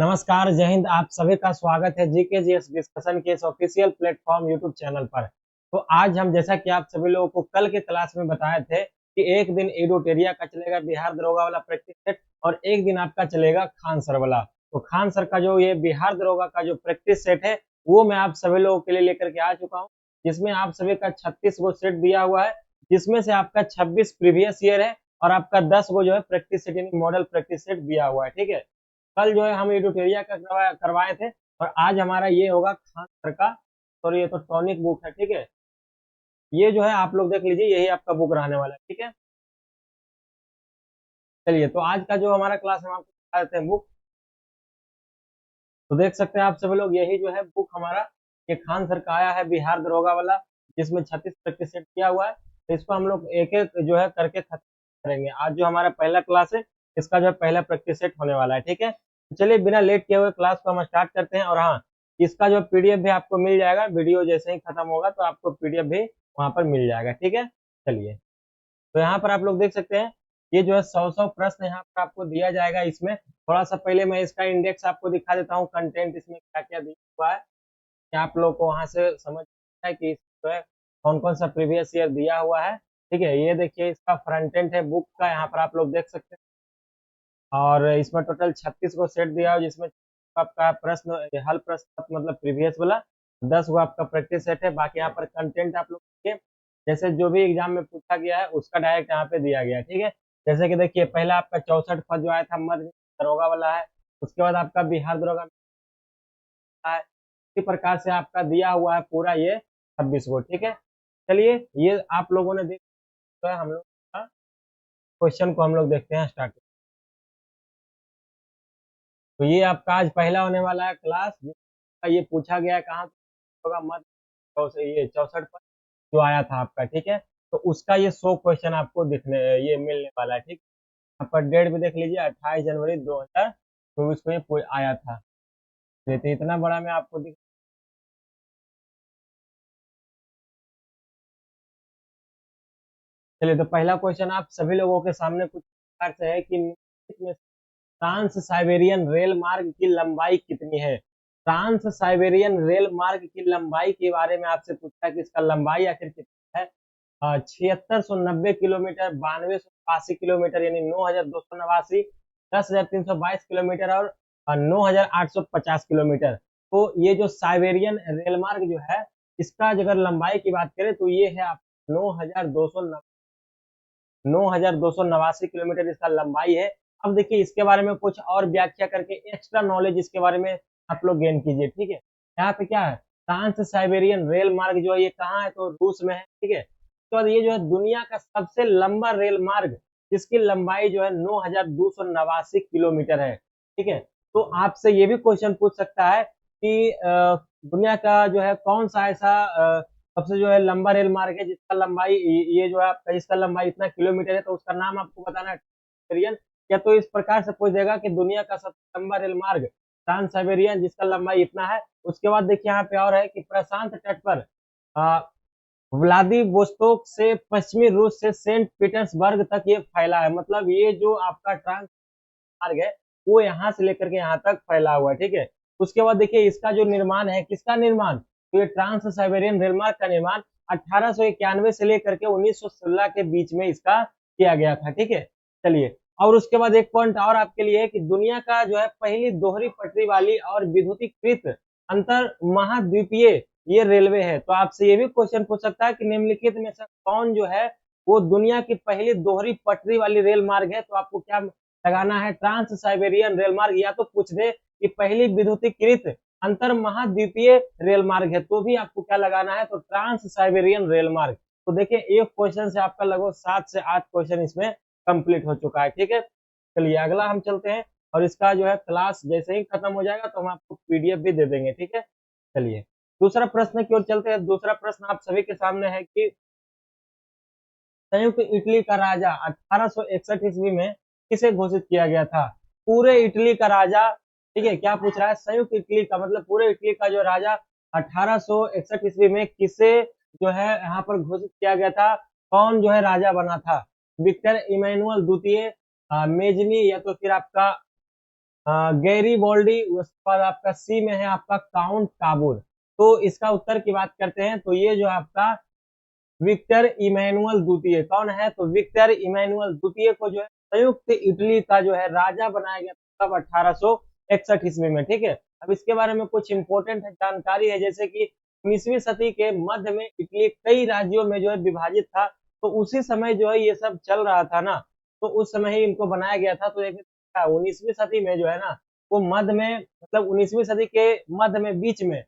नमस्कार, जय हिंद। आप सभी का स्वागत है जीकेजीएस डिस्कशन के इस ऑफिशियल प्लेटफॉर्म यूट्यूब चैनल पर। तो आज हम, जैसा कि आप सभी लोगों को कल के क्लास में बताए थे कि एक दिन एडोटेरिया का चलेगा बिहार दरोगा वाला प्रैक्टिस सेट और एक दिन आपका चलेगा खान सर वाला। तो खान सर का जो ये बिहार दरोगा का जो प्रैक्टिस सेट है वो मैं आप सभी लोगों के लिए लेकर के आ चुका हूँ, जिसमें आप सभी का 36 गो सेट दिया हुआ है, जिसमें से आपका 26 प्रीवियस ईयर है और आपका 10 गो जो है प्रैक्टिस सेट यानी मॉडल प्रैक्टिस सेट दिया हुआ है। ठीक है, कल जो है हम एडुटेरिया का करवाए थे और आज हमारा ये होगा खान सर का। और ये तो टॉनिक बुक है। ठीक है, ये जो है आप लोग देख लीजिए, यही आपका बुक रहने वाला है। ठीक है, चलिए तो आज का जो हमारा क्लास हम आपको दिखा देते हैं बुक। तो देख सकते हैं आप सभी लोग, यही जो है बुक हमारा ये खान सर का आया है बिहार दरोगा वाला, जिसमें 36 प्रैक्टिस सेट किया हुआ है। तो इसको हम लोग एक एक जो है करके खत्म करेंगे। आज जो हमारा पहला क्लास है इसका जो है पहला प्रैक्टिस सेट होने वाला है। ठीक है, तो चलिए बिना लेट किए हुए क्लास को हम स्टार्ट करते हैं। और हाँ, इसका जो पीडीएफ भी आपको मिल जाएगा, वीडियो जैसे ही खत्म होगा तो आपको पीडीएफ भी वहां पर मिल जाएगा। ठीक है, चलिए तो यहाँ पर आप लोग देख सकते हैं, ये जो है 100 प्रश्न यहाँ पर आपको दिया जाएगा। इसमें थोड़ा सा पहले मैं इसका इंडेक्स आपको दिखा देता हूँ, कंटेंट इसमें क्या क्या दिया हुआ है, कि आप लोग को वहां से समझ है कि जो है कौन कौन सा प्रीवियस ईयर दिया हुआ है। ठीक है, ये देखिए इसका फ्रंट एंड है बुक का, यहाँ पर आप लोग देख सकते हैं। और इसमें टोटल 36 को सेट दिया हो, जिसमें आपका प्रश्न हल प्रश्न मतलब प्रीवियस वाला 10 गो आपका प्रैक्टिस सेट है। बाकी यहाँ पर कंटेंट आप लोग देखिए, जैसे जो भी एग्जाम में पूछा गया है उसका डायरेक्ट यहाँ पे दिया गया है। ठीक है, जैसे कि देखिए पहला आपका 64 पद जो आया था मध्य दरोगा वाला है, उसके बाद आपका बिहार दरोगा है। इसी प्रकार से आपका दिया हुआ है पूरा ये 26 गो। ठीक है, चलिए ये आप लोगों ने देख है, हम लोग क्वेश्चन को हम लोग देखते हैं स्टार्ट। तो ये आपका आज पहला होने वाला है क्लास, जिसका ये पूछा गया है कहाँ होगा मध्य, ये 64 पर जो आया था आपका। ठीक है, तो उसका ये 100 क्वेश्चन आपको दिखने ये मिलने वाला है। ठीक, आपका डेट भी देख लीजिए 28 जनवरी 2024 को ये आया था। तो इतना बड़ा मैं आपको दिख। चलिए तो पहला क्वेश्चन आप सभी लोगों के सामने कुछ प्रकार से है कि निम्नलिखित में ट्रांस साइबेरियन रेल मार्ग की लंबाई कितनी है। ट्रांस साइबेरियन रेल मार्ग की लंबाई के बारे में आपसे पूछा है कि इसका लंबाई आखिर कितना है। 7690 किलोमीटर, 9280 किलोमीटर यानी 9289, 10,322 किलोमीटर और 9850 किलोमीटर। तो ये जो साइबेरियन रेल मार्ग जो है, इसका अगर लंबाई की बात करें तो ये है आप 9289 किलोमीटर इसका लंबाई है। अब देखिए इसके बारे में कुछ और व्याख्या करके एक्स्ट्रा नॉलेज इसके बारे में आप लोग गेन कीजिए। ठीक है, यहाँ पे क्या है, ट्रांस साइबेरियन रेल मार्ग जो है ये कहाँ है, तो रूस में है। ठीक है, तो ये जो है दुनिया का सबसे लंबा रेल मार्ग, जिसकी लंबाई जो है 9289 किलोमीटर है। ठीक है, तो आपसे ये भी क्वेश्चन पूछ सकता है कि दुनिया का जो है कौन सा ऐसा सबसे जो है लंबा रेल मार्ग है जिसका लंबाई ये जो है आपका इसका लंबाई इतना किलोमीटर है, तो उसका नाम आपको बताना है साइबेरियन। या तो इस प्रकार से पूछ देगा कि दुनिया का सबसे लंबा रेल मार्ग ट्रांस साइबेरियन जिसका लंबाई इतना है। उसके बाद देखिए यहाँ पे और है कि प्रशांत तट पर व्लादिवोस्तोक से पश्चिमी रूस से सेंट पीटर्सबर्ग तक ये फैला है। मतलब ये जो आपका ट्रांस मार्ग है वो यहाँ से लेकर के यहाँ तक फैला हुआ है। ठीक है, उसके बाद देखिए इसका जो निर्माण है, किसका निर्माण, तो ये ट्रांस साइबेरियन रेल मार्ग का निर्माण 1891 से लेकर के 1916 के बीच में इसका किया गया था। ठीक है, चलिए और उसके बाद एक पॉइंट और आपके लिए है कि दुनिया का जो है पहली दोहरी पटरी वाली और विद्युतीकृत अंतर महाद्वीपीय ये रेलवे है। तो आपसे ये भी क्वेश्चन पूछ सकता है कि निम्नलिखित में से कौन जो है वो दुनिया की पहली दोहरी पटरी वाली रेल मार्ग है। तो आपको क्या लगाना है, ट्रांस साइबेरियन रेल मार्ग, या तो पूछ दे कि पहली विद्युतीकृत अंतर महाद्वीपीय रेल मार्ग है तो भी आपको क्या लगाना है, तो ट्रांस साइबेरियन रेल मार्ग। तो देखिए एक क्वेश्चन से आपका लगभग 7 से 8 क्वेश्चन इसमें कंप्लीट हो चुका है। ठीक है, चलिए अगला हम चलते हैं और इसका जो है क्लास जैसे ही खत्म हो जाएगा तो हम आपको पीडीएफ भी दे देंगे। ठीक है, चलिए दूसरा प्रश्न की ओर चलते हैं। दूसरा प्रश्न आप सभी के सामने है कि संयुक्त इटली का राजा 1861 ईस्वी में किसे घोषित किया गया था। पूरे इटली का राजा, ठीक है, क्या पूछ रहा है, संयुक्त इटली का मतलब पूरे इटली का जो राजा 1861 ईस्वी में किसे जो है यहाँ पर घोषित किया गया था, कौन जो है राजा बना था। विक्टर इमैनुअल द्वितीय, मेजनी, या तो फिर आपका गैरीबॉल्डी, उसके बाद आपका सी में है आपका काउंट काबूर। तो इसका उत्तर की बात करते हैं तो ये जो आपका विक्टर इमैनुअल द्वितीय कौन है, तो विक्टर इमैनुअल द्वितीय को जो है संयुक्त इटली का जो है राजा बनाया गया तब 1861 ईस्वी में, ठीक है। अब इसके बारे में कुछ इंपॉर्टेंट जानकारी है, जैसे कि 19वीं सदी के मध्य में इटली कई राज्यों में जो है विभाजित था, तो उसी समय जो है ये सब चल रहा था ना, तो उस समय ही इनको बनाया गया था। तो 19वीं सदी में जो है ना, वो मध्य में, मतलब 19वीं सदी के मध्य में, बीच में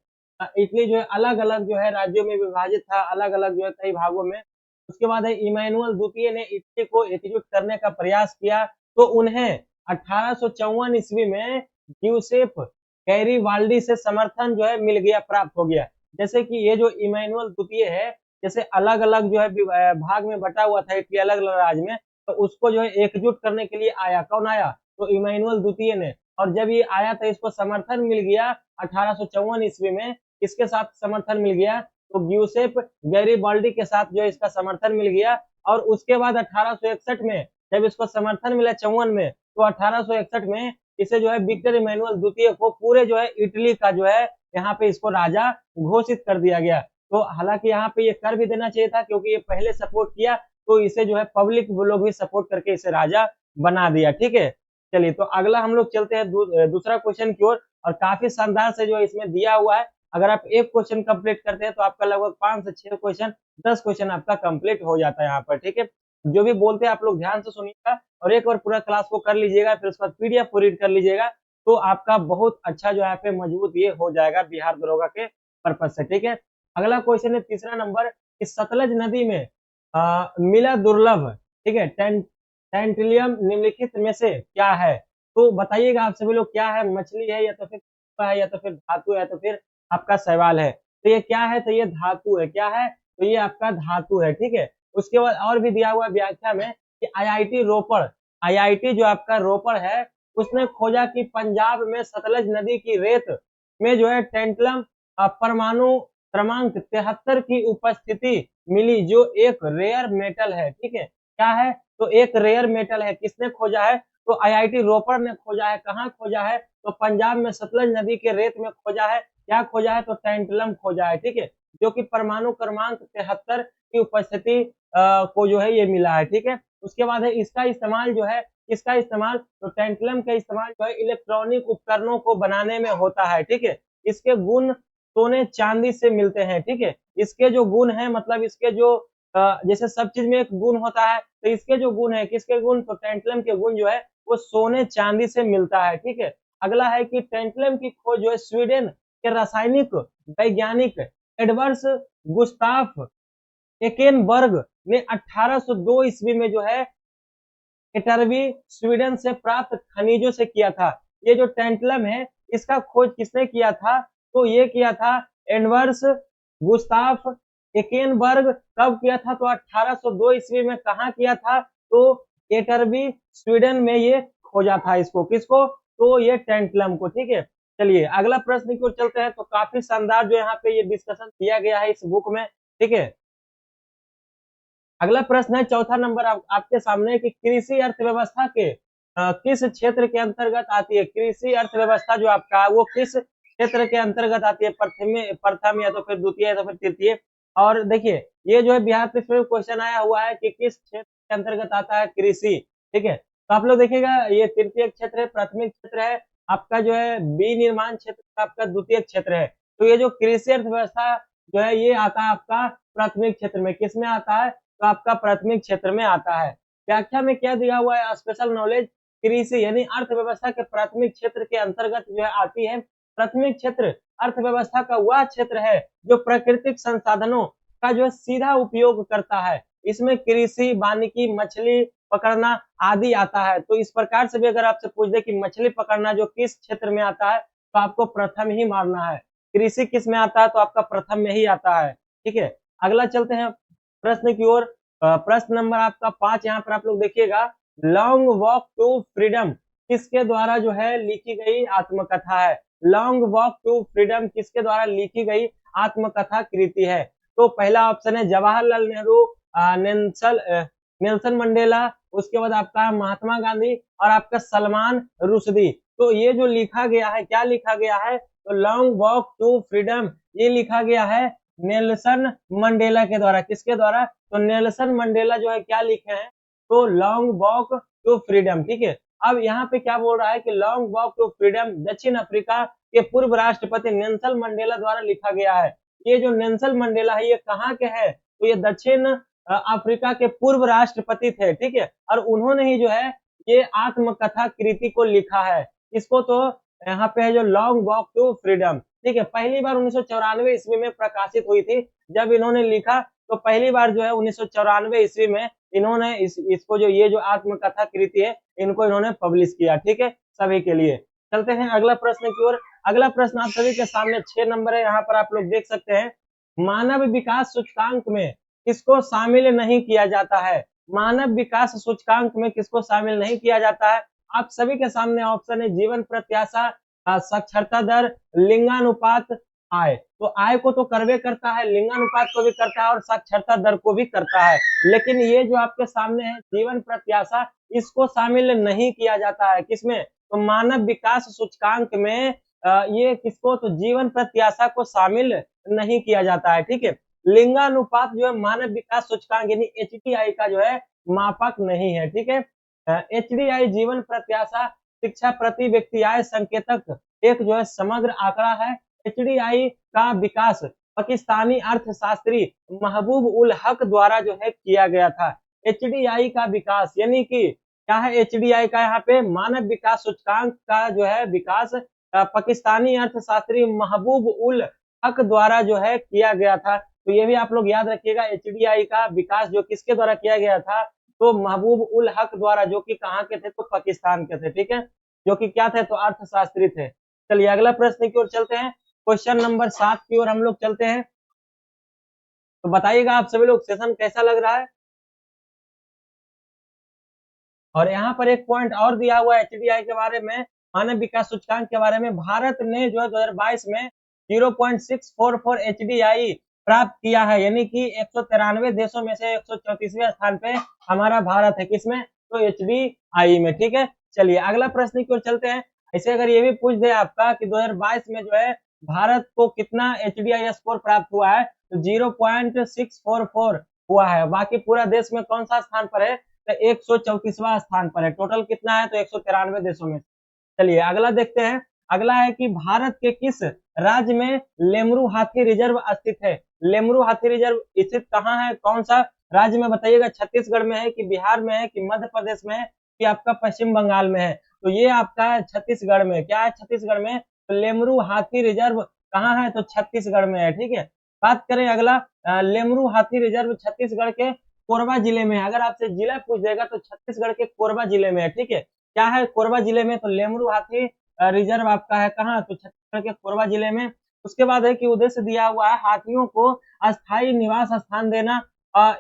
इटली जो है अलग अलग जो है राज्यों में विभाजित था, अलग अलग जो है कई भागों में। उसके बाद है इमैनुअल द्वितीय ने इटली को एकजुट करने का प्रयास किया, तो उन्हें 1854 ईस्वी में गिउसेप गैरीबाल्डी से समर्थन जो है मिल गया, प्राप्त हो गया। जैसे कि ये जो इमैनुअल द्वितीय है, जैसे अलग अलग जो है भाग में बटा हुआ था इटली, अलग अलग राज्य में, तो उसको जो है एकजुट करने के लिए आया, कौन आया, तो इमैनुअल द्वितीय ने। और जब ये आया था, इसको समर्थन मिल गया 1854 ईस्वी में, किसके साथ समर्थन मिल गया, तो गिउसेप गैरीबाल्डी के साथ जो है इसका समर्थन मिल गया। और उसके बाद 1861 में जब इसको समर्थन मिला 54 में, तो 1861 में इसे जो है विक्टर इमैनुअल द्वितीय को पूरे जो है इटली का जो है यहाँ पे इसको राजा घोषित कर दिया गया। तो हालांकि यहाँ पे ये कर भी देना चाहिए था, क्योंकि ये पहले सपोर्ट किया, तो इसे जो है पब्लिक लोग भी सपोर्ट करके इसे राजा बना दिया, ठीक है। चलिए, तो अगला हम लोग चलते हैं दूसरा क्वेश्चन की ओर, और काफी शानदार से जो इसमें दिया हुआ है। अगर आप एक क्वेश्चन कंप्लीट करते हैं तो आपका लगभग 5 से 6 क्वेश्चन, 10 क्वेश्चन आपका कंप्लीट हो जाता है यहाँ पर, ठीक है। जो भी बोलते हैं आप लोग ध्यान से सुनिएगा, और एक बार पूरा क्लास को कर लीजिएगा, फिर उसके बाद पीडीएफ को रीड कर लीजिएगा, तो आपका बहुत अच्छा जो है यहाँ पे मजबूत ये हो जाएगा बिहार दरोगा के पर्पज से, ठीक है। अगला क्वेश्चन है तीसरा नंबर, कि सतलज नदी में मिला दुर्लभ, ठीक है, टेंटिलियम निम्नलिखित में से क्या है। तो बताइएगा आप सभी लोग, क्या है, मछली है, या तो फिर है, या तो फिर धातु है, या तो फिर आपका सवाल है। तो ये क्या है, तो ये धातु है। क्या है, तो ये आपका धातु है, ठीक है। उसके बाद और भी दिया हुआ व्याख्या में कि आईआईटी रोपड़, आईआईटी जो आपका रोपड़ है, उसने खोजा कि पंजाब में सतलज नदी की रेत में जो है टेंटलम परमाणु क्रमांक 73 की उपस्थिति मिली, जो एक रेयर मेटल है, ठीक है। क्या है, तो एक रेयर मेटल है। किसने खोजा है, तो आईआईटी रोपड़ ने खोजा है। कहाँ खोजा है, तो पंजाब में सतलज नदी के रेत में खोजा है। क्या खोजा है, तो टैंटलम खोजा है, ठीक है, जो कि परमाणु क्रमांक 73 की उपस्थिति को जो है ये मिला है, ठीक है। उसके बाद है इसका इस्तेमाल जो है, इसका इस्तेमाल, तो टैंटलम का इस्तेमाल जो है इलेक्ट्रॉनिक उपकरणों को बनाने में होता है, ठीक है। इसके गुण सोने चांदी से मिलते हैं, ठीक है। इसके जो गुण है, मतलब इसके जो जैसे सब चीज में एक गुण होता है, तो इसके जो गुण है, किसके गुण, तो टैंटलम के गुण जो है वो सोने चांदी से मिलता है, ठीक है। अगला है कि टैंटलम की खोज जो है स्वीडन के रासायनिक वैज्ञानिक एडवर्स गुस्ताफ एकेनबर्ग ने 1802 ईस्वी में जो है एटरबी स्वीडन से प्राप्त खनिजों से किया था। ये जो टैंटलम है, इसका खोज किसने किया था, तो ये किया था एडवर्स गुस्ताफ एकेनबर्ग। कब किया था, तो 1802 ईस्वी में। कहा किया था, तो एटरबी स्वीडन में ये खोजा था इसको, किसको, तो ये टैंटलम को, ठीक है। चलिए अगला प्रश्न की ओर चलते हैं। तो काफी शानदार जो यहाँ पे ये डिस्कशन किया गया है इस बुक में, ठीक है। अगला प्रश्न है चौथा नंबर आपके सामने, कि कृषि अर्थव्यवस्था के किस क्षेत्र के अंतर्गत आती है। कृषि अर्थव्यवस्था जो आपका, वो किस क्षेत्र के अंतर्गत आती है, प्रथम या तो फिर द्वितीय या तो फिर तृतीय। और देखिए, ये जो है बिहार पे क्वेश्चन आया हुआ है कि किस क्षेत्र के अंतर्गत आता है कृषि, ठीक है। तो आप लोग देखिएगा, ये तृतीय क्षेत्र है, प्राथमिक क्षेत्र है आपका, जो है विनिर्माण क्षेत्र आपका द्वितीय क्षेत्र है। तो ये जो कृषि अर्थव्यवस्था जो है, ये आता है आपका प्राथमिक क्षेत्र में। किस में आता है, तो आपका प्राथमिक क्षेत्र में आता है। व्याख्या में क्या दिया हुआ है, स्पेशल नॉलेज, कृषि यानी अर्थव्यवस्था के प्राथमिक क्षेत्र के अंतर्गत जो है आती है। प्राथमिक क्षेत्र अर्थव्यवस्था का वह क्षेत्र है जो प्राकृतिक संसाधनों का जो है सीधा उपयोग करता है। इसमें कृषि, वानिकी, मछली पकड़ना आदि आता है। तो इस प्रकार से भी अगर आपसे पूछ दे कि मछली पकड़ना जो किस क्षेत्र में आता है, तो आपको प्रथम ही मारना है। कृषि किस में आता है, तो आपका प्रथम में ही आता है, ठीक है। अगला चलते हैं प्रश्न की ओर। प्रश्न नंबर आपका 5, यहाँ पर आप लोग देखिएगा, लॉन्ग वॉक टू फ्रीडम किसके द्वारा जो है लिखी गई आत्मकथा है। लॉन्ग वॉक टू फ्रीडम किसके द्वारा लिखी गई आत्मकथा कृति है। तो पहला ऑप्शन है जवाहरलाल नेहरू, नेल्सन मंडेला, उसके बाद आपका महात्मा गांधी, और आपका सलमान रुश्दी। तो ये जो लिखा गया है, क्या लिखा गया है, तो लॉन्ग वॉक टू फ्रीडम, ये लिखा गया है नेल्सन मंडेला के द्वारा। किसके द्वारा, तो नेल्सन मंडेला जो है क्या लिखे हैं, तो लॉन्ग वॉक टू फ्रीडम। ठीक है, अब यहाँ पे क्या बोल रहा है कि लॉन्ग वॉक टू फ्रीडम दक्षिण अफ्रीका के पूर्व राष्ट्रपति नेल्सन मंडेला द्वारा लिखा गया है। ये जो नेल्सन मंडेला है ये कहाँ के है, तो ये दक्षिण अफ्रीका के पूर्व राष्ट्रपति थे। ठीक है, और उन्होंने ही जो है ये आत्मकथा कृति को लिखा है। इसको तो यहाँ पे है जो लॉन्ग वॉक टू फ्रीडम। ठीक है, पहली बार 1994 ईस्वी में प्रकाशित हुई थी जब इन्होंने लिखा, तो पहली बार जो है 1994 ईस्वी में इन्होंने इसको जो ये जो आत्मकथा कृति है इनको इन्होंने पब्लिश किया। ठीक है, सभी के लिए। चलते हैं अगला प्रश्न की ओर। अगला प्रश्न आप सभी के सामने 6 नंबर है, यहाँ पर आप लोग देख सकते हैं। मानव विकास सूचकांक में किसको शामिल नहीं किया जाता है, मानव विकास सूचकांक में किसको शामिल नहीं किया जाता है। आप सभी के सामने ऑप्शन है जीवन प्रत्याशा, साक्षरता दर, लिंगानुपात, आय। तो आय को तो करवे करता है, लिंगानुपात को भी करता है और साक्षरता दर को भी करता है, लेकिन ये जो आपके सामने है जीवन प्रत्याशा, इसको शामिल नहीं किया जाता है। किसमें, तो मानव विकास सूचकांक में ये किसको, तो जीवन प्रत्याशा को शामिल नहीं किया जाता है। ठीक है, लिंगानुपात जो है मानव विकास सूचकांक यानी एचडीआई का जो है मापक नहीं है। ठीक है, एचडीआई जीवन प्रत्याशा, शिक्षा प्रति व्यक्ति आय संकेतक एक जो है समग्र आंकड़ा है। एचडीआई का विकास पाकिस्तानी अर्थशास्त्री महबूब उल हक द्वारा जो है किया गया था। एचडीआई का विकास यानी कि क्या है, एचडीआई का यहाँ पे मानव विकास सूचकांक का जो है विकास पाकिस्तानी अर्थशास्त्री महबूब उल हक द्वारा जो है किया गया था। तो ये भी आप लोग याद रखिएगा, एचडीआई का विकास जो किसके द्वारा किया गया था, तो महबूब उल हक द्वारा, जो कि कहाँ के थे, तो पाकिस्तान के थे। ठीक है, जो कि क्या थे, तो अर्थशास्त्री थे। चलिए अगला प्रश्न की ओर चलते हैं। क्वेश्चन नंबर 7 की ओर हम लोग चलते हैं। तो बताइएगा आप सभी लोग सेशन कैसा लग रहा है। और यहाँ पर एक पॉइंट और दिया हुआ है एचडीआई के बारे में, मानव विकास सूचकांक के बारे में। भारत ने जो है 2022 में 0.644 एचडीआई प्राप्त किया है, यानी कि 193 देशों में से 134वें स्थान पे हमारा भारत है। किसमें, तो एचडीआई में। ठीक है, चलिए अगला प्रश्न की ओर चलते हैं। ऐसे अगर ये भी पूछ दे आपका कि 2022 में जो है भारत को कितना एचडीआई स्कोर प्राप्त हुआ है, तो 0.644 हुआ है। बाकी पूरा देश में कौन सा स्थान पर है, तो 134वां स्थान पर है। टोटल कितना है, तो 193 देशों में। चलिए अगला देखते हैं। अगला है कि भारत के किस राज्य में लेमरू हाथी रिजर्व स्थित है। लेमरू हाथी रिजर्व स्थित कहाँ है, कौन सा राज्य में बताइएगा। छत्तीसगढ़ में है कि बिहार में है कि मध्य प्रदेश में है कि आपका पश्चिम बंगाल में है, तो ये आपका छत्तीसगढ़ में। क्या है, छत्तीसगढ़ में। तो लेमरू हाथी रिजर्व कहाँ है, तो छत्तीसगढ़ में है। ठीक है, बात करें अगला, लेमरू हाथी रिजर्व छत्तीसगढ़ के कोरबा जिले में। अगर आपसे जिला पूछ देगा तो छत्तीसगढ़ के कोरबा जिले में है। ठीक है, क्या है, कोरबा जिले में। तो लेमरू हाथी रिजर्व आपका है कहाँ, तो छत्तीसगढ़ के कोरबा जिले में। उसके बाद है कि उद्देश्य दिया हुआ है हाथियों को अस्थायी निवास स्थान देना।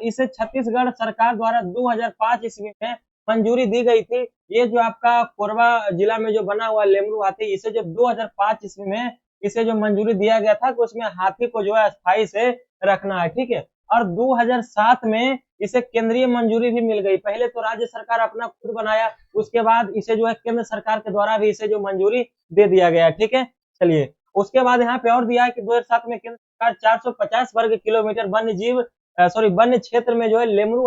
इसे छत्तीसगढ़ सरकार द्वारा 2005 ईस्वी में मंजूरी दी गई थी। ये जो आपका कोरबा जिला में जो बना हुआ लेमरू हाथी, इसे जब 2005 ईस्वी में इसे जो मंजूरी दिया गया था कि उसमें हाथी को जो है अस्थायी से रखना है। ठीक है, और 2007 में इसे केंद्रीय मंजूरी भी मिल गई। पहले तो राज्य सरकार अपना खुद बनाया, उसके बाद इसे जो है केंद्र सरकार के द्वारा भी इसे जो मंजूरी दे दिया गया। ठीक है, चलिए उसके बाद यहाँ पे और दिया है कि 2007 में केंद्र सरकार 450 वर्ग किलोमीटर वन्य क्षेत्र में जो है लेमरू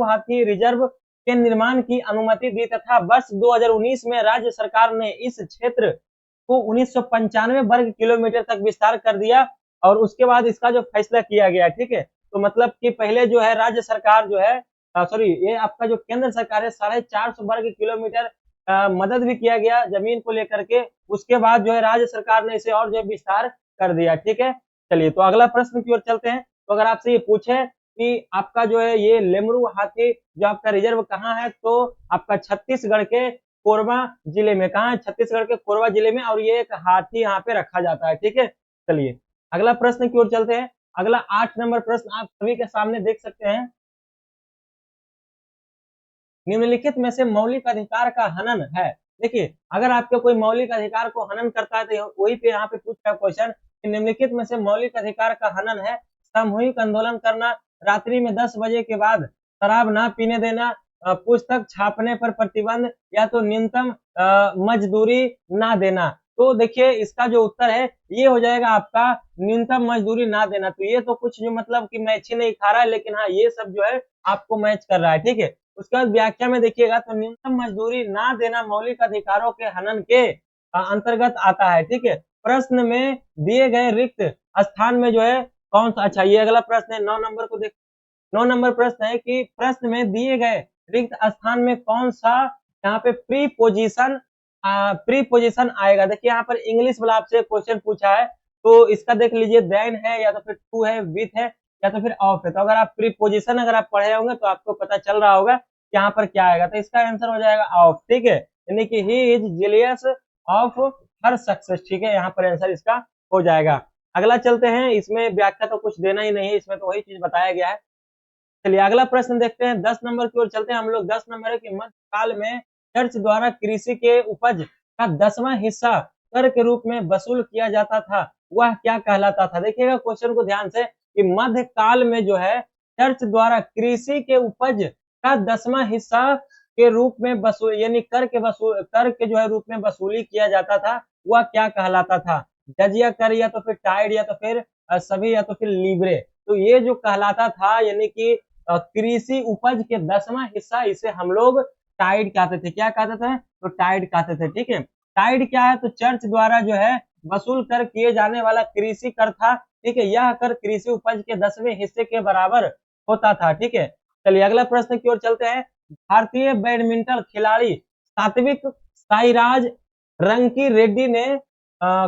हाथी रिजर्व के निर्माण की अनुमति दी, तथा वर्ष 2019 में राज्य सरकार ने इस क्षेत्र को 1995 वर्ग किलोमीटर तक विस्तार कर दिया और उसके बाद इसका जो फैसला किया गया। ठीक है, तो मतलब कि पहले जो है राज्य सरकार जो है ये आपका जो केंद्र सरकार है 450 वर्ग किलोमीटर मदद भी किया गया जमीन को लेकर के, उसके बाद जो है राज्य सरकार ने इसे और जो है विस्तार कर दिया। ठीक है, चलिए तो अगला प्रश्न की ओर चलते हैं। तो अगर आपसे ये पूछे कि आपका जो है ये लेमरू हाथी जो आपका रिजर्व कहाँ है, तो आपका छत्तीसगढ़ के कोरबा जिले में। कहाँ है, छत्तीसगढ़ के कोरबा जिले में, और ये एक हाथी यहाँ पे रखा जाता है। ठीक है, चलिए अगला प्रश्न की ओर चलते हैं। अगला 8 नंबर प्रश्न आप सभी के सामने देख सकते हैं। निम्नलिखित में से मौलिक अधिकार का हनन है। देखिए अगर आपके कोई मौलिक अधिकार को हनन करता है तो वही पे यहाँ पे पूछ रहा क्वेश्चन कि निम्नलिखित में से मौलिक अधिकार का हनन है। सामूहिक आंदोलन करना, रात्रि में 10 बजे के बाद शराब ना पीने देना, पुस्तक छापने पर प्रतिबंध, या तो न्यूनतम मजदूरी ना देना। तो देखिए इसका जो उत्तर है ये हो जाएगा आपका न्यूनतम मजदूरी ना देना। तो ये तो कुछ जो मतलब कि मैच ही नहीं खा रहा है, लेकिन हाँ ये सब जो है आपको मैच कर रहा है, ठीक है। उसके बाद व्याख्या में देखिएगा तो न्यूनतम मजदूरी ना देना मौलिक अधिकारों के हनन के अंतर्गत आता है, ठीक है। प्रश्न में दिए गए रिक्त स्थान में जो है कौन सा, अच्छा ये अगला प्रश्न है 9 नंबर को देख। 9 नंबर प्रश्न है कि प्रश्न में दिए गए रिक्त स्थान में कौन सा यहाँ पे प्रीपोजिशन आएगा। देखिए यहाँ पर इंग्लिश वाला आपसे क्वेश्चन पूछा है, तो इसका देख लीजिए देन है, या तो फिर टू है, विथ है, या तो फिर ऑफ है। तो अगर आप प्रीपोजिशन अगर आप पढ़े होंगे तो आपको पता चल रहा होगा कि यहाँ पर क्या आएगा। तो इसका आंसर हो जाएगा ऑफ, ठीक है। यानी कि he is jealous of her success, ठीक है। यहाँ पर आंसर इसका हो जाएगा। अगला चलते हैं, इसमें व्याख्या तो कुछ देना ही नहीं है, इसमें तो वही चीज बताया गया है। चलिए अगला प्रश्न देखते हैं, 10 नंबर की ओर चलते हैं हम लोग। 10 नंबर है कि मध्यकाल में चर्च द्वारा कृषि के उपज का 10वां हिस्सा कर के रूप में वसूल किया जाता था, वह क्या कहलाता था। देखिएगा क्वेश्चन को ध्यान से कि मध्यकाल में जो है चर्च द्वारा कृषि के उपज का 10वां हिस्सा के रूप में वसूल, यानी कर के जो है रूप में वसूली किया जाता था, वह क्या कहलाता था। जजिया कर, या तो फिर टाइड, या तो फिर सभी, या तो फिर लीब्रे। तो ये जो कहलाता था यानी कि कृषि उपज के 10वां हिस्सा, इसे हम लोग टाइड कहते थे। क्या कहते थे? तो टाइड कहते थे, ठीक है। टाइड क्या है? तो चर्च द्वारा जो है वसूल कर किए जाने वाला कृषि कर था, ठीक है। यह कर कृषि उपज के 10वें हिस्से के बराबर होता था, ठीक है। चलिए अगला प्रश्न की ओर चलते हैं। भारतीय बैडमिंटन खिलाड़ी सात्विक साईराज रंकी रेड्डी ने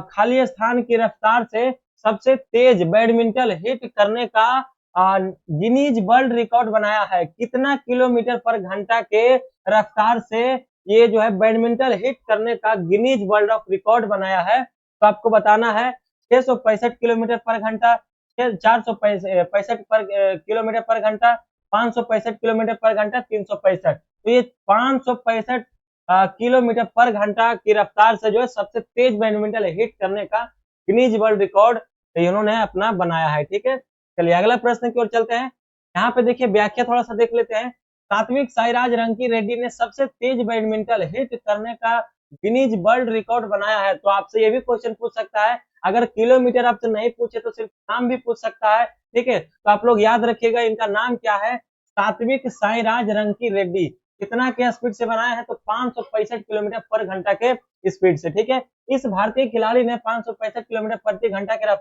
खाली स्थान की रफ्तार से सबसे तेज बैडमिंटन हिट करने का गिनीज वर्ल्ड रिकॉर्ड बनाया है। कितना किलोमीटर पर घंटा के रफ्तार से ये जो है बैडमिंटन हिट करने का गिनीज वर्ल्ड ऑफ रिकॉर्ड बनाया है। तो आपको बताना है 665 किलोमीटर पर घंटा, 465 पर किलोमीटर पर घंटा, 565 किलोमीटर पर घंटा, 365। तो ये 565 किलोमीटर पर घंटा की रफ्तार से जो है सबसे तेज बैडमिंटन हिट करने का गिनीज वर्ल्ड रिकॉर्ड इन्होंने अपना बनाया है, ठीक है। चलिए अगला प्रश्न की ओर चलते हैं। यहाँ पे देखिए व्याख्या थोड़ा सा देख लेते हैं। सात्विक साईराज रंकी रेड्डी ने सबसे तेज बैडमिंटन हिट करने का गिनीज वर्ल्ड रिकॉर्ड बनाया है। तो आपसे ये भी क्वेश्चन पूछ सकता है, अगर किलोमीटर आपसे नहीं पूछे तो सिर्फ नाम भी पूछ सकता है, ठीक है। तो आप लोग याद रखिएगा इनका नाम क्या है, सात्विक साईराज रंकी रेड्डी। कितना के स्पीड से बनाया है? तो 565 किलोमीटर पर घंटा के स्पीड से, ठीक है। इस भारतीय खिलाड़ी ने 565 किलोमीटर प्रति घंटा के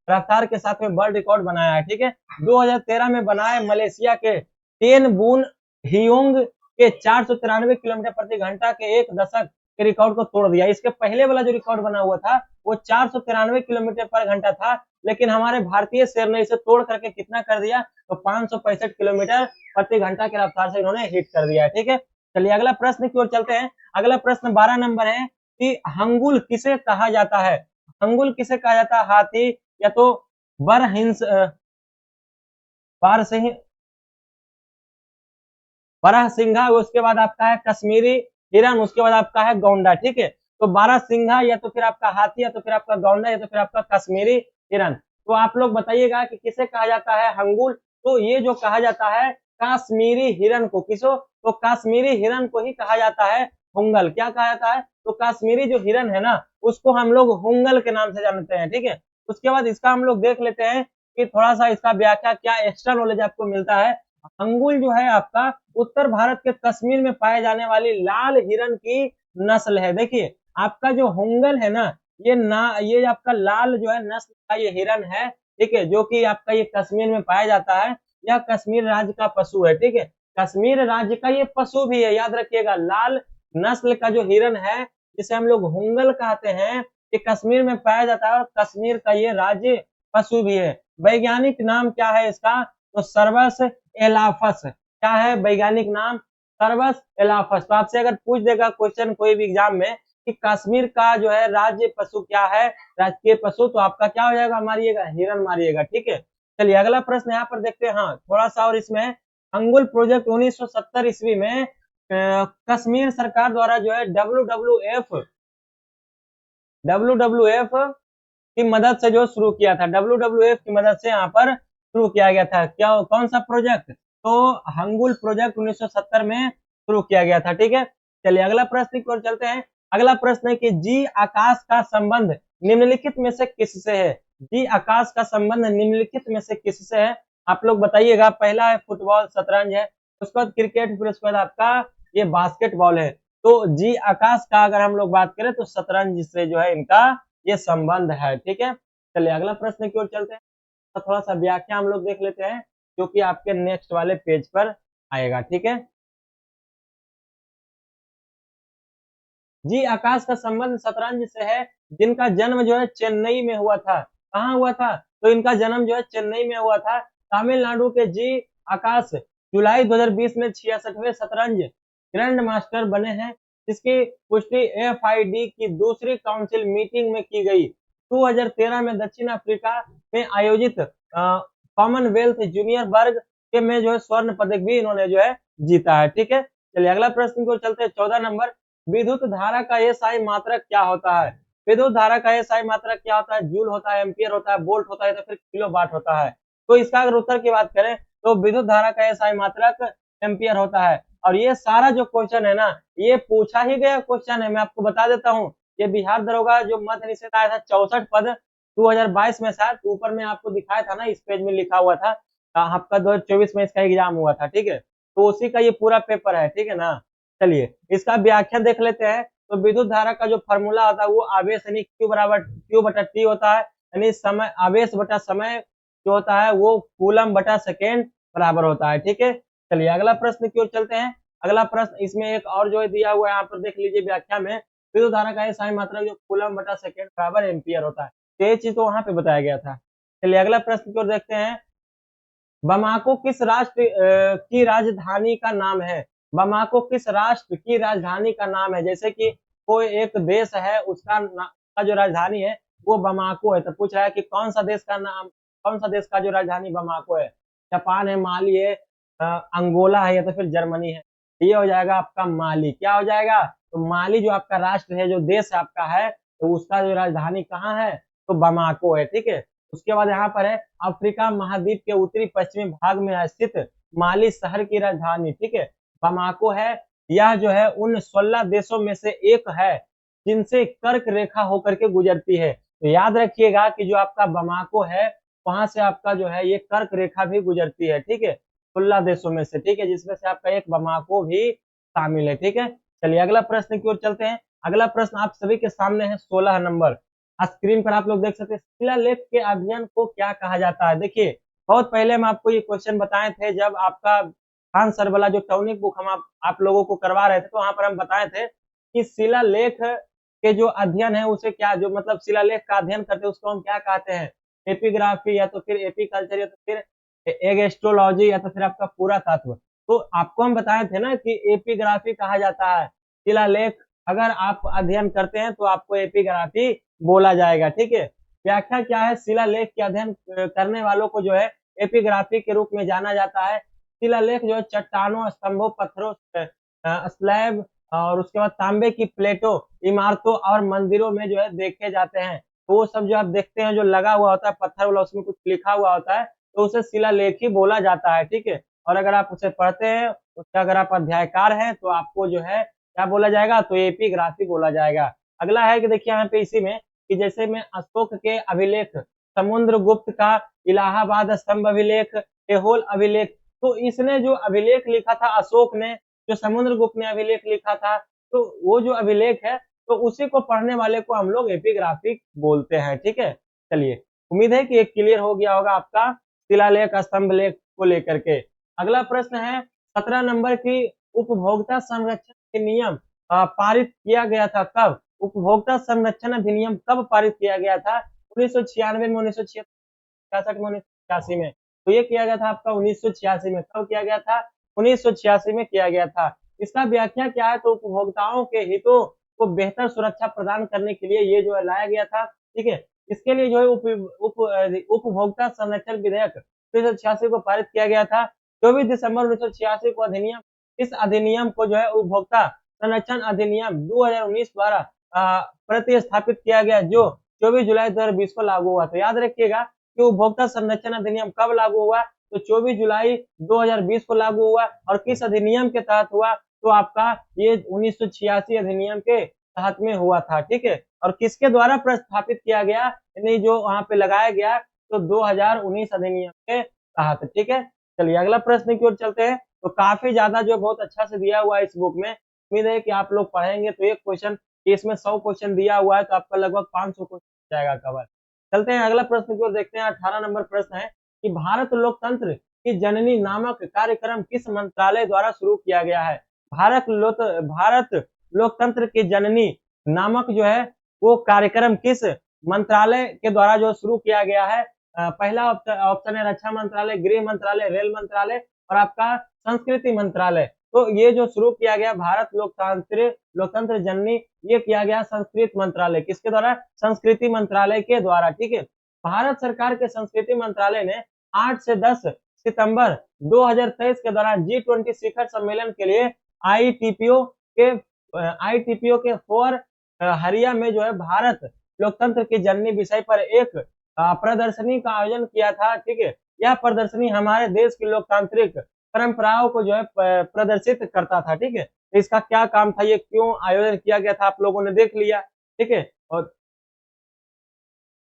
रफ्तार के साथ में वर्ल्ड रिकॉर्ड बनाया है, ठीक है। 2013 में बनाए मलेशिया के टेन बून हियोंग के 493 किलोमीटर प्रति घंटा के एक दशक के रिकॉर्ड को तोड़ दिया। इसके पहले वाला जो रिकॉर्ड बना हुआ था वो 493 किलोमीटर पर घंटा था, लेकिन हमारे भारतीय शेर ने इसे तोड़ करके कितना कर दिया? तो 565 किलोमीटर प्रति घंटा के रफ्तार से इन्होंने हिट कर दिया है, ठीक है। चलिए अगला प्रश्न की ओर चलते हैं। अगला प्रश्न 12 नंबर है कि हंगुल किसे कहा जाता है। हंगुल किसे कहा जाता है? हाथी, या तो बरहिंस बारहसिंघा, उसके बाद आपका है कश्मीरी हिरन, उसके बाद आपका है गौंडा, ठीक है। तो बारहसिंघा, या तो फिर आपका हाथी, या तो फिर आपका गौंडा, या तो फिर आपका कश्मीरी हिरन। तो आप लोग बताइएगा कि किसे कहा जाता है हंगुल। तो ये जो कहा जाता है कश्मीरी हिरन को, किसो? तो कश्मीरी हिरन को ही कहा जाता है हुंगल। क्या कहा जाता है? तो कश्मीरी जो हिरन है ना उसको हम लोग हुंगल के नाम से जानते हैं, ठीक है। उसके बाद इसका हम लोग देख लेते हैं कि थोड़ा सा इसका व्याख्या क्या एक्स्ट्रा नॉलेज आपको मिलता है। हंगुल जो है आपका उत्तर भारत के कश्मीर में पाए जाने वाली लाल हिरन की नस्ल है। देखिए आपका जो हुंगल है ना, ये आपका लाल जो है नस्ल का ये हिरन है, ठीक है, जो कि आपका ये कश्मीर में पाया जाता है। यह कश्मीर राज्य का पशु है, ठीक है। कश्मीर राज्य का ये पशु भी है, याद रखिएगा। लाल नस्ल का जो हिरन है जिसे हम लोग हुंगल कहते हैं, ये कश्मीर में पाया जाता है और कश्मीर का ये राज्य पशु भी है। वैज्ञानिक नाम क्या है इसका? तो सर्वस एलाफस। क्या है वैज्ञानिक नाम? सर्वस एलाफस। तो आपसे अगर पूछ देगा क्वेश्चन कोई भी एग्जाम में कि कश्मीर का जो है राज्य पशु क्या है, राजकीय पशु, तो आपका क्या हो जाएगा? मारिएगा हिरन मारिएगा, ठीक है। चलिए अगला प्रश्न यहाँ पर देखते हैं। हाँ थोड़ा सा और इसमें, हंगुल प्रोजेक्ट 1970 ईस्वी में कश्मीर सरकार द्वारा जो है डब्ल्यू की मदद से जो शुरू किया था, WWF की मदद से यहाँ पर शुरू किया गया था। क्या कौन सा प्रोजेक्ट? तो हंगुल प्रोजेक्ट 1970 में शुरू किया गया था। ठीक है, चलिए अगला प्रश्न की ओर चलते हैं। अगला प्रश्न है कि जी आकाश का संबंध निम्नलिखित में से किससे है? जी आकाश का संबंध निम्नलिखित में से किससे है? आप लोग बताइएगा। पहला है फुटबॉल, शतरंज है, उसके बाद क्रिकेट, फिर उसके बाद आपका ये बास्केटबॉल है। तो जी आकाश का अगर हम लोग बात करें तो शतरंज से जो है इनका ये संबंध है। ठीक है, चलिए अगला प्रश्न की ओर चलते हैं। तो थोड़ा सा व्याख्या हम लोग देख लेते हैं जो कि आपके नेक्स्ट वाले पेज पर आएगा। ठीक है, जी आकाश का संबंध शतरंज से है, जिनका जन्म जो है चेन्नई में हुआ था। कहाँ हुआ था? तो इनका जन्म जो है चेन्नई में हुआ था। तमिलनाडु के जी आकाश जुलाई 2020 में 66वें शतरंज ग्रैंड मास्टर बने हैं, जिसकी पुष्टि FID की दूसरी काउंसिल मीटिंग में की गई। 2013 में दक्षिण अफ्रीका में आयोजित कॉमनवेल्थ जूनियर वर्ग के में जो है स्वर्ण पदक भी इन्होंने जो है जीता है। ठीक है, चलिए अगला प्रश्न को चलते हैं। 14 नंबर, विद्युत धारा का SI मात्रक क्या होता है? विद्युत धारा का SI मात्रक क्या होता है? जूल होता है, एम्पियर होता है, वोल्ट होता है, तो फिर किलोवाट होता है। तो इसका अगर उत्तर की बात करें तो विद्युत धारा का SI मात्रक एम्पियर होता है। और ये सारा जो क्वेश्चन है ना, ये पूछा ही गया क्वेश्चन है। मैं आपको बता देता हूँ, ये बिहार दरोगा जो मध्य निषेध आया था 64 पद 2022 में, शायद ऊपर में आपको दिखाया था ना, इस पेज में लिखा हुआ था। आपका 2024 में इसका एग्जाम हुआ था। ठीक है, तो उसी का ये पूरा पेपर है। ठीक है ना, चलिए इसका व्याख्या देख लेते हैं। तो विद्युत धारा का जो फॉर्मूला होता है वो आवेश यानी Q बराबर Q बटा T होता है, यानी समय, आवेश बटा समय जो होता है वो कूलम बटा सेकेंड बराबर होता है। ठीक है, चलिए अगला प्रश्न की ओर चलते हैं। अगला प्रश्न इसमें एक और जो है दिया हुआ है, यहाँ पर देख लीजिए व्याख्या में, विद्युत धारा का SI मात्रक जो कूलम बटा सेकेंड बराबर एम्पियर होता है। तो ये चीज तो वहां पे बताया गया था। चलिए अगला प्रश्न की ओर देखते हैं। बमाको किस राष्ट्र की राजधानी का नाम है? बमाको किस राष्ट्र की राजधानी का नाम है? जैसे कि कोई एक देश है, उसका का जो राजधानी है वो बमाको है, तो पूछ रहा है कि कौन सा देश का नाम, कौन सा देश का जो राजधानी बमाको है? जापान है, माली है, अंगोला है, या तो फिर जर्मनी है। ये हो जाएगा आपका माली। क्या हो जाएगा? तो माली जो आपका राष्ट्र है, जो देश आपका है, तो उसका जो राजधानी कहाँ है? तो बमाको है। ठीक है, उसके बाद यहाँ पर है अफ्रीका महाद्वीप के उत्तरी पश्चिमी भाग में स्थित माली शहर की राजधानी। ठीक है, बमाको है। यह जो है उन 16 देशों में से एक है जिनसे कर्क रेखा होकर के गुजरती है। तो याद रखिएगा कि जो आपका बमाको है वहां से आपका जो है ये कर्क रेखा भी गुजरती है। ठीक है, 16 देशों में से। ठीक है, जिसमें से आपका एक बमाको भी शामिल है। ठीक है, चलिए अगला प्रश्न की ओर चलते हैं। अगला प्रश्न आप सभी के सामने है 16 नंबर। स्क्रीन पर आप लोग देख सकते हैं, शिलालेख के अध्ययन को क्या कहा जाता है? देखिए, बहुत पहले हम आपको ये क्वेश्चन बताए थे, जब आपका खान सर वाला जो टॉनिक बुक हम आप लोगों को करवा रहे थे, तो वहां पर हम बताए थे कि शिलालेख के जो अध्ययन है उसे क्या, जो मतलब शिलालेख का अध्ययन करते हैं उसको हम क्या कहते हैं? एपिग्राफी, या तो फिर एपीकल्चर, या तो फिर एगेस्ट्रोलॉजी, या तो फिर आपका पूरा तत्व। तो आपको हम बताए थे ना कि एपिग्राफी कहा जाता है शिलालेख। अगर आप अध्ययन करते हैं तो आपको एपिग्राफी बोला जाएगा। ठीक है, व्याख्या क्या है? शिलालेख के अध्ययन करने वालों को जो है एपिग्राफी के रूप में जाना जाता है। शिलालेख जो है चट्टानों, स्तंभों, पत्थरों, स्लैब और उसके बाद तांबे की प्लेटों, इमारतों और मंदिरों में जो है देखे जाते हैं। तो वो सब जो आप देखते हैं जो लगा हुआ होता है पत्थर वाला, उसमें कुछ लिखा हुआ होता है, तो उसे शिलालेख ही बोला जाता है। ठीक है, और अगर आप उसे पढ़ते हैं, उसका अगर आप अध्यायकार हैं, तो आपको जो है क्या बोला जाएगा? तो एपिग्राफी बोला जाएगा। अगला है कि देखिए यहाँ पे इसी में कि जैसे में अशोक के अभिलेख, समुद्रगुप्त का इलाहाबाद स्तंभ अभिलेख, एहोल अभिलेख, तो इसने जो अभिलेख लिखा था अशोक ने, जो समुद्रगुप्त ने अभिलेख लिखा था, तो वो जो अभिलेख है तो उसी को पढ़ने वाले को हम लोग एपिग्राफिक बोलते हैं। ठीक है, चलिए उम्मीद है कि एक क्लियर हो गया होगा आपका शिलालेख, स्तंभ लेख को लेकर के। अगला प्रश्न है 17 नंबर की, उपभोक्ता संरक्षण के नियम पारित किया गया था कब? उपभोक्ता संरक्षण अधिनियम कब पारित किया गया था? 1996 में, 1966 में, 1986 में। तो ये किया गया था आपका 1986 में। कब किया गया था? 1986 में किया गया था। इसका व्याख्या क्या है? तो उपभोक्ताओं के हितों को बेहतर सुरक्षा प्रदान करने के लिए ये जो है लाया गया था। ठीक है, इसके लिए जो है उपभोक्ता संरक्षण विधेयक 1986 को पारित किया गया था। 24 दिसंबर 1986 को अधिनियम, इस अधिनियम को जो है उपभोक्ता संरक्षण अधिनियम 2019 द्वारा प्रतिस्थापित किया गया, जो 24 जुलाई 2020 को लागू हुआ। तो याद रखिएगा कि उपभोक्ता संरक्षण अधिनियम कब लागू हुआ? तो 24 जुलाई 2020 को लागू हुआ। और किस अधिनियम के तहत हुआ, तो आपका ये 1986 अधिनियम के तहत में हुआ था, ठीक है। और किसके द्वारा प्रस्थापित किया गया, यानी जो वहां पे लगाया गया, तो 2019 अधिनियम के तहत, ठीक है। चलिए अगला प्रश्न की ओर चलते हैं। तो काफी ज्यादा जो बहुत अच्छा से दिया हुआ है इस बुक में, उम्मीद है कि आप लोग पढ़ेंगे तो एक क्वेश्चन, इसमें 100 क्वेश्चन दिया हुआ है तो आपका लगभग 500 क्वेश्चन जाएगा कवर। चलते हैं अगला प्रश्न की ओर देखते हैं। 18 नंबर प्रश्न है कि भारत लोकतंत्र की जननी नामक कार्यक्रम किस मंत्रालय द्वारा शुरू किया गया है। भारत लोकतंत्र की जननी नामक जो है वो कार्यक्रम किस मंत्रालय के द्वारा जो शुरू किया गया है। पहला ऑप्शन है रक्षा मंत्रालय, गृह मंत्रालय, रेल मंत्रालय और आपका संस्कृति मंत्रालय। तो ये जो शुरू किया गया भारत लोकतंत्र जननी, ये किया गया संस्कृत मंत्रालय, किसके द्वारा, संस्कृति मंत्रालय के द्वारा, ठीक है। भारत सरकार के संस्कृति मंत्रालय ने 8 से 10 सितंबर 2023 के दौरान G20 शिखर सम्मेलन के लिए आईटीपीओ के फोर हरिया में जो है भारत लोकतंत्र की जननी विषय पर एक प्रदर्शनी का आयोजन किया था, ठीक है। यह प्रदर्शनी हमारे देश की लोकतांत्रिक परंपराओं को जो है प्रदर्शित करता था, ठीक है। तो इसका क्या काम था, ये क्यों आयोजन किया गया था, आप लोगों ने देख लिया, ठीक है। और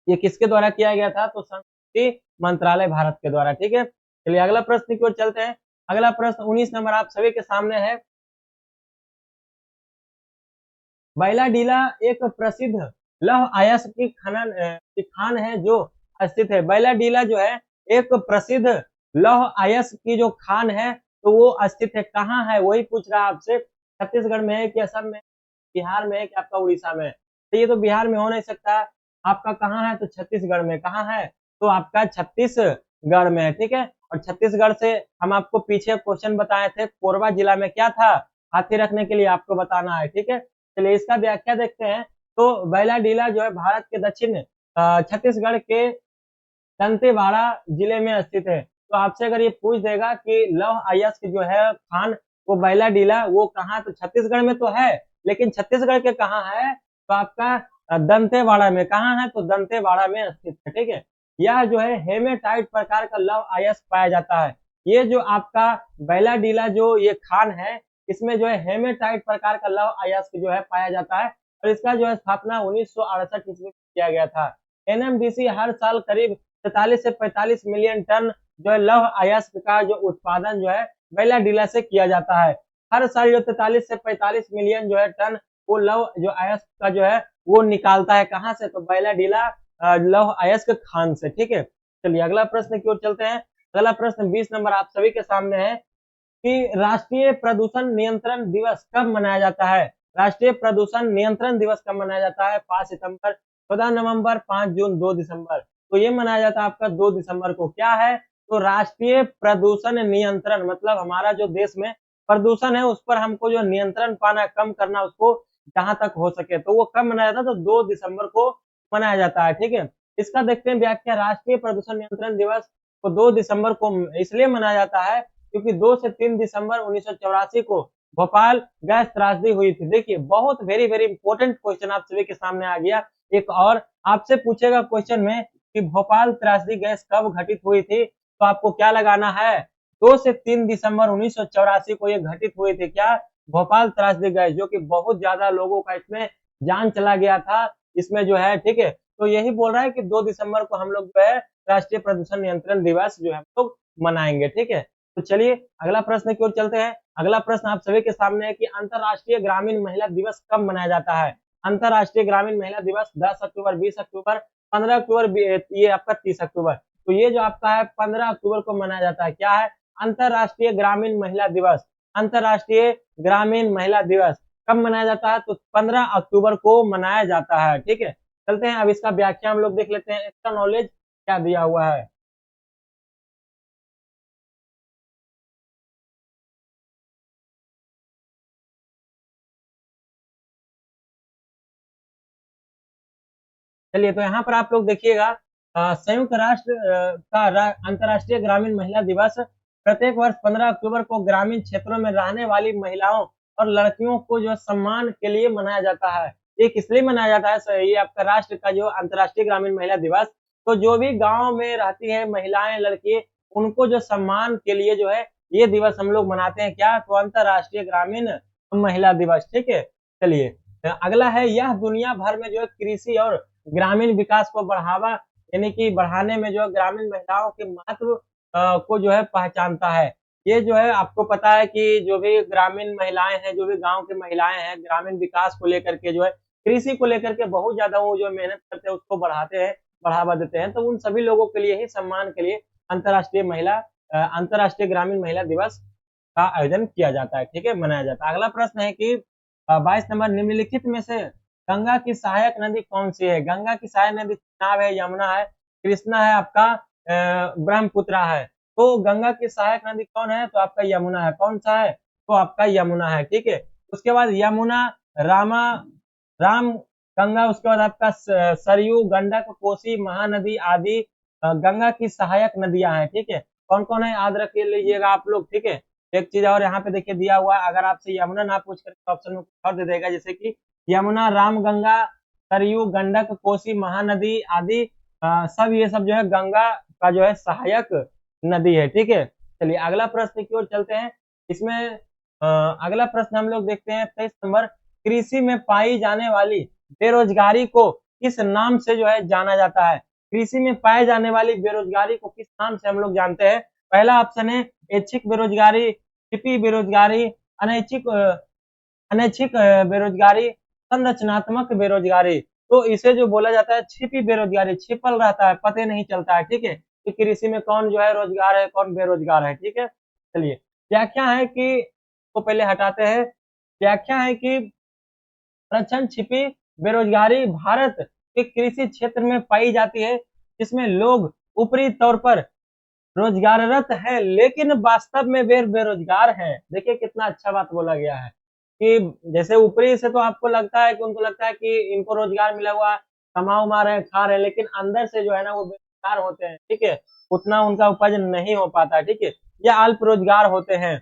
ये किसके द्वारा किया गया था, तो संस्कृति मंत्रालय भारत के द्वारा, ठीक है। चलिए अगला प्रश्न की ओर चलते हैं। अगला प्रश्न 19 नंबर आप सभी के सामने है। बैलाडीला एक प्रसिद्ध लौह अयस्क की खान है जो स्थित है। बैलाडीला जो है एक प्रसिद्ध लौह अयस्क की जो खान है, तो वो स्थित है कहाँ है, वही पूछ रहा है आपसे। छत्तीसगढ़ में है कि असम में, बिहार में है कि आपका उड़ीसा में। तो ये तो बिहार में हो नहीं सकता, आपका कहाँ है, तो छत्तीसगढ़ में। कहाँ है, तो आपका छत्तीसगढ़ में है, ठीक है। और छत्तीसगढ़ से हम आपको पीछे क्वेश्चन बताए थे, कोरबा जिला में क्या था, हाथी रखने के लिए आपको बताना है, ठीक है। चलिए इसका व्याख्या देखते हैं। तो बैलाडीला जो है भारत के दक्षिण छत्तीसगढ़ के दंतेवाड़ा जिले में स्थित है। तो आपसे अगर ये पूछ देगा कि लौह अयस्क जो है खान, वो बैलाडीला वो कहाँ, तो छत्तीसगढ़ में तो है, लेकिन छत्तीसगढ़ के कहाँ है, तो आपका दंतेवाड़ा में। कहाँ है, तो दंतेवाड़ा में स्थित है, ठीक है। यह जो है हेमेटाइट प्रकार का लौह अयस्क पाया जाता है। ये जो आपका बैलाडीला जो ये खान है, इसमें जो है हेमेटाइट प्रकार का लौह अयस्क जो है पाया जाता है। और इसका जो है स्थापना 1968 ईस्वी में किया गया था। एनएमडीसी हर साल करीब 43 से 45 मिलियन टन जो है लौह अयस्क का जो उत्पादन जो है बैलाडीला से किया जाता है। हर साल जो 43 से 45 मिलियन जो है टन वो लौह जो अयस्क का जो है वो निकालता है, कहाँ से, तो बैलाडीला लौह अयस्क खान से, ठीक है। चलिए अगला प्रश्न की ओर चलते हैं। अगला प्रश्न 20 नंबर आप सभी के सामने है कि राष्ट्रीय प्रदूषण नियंत्रण दिवस कब मनाया जाता है। राष्ट्रीय प्रदूषण नियंत्रण दिवस कब मनाया जाता है, 5 सितंबर, 14 नवंबर, 5 जून, 2 दिसंबर। तो ये मनाया जाता है आपका 2 दिसंबर को। क्या है, तो राष्ट्रीय प्रदूषण नियंत्रण, मतलब हमारा जो देश में प्रदूषण है उस पर हमको जो नियंत्रण पाना, कम करना उसको जहां तक हो सके, तो वो कब मनाया जाता है, तो 2 दिसंबर को मनाया जाता है, ठीक है। इसका देखते हैं व्याख्या। राष्ट्रीय प्रदूषण नियंत्रण दिवस को 2 दिसंबर को इसलिए मनाया जाता है क्योंकि 2 से 3 दिसंबर 1984 को भोपाल गैस त्रासदी हुई थी। देखिए बहुत वेरी वेरी इंपॉर्टेंट क्वेश्चन आप सभी के सामने आ गया। एक और आपसे पूछेगा क्वेश्चन में कि भोपाल त्रासदी गैस कब घटित हुई थी, तो आपको क्या लगाना है, 2 से 3 दिसंबर 1984 को ये घटित हुए थे। क्या, भोपाल त्रासदी गैस, जो कि बहुत ज्यादा लोगों का इसमें जान चला गया था इसमें जो है, ठीक है। तो यही बोल रहा है कि 2 दिसंबर को हम लोग जो है राष्ट्रीय प्रदूषण नियंत्रण दिवस जो है हम लोग मनाएंगे, ठीक है। तो चलिए अगला प्रश्न की ओर चलते हैं। अगला प्रश्न आप सभी के सामने है कि अंतरराष्ट्रीय ग्रामीण महिला दिवस कब मनाया जाता है। अंतरराष्ट्रीय ग्रामीण महिला दिवस 10 अक्टूबर, 20 अक्टूबर, 15 अक्टूबर, ये आपका 30 अक्टूबर। तो ये जो आपका है 15 अक्टूबर को मनाया जाता है। क्या है, अंतरराष्ट्रीय ग्रामीण महिला दिवस। अंतरराष्ट्रीय ग्रामीण महिला दिवस कब मनाया जाता है, तो 15 अक्टूबर को मनाया जाता है, ठीक है। चलते हैं अब इसका व्याख्या हम लोग देख लेते हैं, एक्स्ट्रा नॉलेज क्या दिया हुआ है। चलिए तो यहाँ पर आप लोग देखिएगा, संयुक्त राष्ट्र का अंतर्राष्ट्रीय ग्रामीण महिला दिवस प्रत्येक वर्ष 15 अक्टूबर को ग्रामीण क्षेत्रों में रहने वाली महिलाओं और लड़कियों को जो सम्मान के लिए मनाया जाता है। ये किस लिए मनाया जाता है, ये आपका राष्ट्र का जो अंतर्राष्ट्रीय ग्रामीण महिला दिवस, तो जो भी गांव में रहती है महिलाएं, लड़की, उनको जो सम्मान के लिए जो है ये दिवस हम लोग मनाते हैं, क्या, तो अंतरराष्ट्रीय ग्रामीण महिला दिवस। ठीक है, चलिए अगला है, यह दुनिया भर में जो है कृषि और ग्रामीण विकास को बढ़ावा यानी कि बढ़ाने में जो है ग्रामीण महिलाओं के महत्व को जो है पहचानता है। ये जो है आपको पता है कि जो भी ग्रामीण महिलाएं हैं, जो भी गांव की महिलाएं हैं, ग्रामीण विकास को लेकर के जो है कृषि को लेकर के बहुत ज्यादा वो जो मेहनत करते हैं उसको बढ़ाते हैं, बढ़ावा देते हैं। तो उन सभी लोगों के लिए ही सम्मान के लिए अंतरराष्ट्रीय ग्रामीण महिला दिवस का आयोजन किया जाता है। ठीक है, मनाया जाता है। अगला प्रश्न है कि 22 नंबर, निम्नलिखित में से गंगा की सहायक नदी कौन सी है? गंगा की सहायक नदी चेनाब है, यमुना है, कृष्णा है, आपका ब्रह्मपुत्रा है। तो गंगा की सहायक नदी कौन है? तो आपका यमुना है। कौन सा है? तो आपका यमुना है। ठीक है, उसके बाद यमुना, रामा, राम गंगा, उसके बाद आपका सरयू, गंडक, कोसी, महानदी आदि गंगा की सहायक नदियां हैं। ठीक है, कौन कौन है याद रख लीजिएगा आप लोग। ठीक है, एक चीज और यहाँ पे देखिए दिया हुआ है, अगर आपसे यमुना ना पूछ कर ऑप्शन में और दे देगा, जैसे कि यमुना, राम गंगा, सरयू, गंडक, कोसी, महानदी आदि सब ये सब जो है गंगा का जो है सहायक नदी है। ठीक है, चलिए अगला प्रश्न की ओर चलते हैं। इसमें अगला प्रश्न हम लोग देखते हैं 23 नंबर, कृषि में पाई जाने वाली बेरोजगारी को किस नाम से जो है जाना जाता है? कृषि में पाए जाने वाली बेरोजगारी को किस नाम से हम लोग जानते हैं? पहला ऑप्शन है ऐच्छिक बेरोजगारी, छिपी बेरोजगारी, अनैच्छिक अनैच्छिक बेरोजगारी, संरचनात्मक बेरोजगारी। तो इसे जो बोला जाता है छिपी बेरोजगारी, छिपल रहता है, पते नहीं चलता है। ठीक है, कि कृषि में कौन जो है रोजगार है, कौन बेरोजगार है। ठीक है, चलिए व्याख्या है कि को पहले हटाते हैं। व्याख्या है कि प्रचंड छिपी बेरोजगारी भारत के कृषि क्षेत्र में पाई जाती है, जिसमें लोग ऊपरी तौर पर रोजगाररत है लेकिन वास्तव में वे बेरोजगार हैं। देखिए कितना अच्छा बात बोला गया है कि जैसे ऊपरी से तो आपको लगता है कि उनको लगता है कि इनको रोजगार मिला हुआ, कमा उमा रहे, खा रहे, लेकिन अंदर से जो है ना वो बेरोजगार होते हैं। ठीक है, उतना उनका उपज नहीं हो पाता। ठीक है, या अल्प रोजगार होते हैं।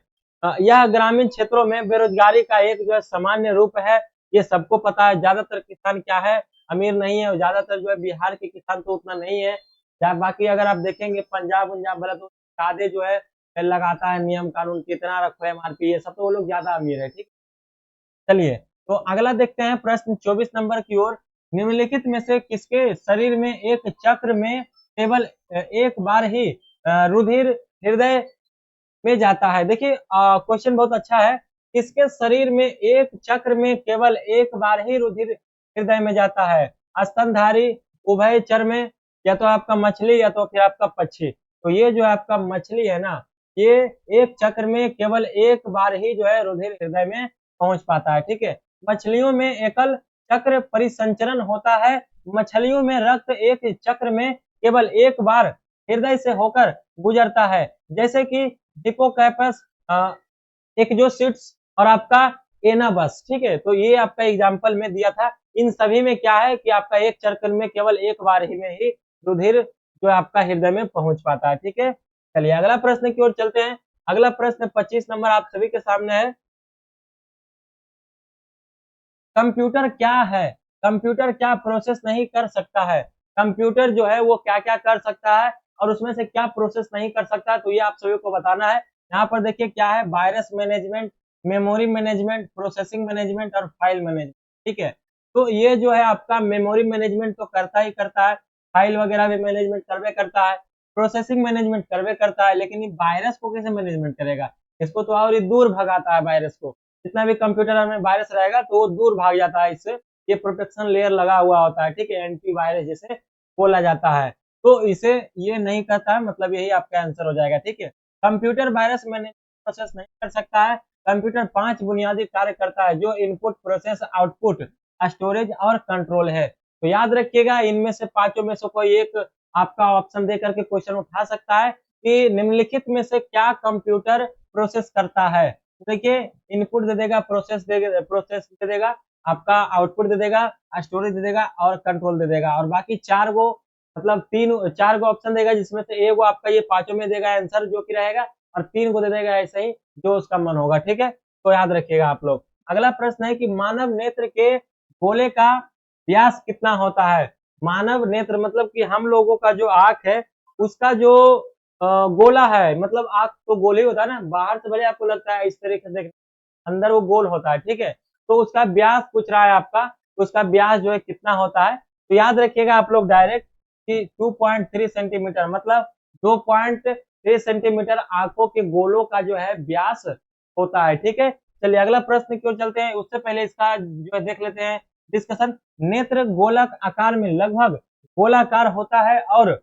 यह ग्रामीण क्षेत्रों में बेरोजगारी का एक जो है सामान्य रूप है। ये सबको पता है। ज्यादातर किसान क्या है, अमीर नहीं है, और ज्यादातर जो है बिहार के किसान तो उतना नहीं है। बाकी अगर आप देखेंगे पंजाब उंजाब वाला तो ज्यादा जो है लगाता है नियम कानून, कितना रखो एमआरपी, ये सब तो वो लोग ज्यादा अमीर है। ठीक, चलिए तो अगला देखते हैं प्रश्न 24 नंबर की ओर, निम्नलिखित में से किसके शरीर में एक चक्र में केवल एक बार ही रुधिर हृदय में जाता है? देखिए क्वेश्चन बहुत अच्छा है। किसके शरीर में एक चक्र में केवल एक बार ही रुधिर हृदय में जाता है? स्तनधारी, उभयचर में, या तो आपका मछली, या तो फिर आपका पक्षी। तो ये जो आपका मछली है ना, ये एक चक्र में केवल एक बार ही जो है रुधिर हृदय में पहुंच पाता है। ठीक है, मछलियों में एकल चक्र परिसंचरण होता है। मछलियों में रक्त एक चक्र में केवल एक बार हृदय से होकर गुजरता है, जैसे कि हिपोकैम्पस, एक्जोसिट्स और आपका एनाबस। ठीक है, तो ये आपका एग्जाम्पल में दिया था। इन सभी में क्या है कि आपका एक चक्र में केवल एक बार ही में ही रुधिर जो आपका हृदय में पहुंच पाता है। ठीक है, चलिए अगला प्रश्न की ओर चलते हैं। अगला प्रश्न 25 नंबर आप सभी के सामने है, कंप्यूटर क्या है? कंप्यूटर क्या प्रोसेस नहीं कर सकता है? कंप्यूटर जो है वो क्या क्या कर सकता है और उसमें से क्या प्रोसेस नहीं कर सकता है, तो ये आप सभी को बताना है। यहाँ पर देखिए क्या है, virus management, memory management, processing management और फाइल मैनेजमेंट। ठीक है, तो ये जो है आपका मेमोरी मैनेजमेंट तो करता ही करता है, फाइल वगैरह भी मैनेजमेंट करवे करता है, प्रोसेसिंग मैनेजमेंट करवे करता है, लेकिन ये वायरस को कैसे मैनेजमेंट करेगा? इसको तो और ही दूर भगाता है वायरस को। जितना भी कंप्यूटर में वायरस रहेगा तो वो दूर भाग जाता है इससे। ये प्रोटेक्शन लेयर लगा हुआ होता है। ठीक है, एंटीवायरस जिसे बोला जाता है, तो इसे ये नहीं करता है, मतलब यही आपका आंसर हो जाएगा। ठीक है, कंप्यूटर वायरस मैनेजमेंट प्रोसेस नहीं कर सकता है। कंप्यूटर 5 बुनियादी कार्य करता है, जो इनपुट, प्रोसेस, आउटपुट, स्टोरेज और कंट्रोल है। तो याद रखिएगा इनमें से पांचों में से कोई एक आपका ऑप्शन दे करके क्वेश्चन उठा सकता है कि निम्नलिखित में से क्या कंप्यूटर प्रोसेस करता है। देखिए इनपुट दे देगा, प्रोसेस दे देगा, आपका आउटपुट दे देगा, स्टोरेज दे देगा और कंट्रोल दे देगा, और बाकी चार गो मतलब चार गो ऑप्शन देगा, जिसमें से एक गो आपका ये पांचों में देगा आंसर जो कि रहेगा, और तीन को दे देगा ऐसे ही जो उसका मन होगा। ठीक है, तो याद रखिएगा आप लोग। अगला प्रश्न है कि मानव नेत्र के गोले का व्यास कितना होता है? मानव नेत्र मतलब कि हम लोगों का जो आंख है उसका जो गोला है, मतलब आग तो गोल ही होता है ना, बाहर से भले आपको लगता है इस तरीके से, अंदर वो गोल होता है, ठीक है। तो उसका व्यास पूछ रहा है आपका, तो उसका व्यास जो है कितना होता है, तो याद रखिएगा आप लोग डायरेक्ट कि 2.3 सेंटीमीटर, मतलब 2.3 सेंटीमीटर आंखों के गोलों का जो है व्यास होता है, ठीक है। चलिए अगला प्रश्न की ओर चलते हैं, उससे पहले इसका जो है देख लेते हैं डिस्कशन। नेत्र गोलक आकार में लगभग गोलाकार होता है और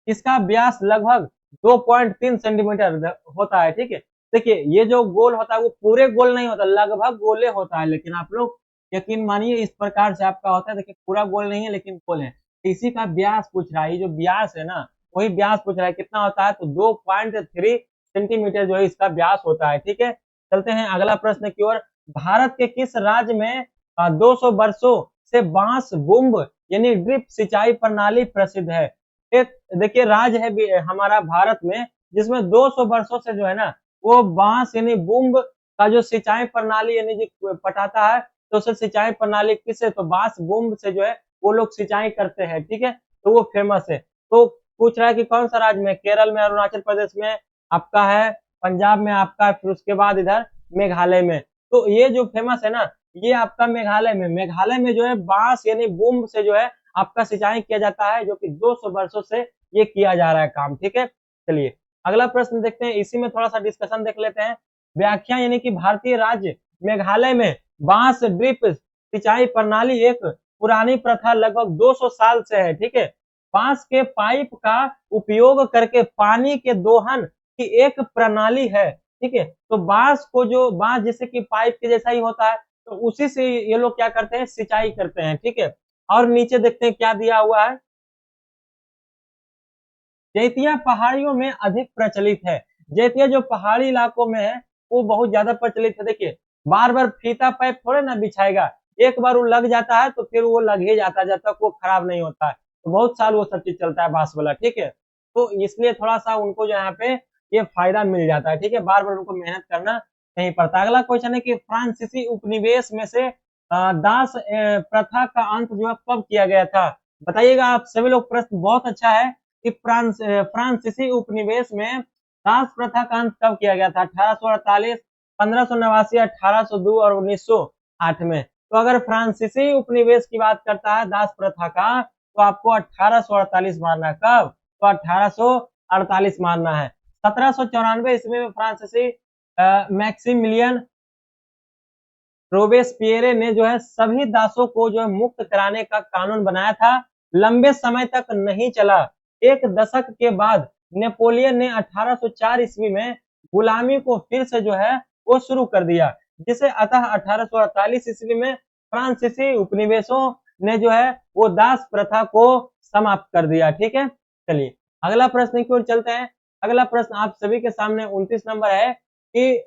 इसका व्यास लगभग 2.3 सेंटीमीटर होता है, ठीक है। देखिए ये जो गोल होता है वो पूरे गोल नहीं होता, लगभग गोले होता है, लेकिन आप लोग यकीन मानिए इस प्रकार से आपका होता है। देखिए पूरा गोल नहीं है लेकिन गोल है, इसी का व्यास पूछ रहा है, ये जो व्यास है ना वही व्यास पूछ रहा है कितना होता है, तो 2.3 सेंटीमीटर जो है इसका व्यास होता है, ठीक है। चलते हैं अगला प्रश्न की ओर। भारत के किस राज्य में 200 वर्षों से बांस बुम्ब यानी ड्रिप सिंचाई प्रणाली प्रसिद्ध है? एक देखिए राज्य है हमारा भारत में जिसमें 200 वर्षों से जो है ना वो बांस यानी बुम्ब का जो सिंचाई प्रणाली यानी जो पटाता है, तो उसे सिंचाई प्रणाली किससे, तो बांस बुम्ब से जो है वो लोग सिंचाई करते हैं, ठीक है। तो वो फेमस है। तो पूछ रहा है कि कौन सा राज्य में, केरल में, अरुणाचल प्रदेश में आपका है, पंजाब में आपका, फिर उसके बाद इधर मेघालय में। तो ये जो फेमस है ना ये आपका मेघालय में, मेघालय में जो है बांस यानी बुम्ब से जो है आपका सिंचाई किया जाता है, जो कि 200 वर्षों से ये किया जा रहा है काम, ठीक है। चलिए अगला प्रश्न देखते हैं, इसी में थोड़ा सा डिस्कशन देख लेते हैं। व्याख्या यानी कि भारतीय राज्य मेघालय में बांस ड्रिप सिंचाई प्रणाली एक पुरानी प्रथा लगभग 200 साल से है, ठीक है। बांस के पाइप का उपयोग करके पानी के दोहन की एक प्रणाली है, ठीक है। तो बांस को जो बांस जैसे कि पाइप के जैसा ही होता है, तो उसी से ये लोग क्या करते हैं, सिंचाई करते हैं, ठीक है। और नीचे देखते हैं क्या दिया हुआ है, जैतिया पहाड़ियों में अधिक प्रचलित है। जैतिया जो पहाड़ी इलाकों में है वो बहुत ज्यादा प्रचलित है। देखिए बार बार फीता पाइप थोड़े ना बिछाएगा, एक बार वो लग जाता है तो फिर वो लग ही जाता है, जब तक वो खराब नहीं होता है, तो बहुत साल वो सब चीज चलता है बांस वाला, ठीक है। तो इसलिए थोड़ा सा उनको जो यहाँ पे ये फायदा मिल जाता है, ठीक है, बार बार उनको मेहनत करना नहीं पड़ता। अगला क्वेश्चन है कि फ्रांसीसी उपनिवेश में से दास प्रथा का अंत जो है कब किया गया था? बताइएगा आप सभी लोग, प्रश्न बहुत अच्छा है कि फ्रांसीसी उपनिवेश में दास प्रथा का अंत कब किया गया था? 1848, 1589, 1802 और 1908 में। तो अगर फ्रांसीसी उपनिवेश की बात करता है दास प्रथा का, तो आपको 1848 मानना है। कब? तो 1848 मानना है। 1794 ईस्वी में फ्रांसीसी मैक्सिमिलियन रोबेस्पियरे ने जो है सभी दासों को जो है मुक्त कराने का कानून बनाया था, लंबे समय तक नहीं चला। एक दशक के बाद नेपोलियन ने 1804 ईस्वी में गुलामी को फिर से जो है वो शुरू कर दिया, जिसे अतः 1848 ईस्वी में फ्रांसीसी उपनिवेशों ने जो है वो दास प्रथा को समाप्त कर दिया, ठीक है। चलिए अगला प्रश्न की ओर चलते हैं। अगला प्रश्न आप सभी के सामने 29 नंबर है कि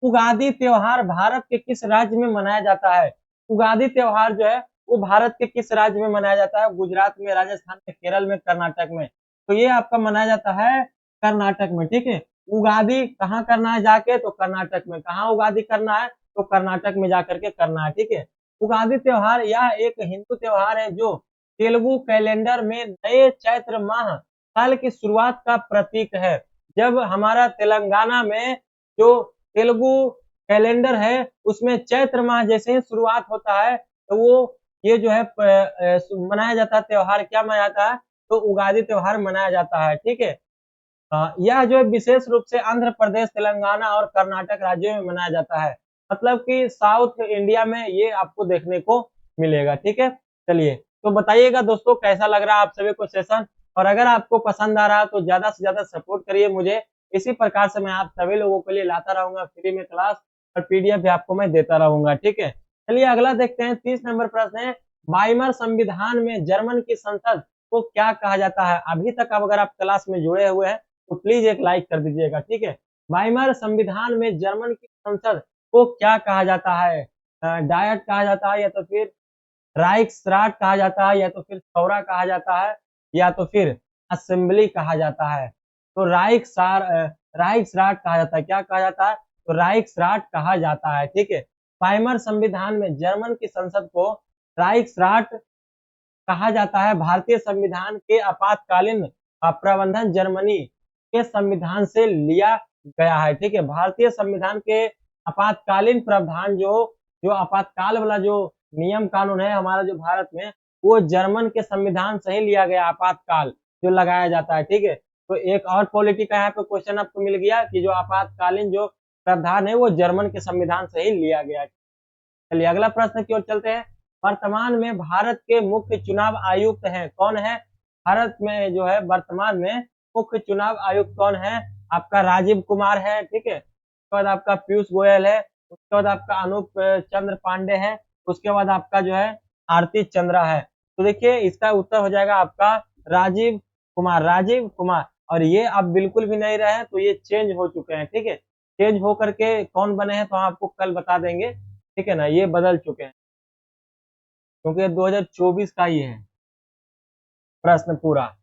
उगादी त्योहार भारत के किस राज्य में मनाया जाता है? उगादी त्योहार जो है वो भारत के किस राज्य में मनाया जाता है? गुजरात में, राजस्थान में, केरल में, कर्नाटक में। तो ये आपका मनाया जाता है कर्नाटक में, ठीक है। उगादी कहाँ करना है जाके? तो कर्नाटक में। कहाँ उगादी करना है? तो कर्नाटक में जाकर के करना है, ठीक है। उगादी त्योहार यह एक हिंदू त्योहार है जो तेलुगु कैलेंडर में नए चैत्र माह साल की शुरुआत का प्रतीक है। जब हमारा तेलंगाना में जो तेलुगु कैलेंडर है उसमें चैत्र माह जैसे ही शुरुआत होता है तो वो ये जो है मनाया जाता है त्योहार, क्या मनाया जाता है? तो उगादी त्योहार मनाया जाता है, ठीक है। यह जो है विशेष रूप से आंध्र प्रदेश, तेलंगाना और कर्नाटक राज्यों में मनाया जाता है, मतलब कि साउथ इंडिया में ये आपको देखने को मिलेगा, ठीक है। चलिए तो बताइएगा दोस्तों कैसा लग रहा है आप सभी को सेशन, और अगर आपको पसंद आ रहा है तो ज्यादा से ज्यादा सपोर्ट करिए मुझे। इसी प्रकार से मैं आप सभी लोगों के लिए लाता रहूंगा फ्री में क्लास, और पीडीएफ भी आपको मैं देता रहूंगा, ठीक है। चलिए अगला देखते हैं, 30 नंबर प्रश्न है, वाइमर संविधान में जर्मन की संसद को क्या कहा जाता है? अभी तक अगर आप क्लास में जुड़े हुए हैं तो प्लीज एक लाइक कर दीजिएगा, ठीक है। वाइमर संविधान में जर्मन की संसद को क्या कहा जाता है? डायट कहा जाता है, या तो फिर राइक्सराट कहा जाता है, या तो फिर सौरा कहा जाता है, या तो फिर असेंबली कहा जाता है। तो राइक्सराट कहा जाता है। क्या कहा जाता है? तो राइक्सराट कहा जाता है, ठीक है। वाइमर संविधान में जर्मन की संसद को राइक्सराट कहा जाता है। भारतीय संविधान के आपातकालीन प्रबंधन जर्मनी के संविधान से लिया गया है। ठीक है, भारतीय संविधान के आपातकालीन प्रावधान जो जो आपातकाल वाला जो नियम कानून है हमारा जो भारत में, वो जर्मन के संविधान से ही लिया गया। आपातकाल जो लगाया जाता है, ठीक है। तो एक और पॉलिटी का यहाँ पे क्वेश्चन आपको मिल गया कि जो आपातकालीन जो प्रावधान है वो जर्मन के संविधान से ही लिया गया। चलिए अगला प्रश्न की ओर चलते हैं। वर्तमान में भारत के मुख्य चुनाव आयुक्त हैं, कौन है? भारत में जो है वर्तमान में मुख्य चुनाव आयुक्त कौन है? आपका राजीव कुमार है, ठीक है। उसके बाद आपका पीयूष गोयल है, उसके बाद आपका अनूप चंद्र पांडे है, उसके बाद आपका जो है आरती चंद्रा है। तो देखिए इसका उत्तर हो जाएगा आपका राजीव कुमार, राजीव कुमार। और ये अब बिल्कुल भी नहीं रहे हैं, तो ये चेंज हो चुके हैं, ठीक है। चेंज हो करके कौन बने हैं तो हम आपको कल बता देंगे, ठीक है ना। ये बदल चुके हैं क्योंकि 2024 का ही है प्रश्न पूरा।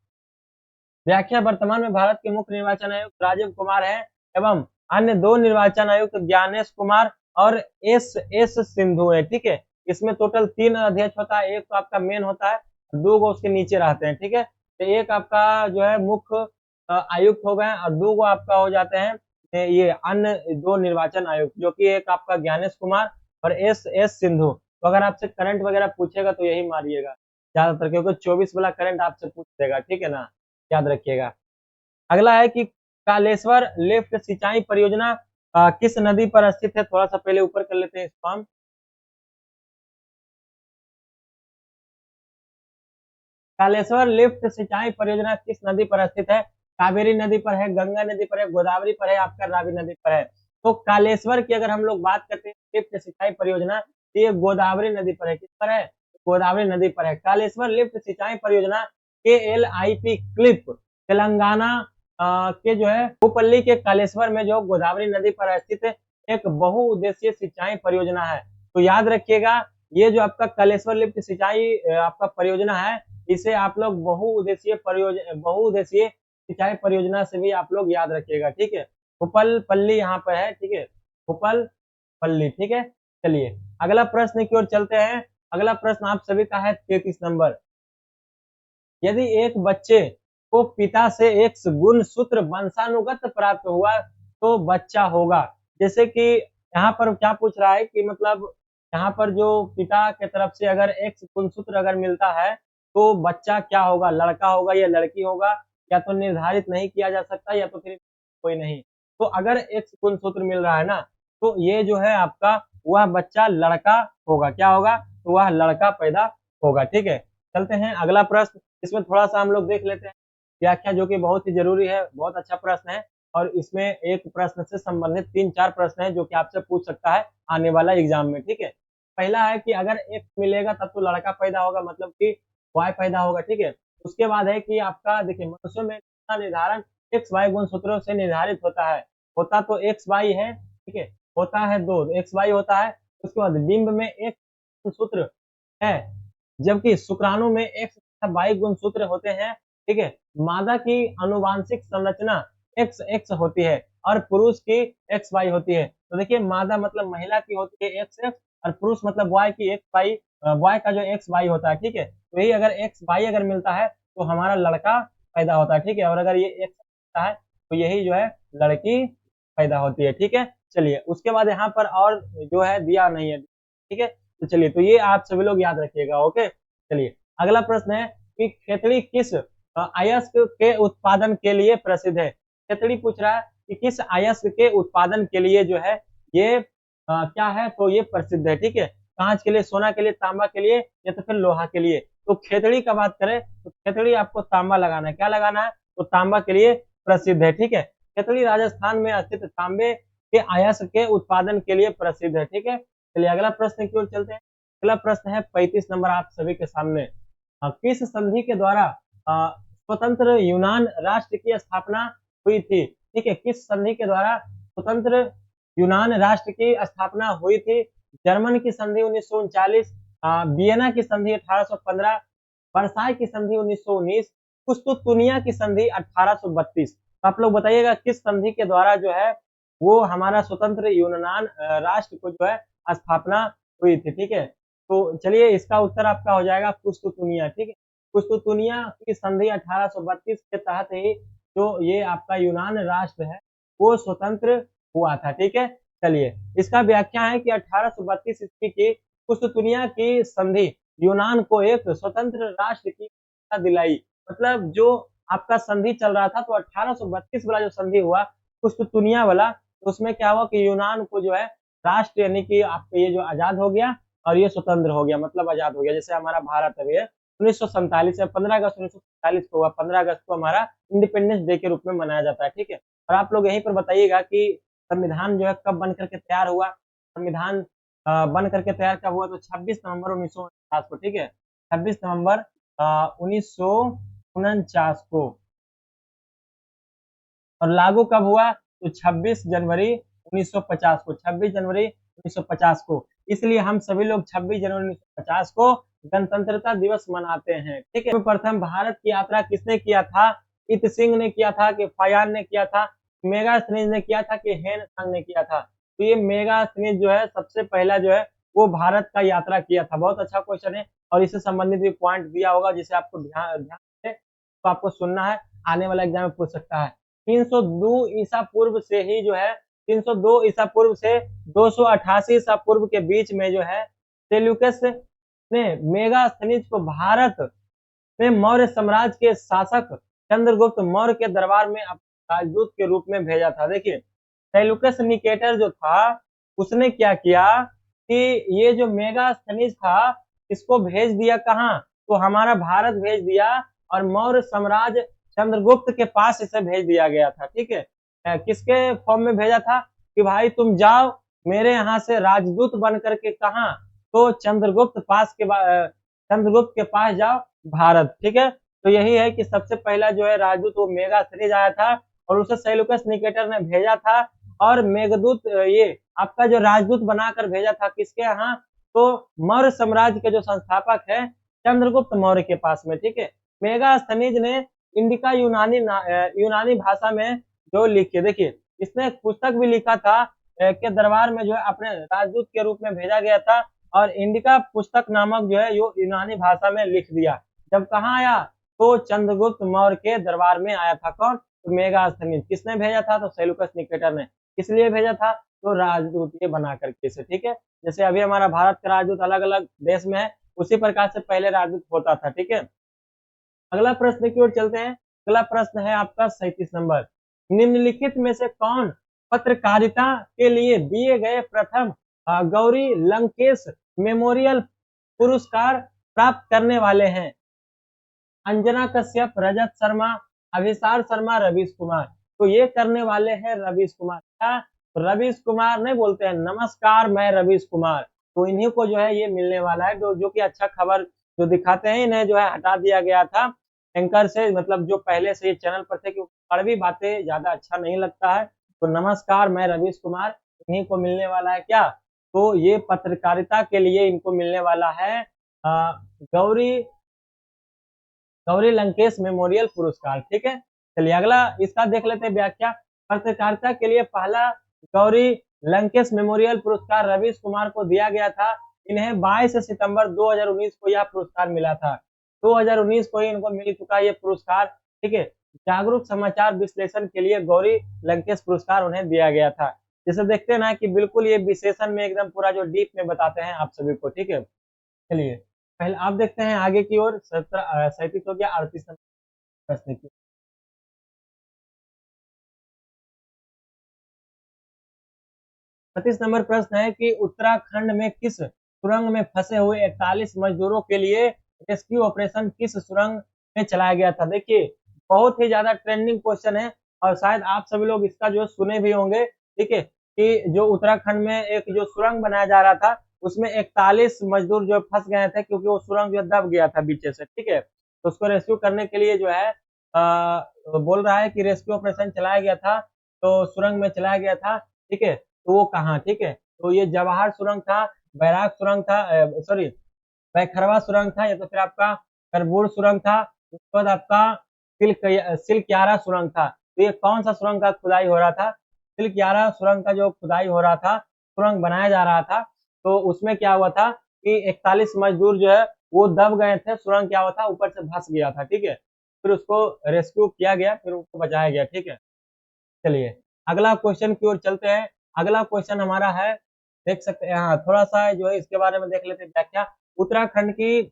व्याख्या, वर्तमान में भारत के मुख्य निर्वाचन आयुक्त राजीव कुमार है एवं अन्य दो निर्वाचन आयुक्त ज्ञानेश कुमार और एस एस सिंधु है, ठीक है। इसमें टोटल 3 अध्यक्ष होता है, एक तो आपका मेन होता है, 2 गो उसके नीचे रहते हैं, ठीक है। तो एक आपका जो है मुख्य आयुक्त हो गए और 2 गो आपका हो जाते हैं ये अन्य 2 निर्वाचन आयुक्त, जो कि एक आपका ज्ञानेश कुमार और एस एस सिंधु। तो अगर आपसे करंट वगैरह पूछेगा तो यही मारिएगा ज्यादातर, क्योंकि 24 वाला करंट आपसे पूछ देगा, ठीक है ना, याद रखिएगा। अगला है कि कालेश्वर लिफ्ट सिंचाई परियोजना किस नदी पर स्थित है? थोड़ा सा पहले ऊपर कर लेते हैं इसको हम। कालेश्वर लिफ्ट सिंचाई परियोजना किस नदी पर स्थित है? कावेरी नदी पर है, गंगा नदी पर है, गोदावरी पर है, आपका रावी नदी पर है। तो कालेश्वर की अगर हम लोग बात करते हैं लिफ्ट सिंचाई परियोजना, तो ये गोदावरी नदी पर है। किस पर है? गोदावरी नदी पर है। कालेश्वर लिफ्ट सिंचाई परियोजना KLIP क्लिप तेलंगाना के जो है भूपल्ली के कालेश्वर में जो गोदावरी नदी पर स्थित एक बहुउद्देशीय सिंचाई परियोजना है। तो याद रखिएगा ये जो आपका कालेश्वर लिफ्ट सिंचाई आपका परियोजना है, इसे आप लोग बहुउद्देशीय सिंचाई परियोजना से भी आप लोग याद रखिएगा, ठीक है। भूपल पल्ली यहाँ पर है, ठीक है, भूपल पल्ली, ठीक है। चलिए अगला प्रश्न की ओर चलते हैं। अगला प्रश्न आप सभी का है 33 नंबर। यदि एक बच्चे को पिता से एक गुण सूत्र वंशानुगत प्राप्त हुआ तो बच्चा होगा। जैसे कि यहाँ पर क्या पूछ रहा है कि मतलब यहाँ पर जो पिता के तरफ से अगर एक गुणसूत्र अगर मिलता है तो बच्चा क्या होगा, लड़का होगा या लड़की होगा, या तो निर्धारित नहीं किया जा सकता या तो फिर कोई नहीं। तो अगर एक गुणसूत्र मिल रहा है ना, तो ये जो है आपका वह बच्चा लड़का होगा। क्या होगा? तो वह लड़का पैदा होगा, ठीक है। चलते हैं अगला प्रश्न। इसमें थोड़ा सा हम लोग देख लेते हैं व्याख्या, जो कि बहुत ही जरूरी है, बहुत अच्छा प्रश्न है। और इसमें एक प्रश्न से संबंधित 3-4 प्रश्न है जो कि आपसे पूछ सकता है आने वाला एग्जाम में, ठीक है। पहला है कि अगर एक मिलेगा तब तो लड़का पैदा होगा, मतलब कि वाई पैदा होगा, ठीक है। उसके बाद है कि आपका देखिए मनुष्य में निर्धारण एक्स वाई गुणसूत्रों से निर्धारित होता है। होता तो एक्स वाई है, ठीक है, होता है 2 एक्स वाई होता है। उसके बाद डिंब में एक गुणसूत्र है, जबकि शुक्राणु में एक्स तथा वाई गुणसूत्र होते हैं, ठीक है। मादा की आनुवांशिक संरचना एक्स एक्स होती है और पुरुष की एक्स वाई होती है। तो देखिए मादा मतलब महिला की होती है एक्स एक्स और पुरुष मतलब वाई की एक्स वाई, वाई का जो एक्स वाई होता है, ठीक है। तो यही अगर एक्स वाई अगर मिलता है तो हमारा लड़का पैदा होता है, ठीक है। और अगर ये एक्स होता है तो यही जो है लड़की पैदा होती है, ठीक है। चलिए उसके बाद यहाँ पर और जो है दिया नहीं है, ठीक है। तो चलिए तो ये आप सभी लोग याद रखिएगा, ओके। चलिए अगला प्रश्न है कि खेतड़ी किस अयस्क के उत्पादन के लिए प्रसिद्ध है? खेतड़ी पूछ रहा है कि किस अयस्क के उत्पादन के लिए जो है ये क्या है, तो ये प्रसिद्ध है, ठीक है। कांच के लिए, सोना के लिए, तांबा के लिए या तो फिर लोहा के लिए। तो खेतड़ी का बात करें तो खेतड़ी आपको तांबा लगाना है। क्या लगाना है? तो तांबा के लिए प्रसिद्ध है, ठीक है। खेतड़ी राजस्थान में स्थित तांबे के अयस्क के उत्पादन के लिए प्रसिद्ध है, ठीक है। चलिए अगला प्रश्न की ओर चलते हैं। अगला प्रश्न है 35 नंबर आप सभी के सामने। किस संधि के द्वारा स्वतंत्र यूनान राष्ट्र की स्थापना हुई थी? ठीक है, किस संधि के द्वारा स्वतंत्र यूनान राष्ट्र की स्थापना हुई थी? जर्मन की संधि 1939, वियना की संधि 1815, वर्साई की संधि 1919, कुस्तुतुनिया की संधि 1832। तो आप लोग बताइएगा किस संधि के द्वारा जो है वो हमारा स्वतंत्र यूनान राष्ट्र को जो है स्थापना हुई थी, ठीक है। तो चलिए इसका उत्तर आपका हो जाएगा कुस्तुतुनिया, ठीक है। कुस्तुतुनिया की संधि 1832 के तहत ही जो ये आपका यूनान राष्ट्र है वो स्वतंत्र हुआ था। ठीक है, चलिए इसका व्याख्या है कि 1832 ईस्वी की कुस्तुतुनिया की संधि यूनान को एक स्वतंत्र राष्ट्र की दिलाई। मतलब जो आपका संधि चल रहा था तो 1832 वाला जो संधि हुआ कुस्तुतुनिया वाला, तो उसमें क्या हुआ कि यूनान को जो है राष्ट्र यानी कि आपका ये जो आजाद हो गया और ये स्वतंत्र हो गया, मतलब आजाद हो गया। जैसे हमारा भारत अभी है 1947 में 15 अगस्त 1947 को हुआ, 15 अगस्त को हमारा इंडिपेंडेंस डे के रूप में मनाया जाता है। ठीक है, और आप लोग यहीं पर बताइएगा कि संविधान जो है कब बन करके तैयार हुआ। संविधान बन करके तैयार कब हुआ, तो 26 नवंबर 1949 को। ठीक है, 26 नवंबर 1949 को। और लागू कब हुआ, तो 26 जनवरी 1950 को, 26 जनवरी 1950 को। इसलिए हम सभी लोग 26 जनवरी 1950 को गणतंत्रता दिवस मनाते हैं। ठीक है, प्रथम भारत की यात्रा किसने किया था, इत सिंह ने किया था कि फायान ने किया था, मेगास्थनीज ने किया था कि हेन सांग ने किया था। तो ये मेगास्थनीज जो है सबसे पहला जो है वो भारत का यात्रा किया था। बहुत अच्छा क्वेश्चन है और इससे संबंधित भी पॉइंट दिया होगा जिसे आपको ध्यान तो आपको सुनना है, आने वाला एग्जाम में पूछ सकता है। 302 ईसा पूर्व से ही जो है 302 ईसा पूर्व से 288 ईसा पूर्व के बीच में जो है सेल्यूकस ने मेगास्थनीज को भारत में मौर्य साम्राज्य के शासक चंद्रगुप्त मौर्य के दरबार में राजदूत के रूप में भेजा था। देखिए सेल्यूकस निकेटर जो था उसने क्या किया कि ये जो मेगास्थनीज था इसको भेज दिया कहाँ, तो हमारा भारत भेज दिया और मौर्य साम्राज्य चंद्रगुप्त के पास इसे भेज दिया गया था। ठीक है, किसके फॉर्म में भेजा था कि भाई तुम जाओ मेरे यहाँ से राजदूत बन करके कहा, तो चंद्रगुप्त के पास जाओ भारत। ठीक है, तो यही है कि सबसे पहला जो है राजदूत वो मेगास्थनीज आया था और उसे सेल्यूकस निकेटर ने भेजा था। और मेघदूत ये आपका जो राजदूत बनाकर भेजा था किसके यहाँ, तो मौर्य साम्राज्य के जो संस्थापक है चंद्रगुप्त मौर्य के पास में। ठीक है, मेगास्थनीज ने इंडिका यूनानी भाषा में जो लिखी, देखिए इसने एक पुस्तक भी लिखा था के दरबार में जो है अपने राजदूत के रूप में भेजा गया था और इंडिका पुस्तक नामक जो है यो यूनानी भाषा में लिख दिया। जब कहाँ आया, तो चंद्रगुप्त मौर्य के दरबार में आया था। कौन, तो मेगास्थनीज। किसने भेजा था, तो सेल्यूकस निकेटर ने। किस लिए भेजा था, तो राजदूत ये बना करके से। ठीक है, जैसे अभी हमारा भारत का राजदूत अलग अलग देश में है उसी प्रकार से पहले राजदूत होता था। ठीक है, अगला प्रश्न की ओर चलते हैं। अगला प्रश्न है आपका 37 नंबर। निम्नलिखित में से कौन पत्रकारिता के लिए दिए गए प्रथम गौरी लंकेश मेमोरियल पुरस्कार प्राप्त करने वाले हैं। अंजना कश्यप, रजत शर्मा, अभिसार शर्मा, रवीश कुमार। तो ये करने वाले हैं रवीश कुमार। क्या, रवीश कुमार नहीं बोलते हैं नमस्कार मैं रवीश कुमार, तो इन्हीं को जो है ये मिलने वाला है। जो कि अच्छा खबर जो दिखाते हैं, इन्हें जो है हटा दिया गया था एंकर से, मतलब जो पहले से ये चैनल पर थे, क्योंकि कड़वी बातें ज्यादा अच्छा नहीं लगता है। तो नमस्कार मैं रवीश कुमार इन्हीं को मिलने वाला है। क्या, तो ये पत्रकारिता के लिए इनको मिलने वाला है गौरी लंकेश मेमोरियल पुरस्कार। ठीक है, चलिए अगला इसका देख लेते हैं व्याख्या। पत्रकारिता के लिए पहला गौरी लंकेश मेमोरियल पुरस्कार रवीश कुमार को दिया गया था। इन्हें 22 सितंबर 2019 को यह पुरस्कार मिला था। 2019 को ही इनको मिल चुका ये पुरस्कार। ठीक है, जागरूक समाचार विश्लेषण के लिए गौरी लंकेश पुरस्कार उन्हें दिया गया था। जैसे देखते हैं ना कि बिल्कुल ये विशेषण में एकदम पूरा जो डीप में बताते हैं आप सभी को। ठीक है, चलिए पहले आप देखते हैं आगे की ओर। 37 हो गया, 38 प्रश्न की। 35 नंबर प्रश्न है कि उत्तराखंड में किस सुरंग में फंसे हुए 41 मजदूरों के लिए रेस्क्यू ऑपरेशन किस सुरंग में चलाया गया था। देखिए बहुत ही ज्यादा ट्रेंडिंग क्वेश्चन है और शायद आप सभी लोग इसका जो सुने भी होंगे। ठीक है, कि जो उत्तराखंड में एक जो सुरंग बनाया जा रहा था उसमें 41 मजदूर जो फंस गए थे क्योंकि वो सुरंग जो दब गया था बीच से। ठीक है, तो उसको रेस्क्यू करने के लिए जो है बोल रहा है कि रेस्क्यू ऑपरेशन चलाया गया था, तो सुरंग में चलाया गया था। ठीक है, तो वो कहाँ, ठीक है, तो ये जवाहर सुरंग था, बैराग सुरंग था, सॉरी बैखरवा सुरंग था, या तो फिर आपका करबूर सुरंग था, उसके बाद आपका सिलक्यारा सुरंग था। तो ये कौन सा सुरंग का खुदाई हो रहा था, सिलक्यारा सुरंग का जो खुदाई हो रहा था, सुरंग बनाया जा रहा था। तो उसमें क्या हुआ था कि 41 मजदूर जो है वो दब गए थे, सुरंग क्या हुआ था, ऊपर से धंस गया था, ठीक है। फिर उसको रेस्क्यू किया गया, फिर उसको बचाया गया, ठीक है। चलिए अगला क्वेश्चन की ओर चलते हैं। अगला क्वेश्चन हमारा है, देख सकते हैं, हाँ थोड़ा सा जो है इसके बारे में देख लेते हैं व्याख्या। उत्तराखंड की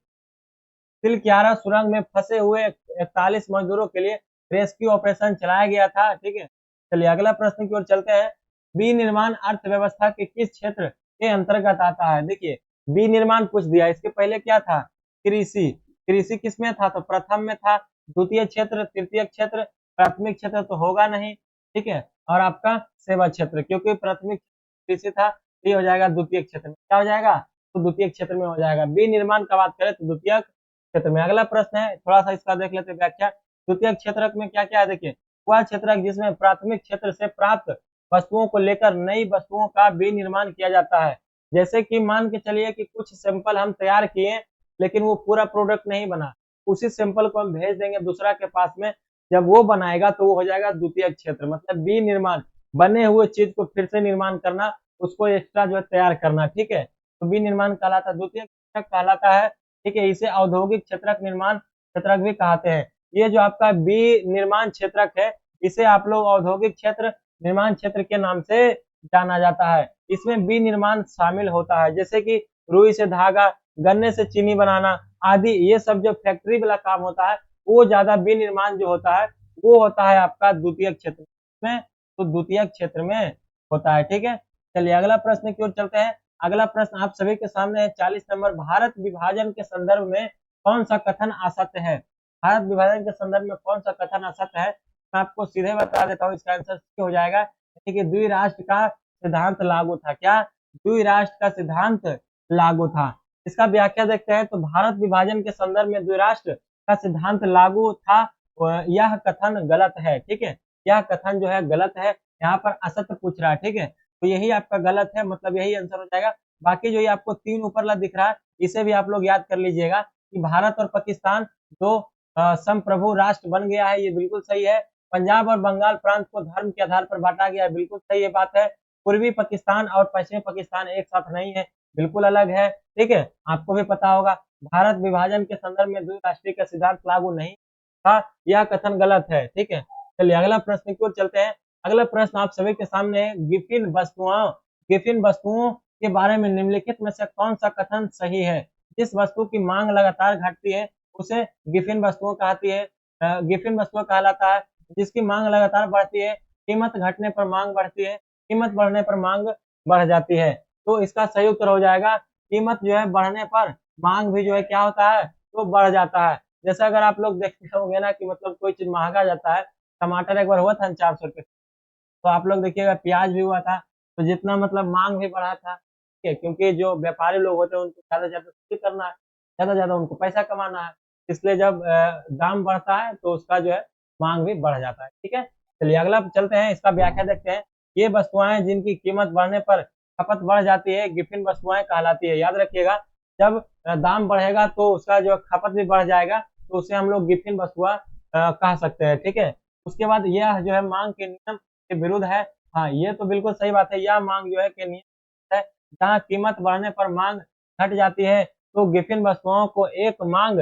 तिलक्यारा सुरंग में फंसे हुए 41 मजदूरों के लिए रेस्क्यू ऑपरेशन चलाया गया था, ठीक है। चलिए अगला प्रश्न की ओर चलते हैं। विनिर्माण अर्थव्यवस्था के किस क्षेत्र के अंतर्गत आता है? देखिए विनिर्माण पूछ दिया, इसके पहले क्या था, कृषि। कृषि किसमें था, तो प्रथम में था। द्वितीय क्षेत्र, तृतीय क्षेत्र, प्राथमिक क्षेत्र तो होगा नहीं, ठीक है। और आपका सेवा क्षेत्र, क्योंकि प्राथमिक कृषि था, ये हो जाएगा द्वितीय क्षेत्र में। क्या हो जाएगा, तो द्वितीय क्षेत्र में हो जाएगा। विनिर्माण का बात करें तो द्वितीय क्षेत्र में। अगला प्रश्न है, थोड़ा सा इसका देख लेते हैं व्याख्या। द्वितीय क्षेत्रक में क्या क्या है, देखिए वह क्षेत्रक जिसमें प्राथमिक क्षेत्र से प्राप्त वस्तुओं को लेकर नई वस्तुओं का विनिर्माण किया जाता है। जैसे कि मान के चलिए कि कुछ सैंपल हम तैयार किए, लेकिन वो पूरा प्रोडक्ट नहीं बना, उसी सैंपल को हम भेज देंगे दूसरा के पास में, जब वो बनाएगा तो वो हो जाएगा द्वितीय क्षेत्र। मतलब विनिर्माण, बने हुए चीज को फिर से निर्माण करना, उसको एक्स्ट्रा जो है तैयार करना, ठीक है। तो विनिर्माण कहलाता है, द्वितीय क्षेत्रक कहलाता है, ठीक है। इसे औद्योगिक क्षेत्रक, निर्माण क्षेत्रक भी कहते हैं। ये जो आपका विनिर्माण क्षेत्रक है, इसे आप लोग औद्योगिक क्षेत्र, निर्माण क्षेत्र के नाम से जाना जाता है। इसमें विनिर्माण शामिल होता है, जैसे कि रुई से धागा, गन्ने से चीनी बनाना आदि, ये सब जो फैक्ट्री वाला काम होता है, वो ज्यादा विनिर्माण जो होता है वो होता है आपका द्वितीय क्षेत्र में, तो द्वितीय क्षेत्र में होता है, ठीक है। चलिए अगला प्रश्न की ओर चलते हैं। अगला प्रश्न आप सभी के सामने है, 40 नंबर। भारत विभाजन के संदर्भ में कौन सा कथन असत्य है? भारत विभाजन के संदर्भ में कौन सा कथन असत्य है? मैं आपको सीधे बता देता हूँ, इसका आंसर हो जाएगा, कि द्विराष्ट्र का सिद्धांत लागू था। क्या, द्विराष्ट्र का सिद्धांत लागू था। इसका व्याख्या देखते हैं, तो भारत विभाजन के संदर्भ में द्विराष्ट्र का सिद्धांत लागू था, यह कथन गलत है, ठीक है। यह कथन जो है गलत है, यहाँ पर असत्य पूछ रहा है, ठीक है। तो यही आपका गलत है, मतलब यही आंसर हो जाएगा। बाकी जो ये आपको 3 ऊपर ला दिख रहा है, इसे भी आप लोग याद कर लीजिएगा कि भारत और पाकिस्तान दो संप्रभु राष्ट्र बन गया है, ये बिल्कुल सही है। पंजाब और बंगाल प्रांत को धर्म के आधार पर बांटा गया है, बिल्कुल सही ये बात है। पूर्वी पाकिस्तान और पश्चिमी पाकिस्तान एक साथ नहीं है, बिल्कुल अलग है, ठीक है। आपको भी पता होगा भारत विभाजन के संदर्भ में द्विराष्ट्रीय का सिद्धांत लागू नहीं था, यह कथन गलत है, ठीक है। चलिए अगला प्रश्न की ओर चलते हैं। अगला प्रश्न आप सभी के सामने है, गिफिन वस्तुओं के बारे में निम्नलिखित में से कौन सा कथन सही है? जिस वस्तु की मांग लगातार घटती है उसे गिफिन वस्तुओं कहती है, गिफिन वस्तुओं कहलाता है। जिसकी मांग लगातार बढ़ती है, कीमत घटने पर मांग बढ़ती है, कीमत बढ़ने पर मांग बढ़ जाती है। तो इसका सही उत्तर हो जाएगा, कीमत जो है बढ़ने पर मांग भी जो है क्या होता है, तो बढ़ जाता है। जैसे अगर आप लोग देखते होंगे ना कि मतलब कोई चीज महंगा जाता है, टमाटर एक बार हुआ था 400 रुपये, तो आप लोग देखिएगा प्याज भी हुआ था, तो जितना मतलब मांग भी बढ़ा था, ठीक है, क्योंकि जो व्यापारी लोग होते हैं उनको ज्यादा से ज्यादा करना है, ज्यादा से ज्यादा उनको पैसा कमाना है, इसलिए जब दाम बढ़ता है तो उसका जो है मांग भी बढ़ जाता है, ठीक है। चलिए अगला चलते हैं, इसका व्याख्या देखते हैं। ये वस्तुएं जिनकी कीमत बढ़ने पर खपत बढ़ जाती है, गिफिन वस्तुएं कहलाती है। याद रखिएगा, जब दाम बढ़ेगा तो उसका जो खपत भी बढ़ जाएगा, तो उसे हम लोग गिफिन वस्तुआ कह सकते हैं, ठीक है। उसके बाद यह जो है मांग के नियम के विरुद्ध है। हाँ ये तो बिल्कुल सही बात है, यह मांग जो है के नियम है। जहाँ कीमत बढ़ने पर मांग घट जाती है, तो गिफिन वस्तुओं को एक मांग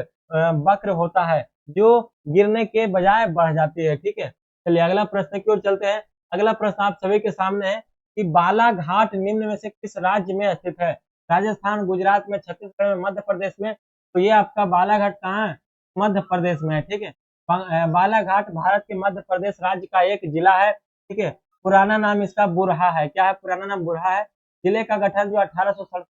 वक्र होता है, जो गिरने के बजाय बढ़ जाती है, ठीक है। चलिए अगला प्रश्न की ओर चलते हैं। अगला प्रश्न आप सभी के सामने है कि बालाघाट निम्न में से किस राज्य में स्थित है? राजस्थान, गुजरात में, छत्तीसगढ़ में, मध्य प्रदेश में। तो ये आपका बालाघाट कहाँ है? मध्य प्रदेश में है, ठीक है। बालाघाट भारत के मध्य प्रदेश राज्य का एक जिला है, ठीक है। पुराना नाम इसका बुरहा है। क्या है? पुराना नाम बुरहा है। जिले का गठन जो 1867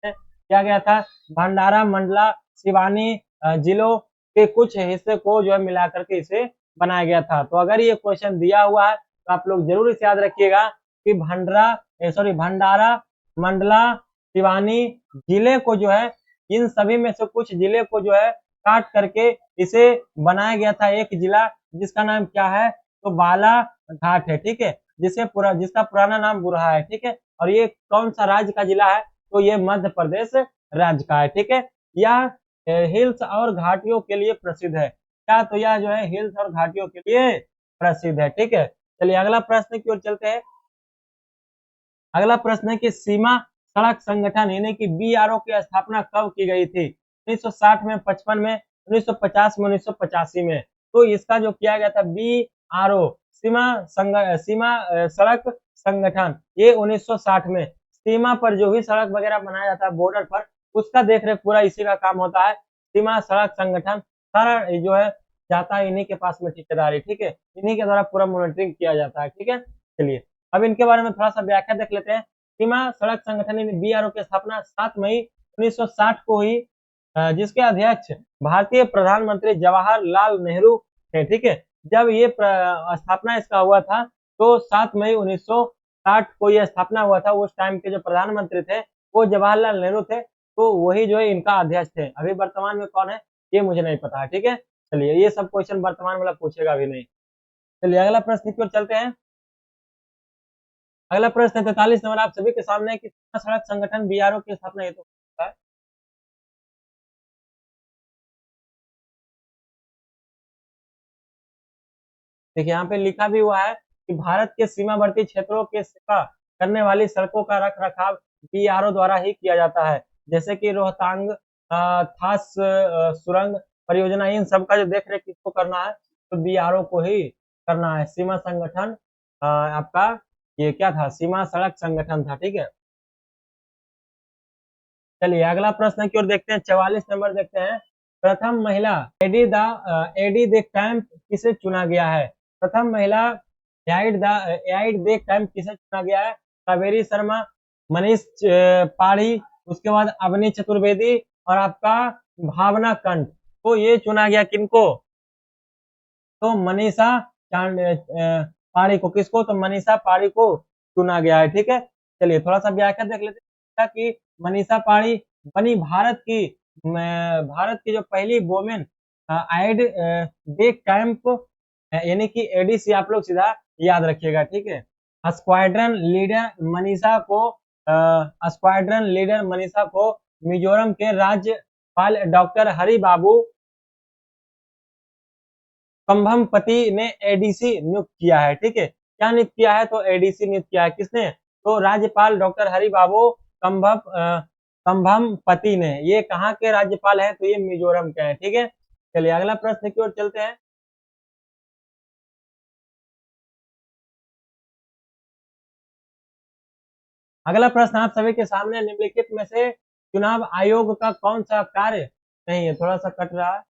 में किया गया था। भंडारा, मंडला, सिवानी जिलों के कुछ हिस्से को जो है मिला करके इसे बनाया गया था। तो अगर ये क्वेश्चन दिया हुआ है तो आप लोग जरूर इसे याद रखिएगा कि भंडारा, मंडला, सिवानी जिले को जो है, इन सभी में से कुछ जिले को जो है काट करके इसे बनाया गया था एक जिला, जिसका नाम क्या है? तो बालाघाट है, ठीक है। जिसका पुराना नाम बुरहा है, ठीक है। और ये कौन सा राज्य का जिला है? तो ये मध्य प्रदेश राज्य का है, ठीक है। यह हिल्स और घाटियों के लिए प्रसिद्ध है। क्या? तो यह जो है हिल्स और घाटियों के लिए प्रसिद्ध है, ठीक है। चलिए अगला प्रश्न की ओर चलते हैं। अगला प्रश्न है कि सीमा सड़क संगठन यानी कि बीआरओ की स्थापना कब की गई थी? 1960 में, 55 में, 1950 में, 1985 में। तो इसका जो किया गया था BRO सीमा सड़क संगठन, ये 1960 में सीमा पर जो भी सड़क वगैरह बनाया जाता है बॉर्डर पर, उसका देख रेख पूरा इसी का काम होता है। सीमा सड़क संगठन सारा जो है जाता है इन्हीं के पास में ठेकेदारी, ठीक है, इन्हीं के द्वारा पूरा मॉनिटरिंग किया जाता है, ठीक है। चलिए अब इनके बारे में थोड़ा सा व्याख्या देख लेते हैं। सीमा सड़क संगठन BRO की स्थापना 7 मई 1960 को हुई, जिसके अध्यक्ष भारतीय प्रधानमंत्री जवाहरलाल नेहरू थे, ठीक है। जब ये स्थापना इसका हुआ था तो 7 मई 1960 को यह स्थापना हुआ था। उस टाइम के जो प्रधानमंत्री थे वो जवाहरलाल नेहरू थे, तो वही जो है इनका अध्यक्ष थे। अभी वर्तमान में कौन है ये मुझे नहीं पता है, ठीक है। चलिए ये सब क्वेश्चन वर्तमान वाला पूछेगा अभी नहीं। चलिए अगला प्रश्न की ओर चलते हैं। अगला प्रश्न है 43 नंबर आप सभी के सामने कि सड़क संगठन BRO की स्थापना हेतु है। देखिए यहाँ पे लिखा भी हुआ है कि भारत के सीमावर्ती क्षेत्रों के सेवा करने वाली सड़कों का रख रखाव BRO द्वारा ही किया जाता है, जैसे कि रोहतांग खास सुरंग परियोजना, इन सब का जो देख रेख किसको करना है तो BRO को ही करना है। सीमा संगठन आपका ये क्या था, सीमा सड़क संगठन था, ठीक है। चलिए अगला प्रश्न की ओर देखते हैं, 44 नंबर देखते हैं। प्रथम महिला एडी द कैंप किसे चुना गया है। प्रथम महिला एड द कैंप किसे चुना गया है। कावेरी शर्मा, मनीष पाढ़ी, उसके बाद अवनी चतुर्वेदी और आपका भावना कंठ। तो ये चुना गया किनको, तो मनीषा पाढ़ी को। किसको, तो मनीषा पाढ़ी को चुना गया है, ठीक है। चलिए थोड़ा सा व्याख्या देख लेते हैं कि मनीषा पाढ़ी बनी भारत की जो पहली वोमेन आइड डे कैंप, यानी कि एडीसी आप लोग सीधा याद रखिएगा, ठीक है। स्क्वाड्रन लीडर मनीषा को मिजोरम के राज्यपाल डॉक्टर हरि बाबू कंभमपति ने एडीसी नियुक्त किया है, ठीक है। क्या नियुक्त किया है, तो एडीसी नियुक्त किया है किसने, तो राज्यपाल डॉक्टर हरि बाबू कंभमपति ने। ये कहाँ के राज्यपाल हैं, तो ये मिजोरम के हैं, ठीक है। चलिए अगला प्रश्न की ओर चलते हैं। अगला प्रश्न आप सभी के सामने, निम्नलिखित में से चुनाव आयोग का कौन सा कार्य नहीं है, थोड़ा सा कट रहा है,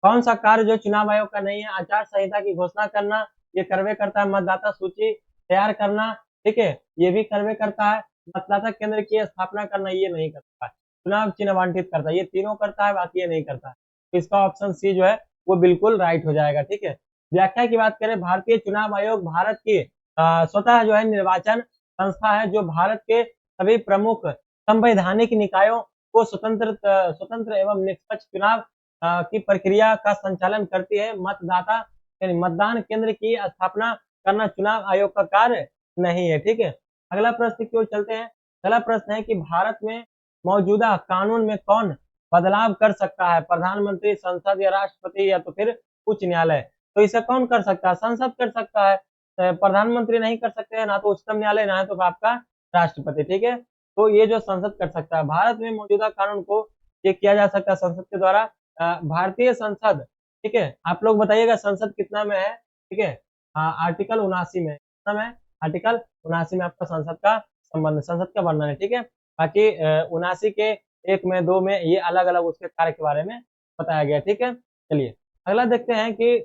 कौन सा कार्य जो चुनाव आयोग का नहीं है। आचार संहिता की घोषणा करना, ये करवे करता है। मतदाता सूची तैयार करना, ठीक है, ये भी करवे करता है। मतदाता केंद्र की स्थापना करना, ये नहीं करता है। चुनाव चिन्ह आवंटित करता है, ये तीनों करता है, बाकी ये नहीं करता है। तो इसका ऑप्शन सी जो है वो बिल्कुल राइट हो जाएगा, ठीक है। व्याख्या की बात करें, भारतीय चुनाव आयोग भारत की स्वतः जो है निर्वाचन संस्था है, जो भारत के सभी प्रमुख संवैधानिक निकायों को स्वतंत्र एवं निष्पक्ष चुनाव की प्रक्रिया का संचालन करती है। मतदाता यानी मतदान केंद्र की स्थापना करना चुनाव आयोग का कार्य नहीं है, ठीक है। अगला प्रश्न की ओर चलते हैं। अगला प्रश्न है कि भारत में मौजूदा कानून में कौन बदलाव कर सकता है। प्रधानमंत्री, संसद या राष्ट्रपति या तो फिर उच्च न्यायालय। तो इसे कौन कर सकता है, संसद कर सकता है। प्रधानमंत्री नहीं कर सकते हैं, ना तो उच्चतम न्यायालय, ना तो आपका राष्ट्रपति, ठीक है। तो ये जो संसद कर सकता है, भारत में मौजूदा कानून को ये किया जा सकता है संसद के द्वारा। भारतीय संसद, ठीक है, आप लोग बताइएगा संसद कितना में है, ठीक है। आर्टिकल 79 में, कितना में, आर्टिकल 79 में आपका संसद का संबंध, संसद का वर्णन है, ठीक है। बाकी 79 के 1 में 2 में ये अलग अलग उसके कार्य के बारे में बताया गया, ठीक है। चलिए अगला देखते हैं कि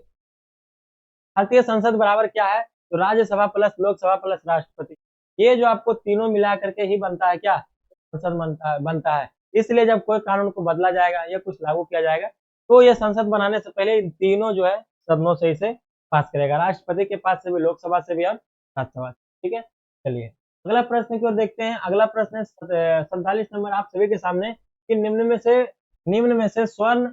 भारतीय संसद बराबर क्या है, तो राज्यसभा प्लस लोकसभा प्लस राष्ट्रपति। ये जो आपको तीनों मिला करके ही बनता है क्या, संसद बनता है। इसलिए जब कोई कानून को बदला जाएगा या कुछ लागू किया जाएगा, तो ये संसद बनाने से पहले इन तीनों जो है सदनों से इसे पास करेगा, राष्ट्रपति के पास से भी, लोकसभा से भी और राज्यसभा से, ठीक है। चलिए अगला प्रश्न की ओर देखते हैं। अगला प्रश्न है 47 नंबर आप सभी के सामने कि निम्न में से स्वर्ण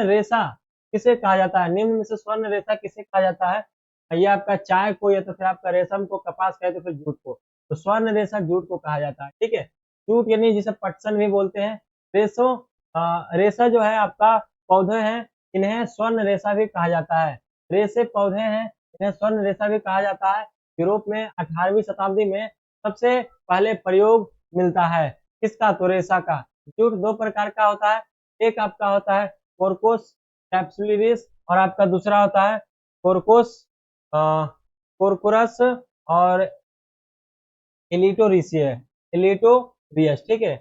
रेशा किसे कहा जाता है। निम्न में से स्वर्ण रेशा किसे कहा जाता है, ये आपका चाय को, या तो फिर आपका रेशम को, कपास का, या तो फिर जूट को। तो स्वर्ण रेशा जूट को कहा जाता है, ठीक है। जूट यानी जिसे पटसन भी बोलते हैं। रेशा जो है आपका पौधे हैं, इन्हें स्वर्ण रेशा भी कहा जाता है। रेशे पौधे हैं, इन्हें स्वर्ण रेशा भी कहा जाता है। यूरोप में 18वीं शताब्दी में सबसे पहले प्रयोग मिलता है। किसका? तो रेशा का। जूट दो प्रकार का होता है, एक आपका होता है कोरकोस कैप्सुलरिस और आपका दूसरा होता है कोरकोस कोरकोरस और इलिटोरियस, ठीक है।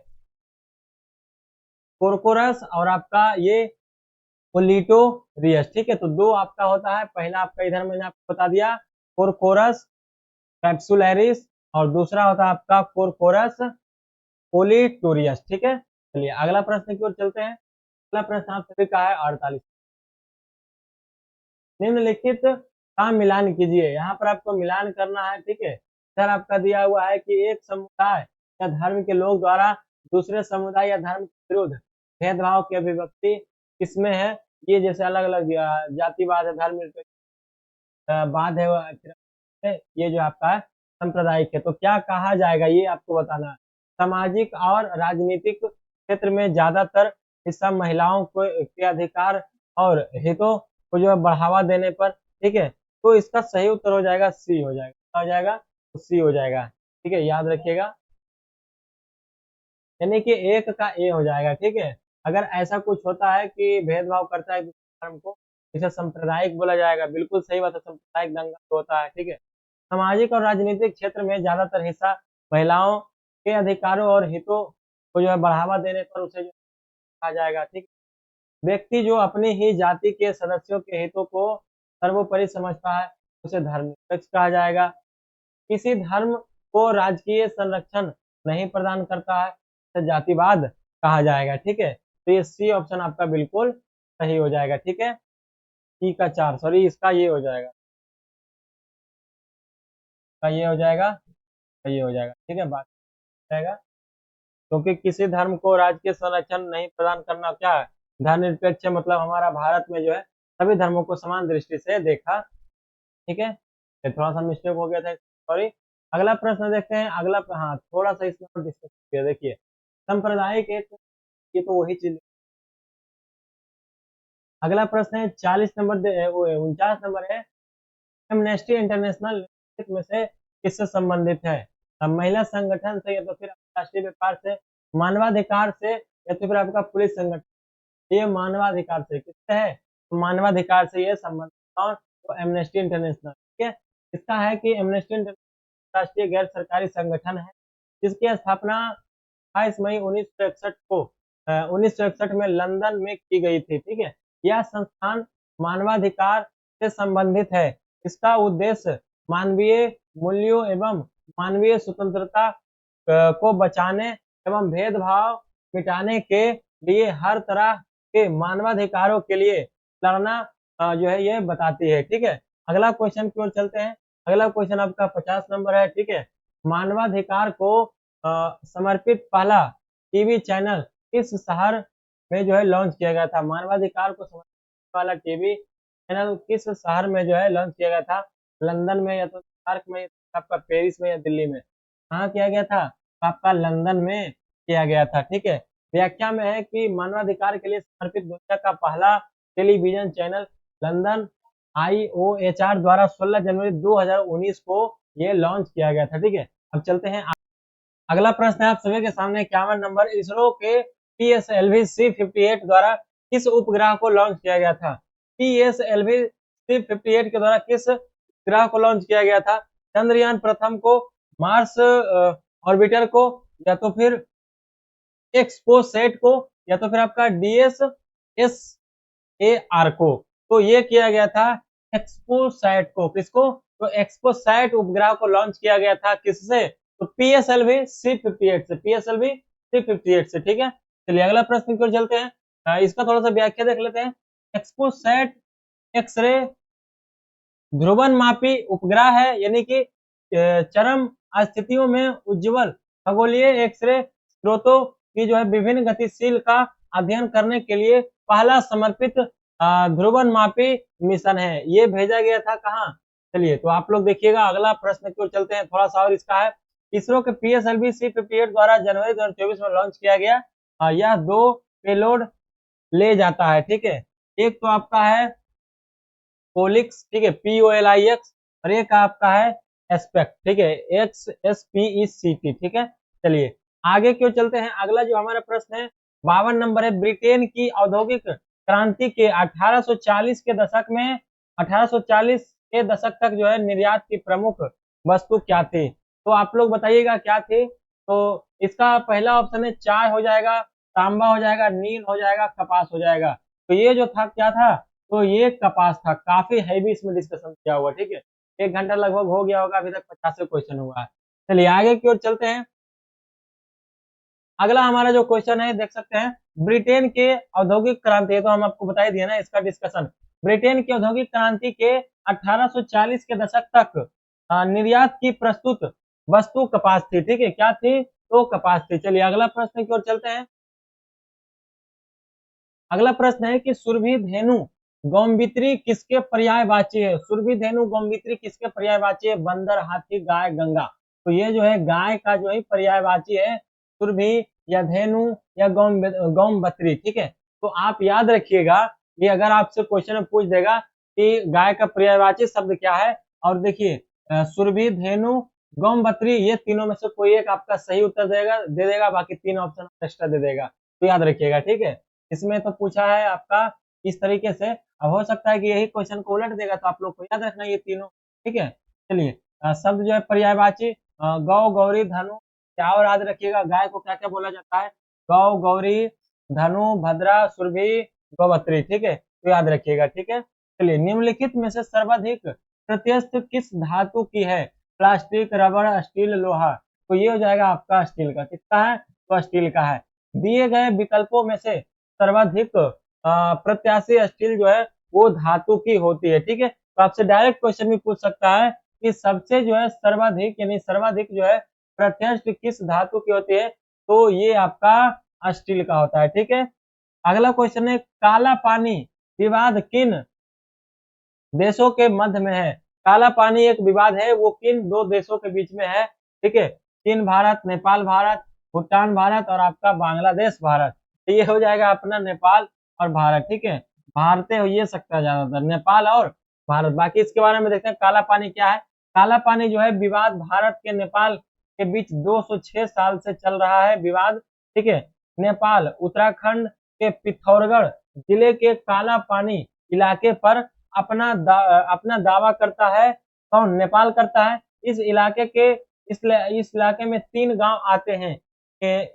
कोरकोरस और आपका ये ओलिटोरियस, ठीक है। तो दो आपका होता है, पहला आपका इधर मैंने आपको बता दिया कोरकोरस कैप्सुलरिस और दूसरा होता है आपका कोरकोरस ओलिटोरियस, ठीक है। चलिए अगला प्रश्न की ओर चलते हैं। अगला प्रश्न आप सभी का है 48। निम्नलिखित का मिलान कीजिए। यहाँ पर आपको मिलान करना है, ठीक है। इधर आपका दिया हुआ है कि एक समुदाय या धर्म के लोग द्वारा दूसरे समुदाय या धर्म के विरुद्ध भेदभाव की अभिव्यक्ति किसमें है? ये जैसे अलग अलग जातिवाद है, धर्म बाद है, ये जो आपका है सांप्रदायिक है। तो क्या कहा जाएगा ये आपको बताना है। सामाजिक और राजनीतिक क्षेत्र में ज्यादातर हिस्सा महिलाओं को के अधिकार और हितों को जो है बढ़ावा देने पर, ठीक है। तो इसका सही उत्तर हो जाएगा सी हो जाएगा। क्या हो जाएगा? तो सी हो जाएगा, ठीक है, याद रखिएगा। यानी कि एक का ए हो जाएगा, ठीक है। अगर ऐसा कुछ होता है कि भेदभाव करता है धर्म को, इसे सांप्रदायिक बोला जाएगा। बिल्कुल सही बात है, सांप्रदायिक दंगा तो होता है, ठीक है। सामाजिक और राजनीतिक क्षेत्र में ज्यादातर हिस्सा महिलाओं के अधिकारों और हितों को जो है बढ़ावा देने पर उसे जो कहा जाएगा, ठीक। व्यक्ति जो अपनी ही जाति के सदस्यों के हितों को सर्वोपरि समझता है उसे धर्मनिरपेक्ष कहा जाएगा। किसी धर्म को राजकीय संरक्षण नहीं प्रदान करता है तो जातिवाद कहा जाएगा, ठीक है। तो ये सी ऑप्शन आपका बिल्कुल सही हो जाएगा, ठीक है। सी का 4, सॉरी इसका ये हो जाएगा, का ये हो जाएगा, का ये हो जाएगा, ठीक है। बात जाएगा क्योंकि किसी धर्म को राजकीय संरक्षण नहीं प्रदान करना क्या है? धर्मनिरपेक्ष, मतलब हमारा भारत में जो है सभी धर्मों को समान दृष्टि से देखा, ठीक है। ये थोड़ा सा मिस्टेक हो गया था, सॉरी। अगला प्रश्न देखते हैं। अगला हाँ, थोड़ा सा इसमें डिस्कस किया। देखिए सांप्रदायिक एक, ये तो वही चीज। अगला प्रश्न है 40 नंबर 49 नंबर है। एमनेस्टी इंटरनेशनल में से किससे संबंधित है? अब महिला संगठन से, या तो फिर राष्ट्रीय व्यापार से, मानवाधिकार से, या तो फिर आपका पुलिस संगठन। ये मानवाधिकार से, किससे है? तो मानवाधिकार से ये संबंधित। और तो एमनेस्टी इंटरनेशनल, ठीक है। इसका है कि एमनेस्टी इंटरनेशनल राष्ट्रीय गैर सरकारी संगठन है जिसकी स्थापना 28 मई 1961 को 1961 में लंदन में की गई थी, ठीक है। यह संस्थान मानवाधिकार से संबंधित है। इसका उद्देश्य मानवीय मूल्यों एवं मानवीय स्वतंत्रता को बचाने एवं भेदभाव मिटाने के लिए हर तरह के मानवाधिकारों के लिए लड़ना जो है ये बताती है, ठीक है। अगला क्वेश्चन की ओर चलते हैं। अगला क्वेश्चन आपका 50 नंबर है, ठीक है। मानवाधिकार को समर्पित पहला टीवी चैनल किस शहर में जो है लॉन्च किया गया था? मानवाधिकार को समर्पित वाला टीवी चैनल किस शहर में जो है लॉन्च किया गया था? लंदन में, या तो न्यूयॉर्क में, आपका पेरिस में, या दिल्ली में? कहाँ किया गया था? आपका लंदन में किया गया था, ठीक है। व्याख्या में है कि मानवाधिकार के लिए समर्पित दुनिया का पहला टेलीविजन चैनल लंदन IOHR द्वारा 16 जनवरी 2019 को ये लॉन्च किया गया था, ठीक है। अब चलते हैं। अगला प्रश्न है आप सभी के सामने 51 नंबर। इसरो के PSLV C58 द्वारा किस उपग्रह को लॉन्च किया गया था? PSLV C58 के द्वारा किस उपग्रह को लॉन्च किया गया था? चंद्रयान प्रथम को, मार्स ऑर्बिटर को, या तो फिर एक्सपोसैट को, या तो फिर आपका DSSAR को? तो ये किया गया था एक्सपोसैट को। किसको? तो एक्सपोसैट उपग्रह को लॉन्च किया गया था किससे? तो PSLV C58 से, PSLV C58 से, ठीक है। चलिए अगला प्रश्न की ओर चलते हैं। इसका थोड़ा सा व्याख्या देख लेते हैं। एक्सपोसैट एक्सरे ध्रुवनमापी उपग्रह है, यानी कि चरम स्थितियों में उज्ज्वल खगोलीय एक्सरे स्रोतों की जो है विभिन्न गतिशील का अध्ययन करने के लिए पहला समर्पित ध्रुवनमापी मिशन है। ये भेजा गया था कहाँ? चलिए तो आप लोग देखिएगा। अगला प्रश्न की ओर चलते हैं थोड़ा सा, और इसका है इसरो के PSLV C58 द्वारा जनवरी 2024 में लॉन्च किया गया यह 2 पेलोड ले जाता है, ठीक है। एक तो आपका है पोलिक्स, ठीक है, POLIX, और एक आपका है एस्पेक्ट, ठीक है, XSPECT, ठीक है। चलिए आगे क्यों चलते हैं, अगला जो हमारा प्रश्न है 52 नंबर है, ब्रिटेन की औद्योगिक क्रांति के 1840 के दशक में 1840 के दशक तक जो है निर्यात की प्रमुख वस्तु क्या थी। तो आप लोग बताइएगा क्या थी। तो इसका पहला ऑप्शन है चाय हो जाएगा, तांबा हो जाएगा, नील हो जाएगा, कपास हो जाएगा। तो ये जो था क्या था, तो ये कपास था। काफी हैवी इसमें डिस्कशन किया हुआ, ठीक है। 1 घंटा लगभग हो गया होगा, अभी तक 50 क्वेश्चन हुआ है। चलिए आगे की ओर चलते हैं। अगला हमारा जो क्वेश्चन है देख सकते हैं, ब्रिटेन के औद्योगिक क्रांति, तो हम आपको बता ही दिए ना इसका डिस्कशन। ब्रिटेन की औद्योगिक क्रांति के 1840 के दशक तक निर्यात की प्रस्तुत वस्तु कपास थी, ठीक है। क्या थी, तो कपास थी। चलिए अगला प्रश्न की ओर चलते हैं। अगला प्रश्न है कि सुरभि धेनु गौमवित्री किसके पर्यायवाची है। सुरभि धेनु गौमवित्री किसके पर्यायवाची है, बंदर, हाथी, गाय, गंगा। तो ये जो है गाय का जो है पर्यायवाची है, सुरभि या धेनु या गौमवत्री, ठीक है। तो आप याद रखिएगा, ये अगर आपसे क्वेश्चन में पूछ देगा कि गाय का पर्यायवाची शब्द क्या है, और देखिए सुरभि, धेनु, गौमवत्री, ये तीनों में से कोई एक आपका सही उत्तर दे देगा, बाकी 3 ऑप्शन एक्स्ट्रा दे देगा। तो याद रखिएगा, ठीक है। इसमें तो पूछा है आपका इस तरीके से, अब हो सकता है कि यही क्वेश्चन को उलट देगा, तो आप लोग को याद रखना ये तीनों, ठीक है। चलिए शब्द जो है पर्यायवाची, गौ, गौरी, धनु। क्या और याद रखिएगा, गाय को क्या क्या बोला जाता है, गौ, गौरी, धनु, भद्रा, सुरभि, गौवत्री, ठीक है। तो याद रखिएगा, ठीक है। चलिए निम्नलिखित में से सर्वाधिक प्रत्यस्थ किस धातु की है, प्लास्टिक, रबड़, स्टील, लोहा। तो ये हो जाएगा आपका स्टील का। किसका है, तो स्टील का है। दिए गए विकल्पों में से सर्वाधिक प्रत्याशी स्टील जो है वो धातु की होती है, ठीक है। तो आपसे डायरेक्ट क्वेश्चन भी पूछ सकता है कि सबसे जो है सर्वाधिक, यानी सर्वाधिक जो है प्रत्यक्ष किस धातु की होती है, तो ये आपका स्टील का होता है, ठीक है। अगला क्वेश्चन है, काला पानी विवाद किन देशों के मध्य में है। काला पानी एक विवाद है, वो किन 2 देशों के बीच में है, ठीक है। चीन भारत, नेपाल भारत, भूटान भारत और आपका बांग्लादेश भारत। तो ये हो जाएगा अपना नेपाल और भारत, ठीक है। भारत हो ये सकता है ज्यादातर, नेपाल और भारत। बाकी इसके बारे में देखते हैं काला पानी क्या है। काला पानी जो है विवाद भारत के नेपाल के बीच 206 साल से चल रहा है विवाद, ठीक है। नेपाल उत्तराखंड के पिथौरगढ़ जिले के काला पानी इलाके पर अपना दावा करता है। कौन, नेपाल करता है। इस इलाके के इस इलाके में 3 गांव आते हैं।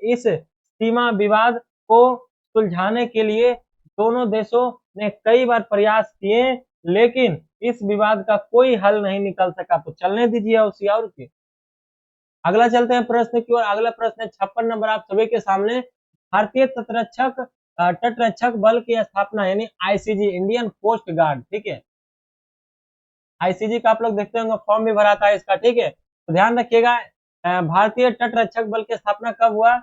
इस सीमा विवाद को सुलझाने के लिए दोनों देशों ने कई बार प्रयास किए, लेकिन इस विवाद का कोई हल नहीं निकल सका। तो चलने दीजिए उसी और की। अगला चलते हैं प्रश्न की ओर। अगला प्रश्न है 56 नंबर आप सभी के सामने, भारतीय तटरक्षक बल की स्थापना, यानी आईसीजी, इंडियन कोस्ट गार्ड, ठीक है। आईसीजी का आप लोग देखते होंगे फॉर्म भी भरा था इसका, ठीक है। तो ध्यान रखिएगा, भारतीय तटरक्षक बल की स्थापना कब हुआ,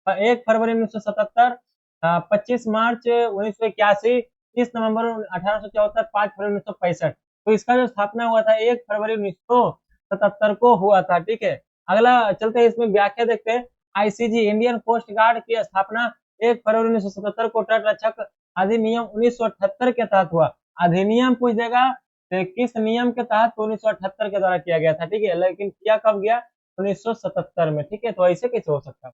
1 फरवरी 1977, 25 मार्च 1981, 30 नवंबर 1874, 5 फरवरी 1965। तो इसका जो स्थापना हुआ था 1 फरवरी 1977 को हुआ था, ठीक है। अगला चलते हैं, इसमें व्याख्या देखते हैं। आईसीजी, इंडियन कोस्ट गार्ड की स्थापना 1 फरवरी 1977 को तटरक्षक अधिनियम 1978 के तहत हुआ। अधिनियम पूछ देगा किस नियम के तहत, 1978 के द्वारा किया गया था, ठीक है। लेकिन किया कब गया, 1977 में, ठीक है। तो ऐसे कैसे हो सकता है,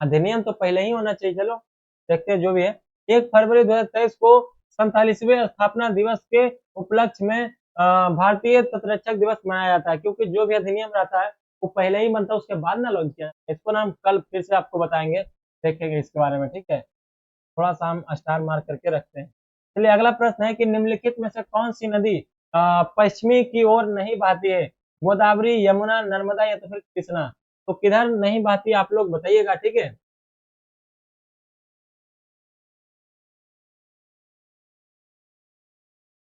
अधिनियम तो पहले ही होना चाहिए। चलो देखते हैं जो भी है। 1 फरवरी 2023 को 47वें स्थापना दिवस के उपलक्ष्य में भारतीय तटरक्षक दिवस मनाया जाता है, क्योंकि जो भी अधिनियम रहता है वो पहले ही बनता है, उसके बाद ना लॉन्च किया। इसको ना हम कल फिर से आपको बताएंगे, देखेंगे इसके बारे में, ठीक है। थोड़ा सा हम स्टार मार्क करके रखते हैं। चलिए अगला प्रश्न है कि निम्नलिखित में से कौन सी नदी पश्चिमी की ओर नहीं बहती है, गोदावरी, यमुना, नर्मदा या तो फिर कृष्णा। तो किधर नहीं बहती आप लोग बताइएगा, ठीक है।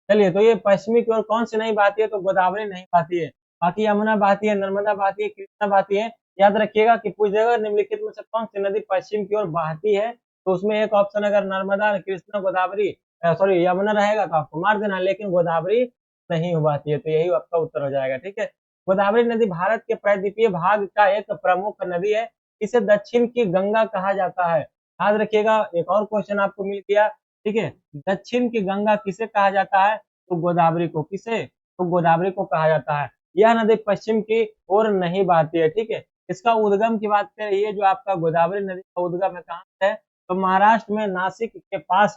चलिए तो ये पश्चिमी की ओर कौन सी नहीं बहती है, तो गोदावरी नहीं बहती है। बाकी यमुना बहती है, नर्मदा बहती है, कृष्णा बहती है। याद रखिएगा कि पूछ देगा निम्नलिखित में से कौन सी नदी पश्चिम की ओर बहती है, तो उसमें एक ऑप्शन अगर नर्मदा, कृष्णा, गोदावरी, सॉरी यमुना रहेगा तो आपको मार देना, लेकिन गोदावरी नहीं बहती है। तो यही आपका उत्तर हो जाएगा, ठीक है। गोदावरी नदी भारत के प्रायद्वीपीय भाग का एक प्रमुख नदी है। इसे दक्षिण की गंगा कहा जाता है। याद रखिएगा, एक और क्वेश्चन आपको मिल गया, ठीक है। दक्षिण की गंगा किसे कहा जाता है, तो गोदावरी को। किसे, तो गोदावरी को कहा जाता है। यह नदी पश्चिम की ओर नहीं बहती है, ठीक है। इसका उद्गम की बात करें, ये जो आपका गोदावरी नदी का उद्गम है कहाँ से है, तो महाराष्ट्र में नासिक के पास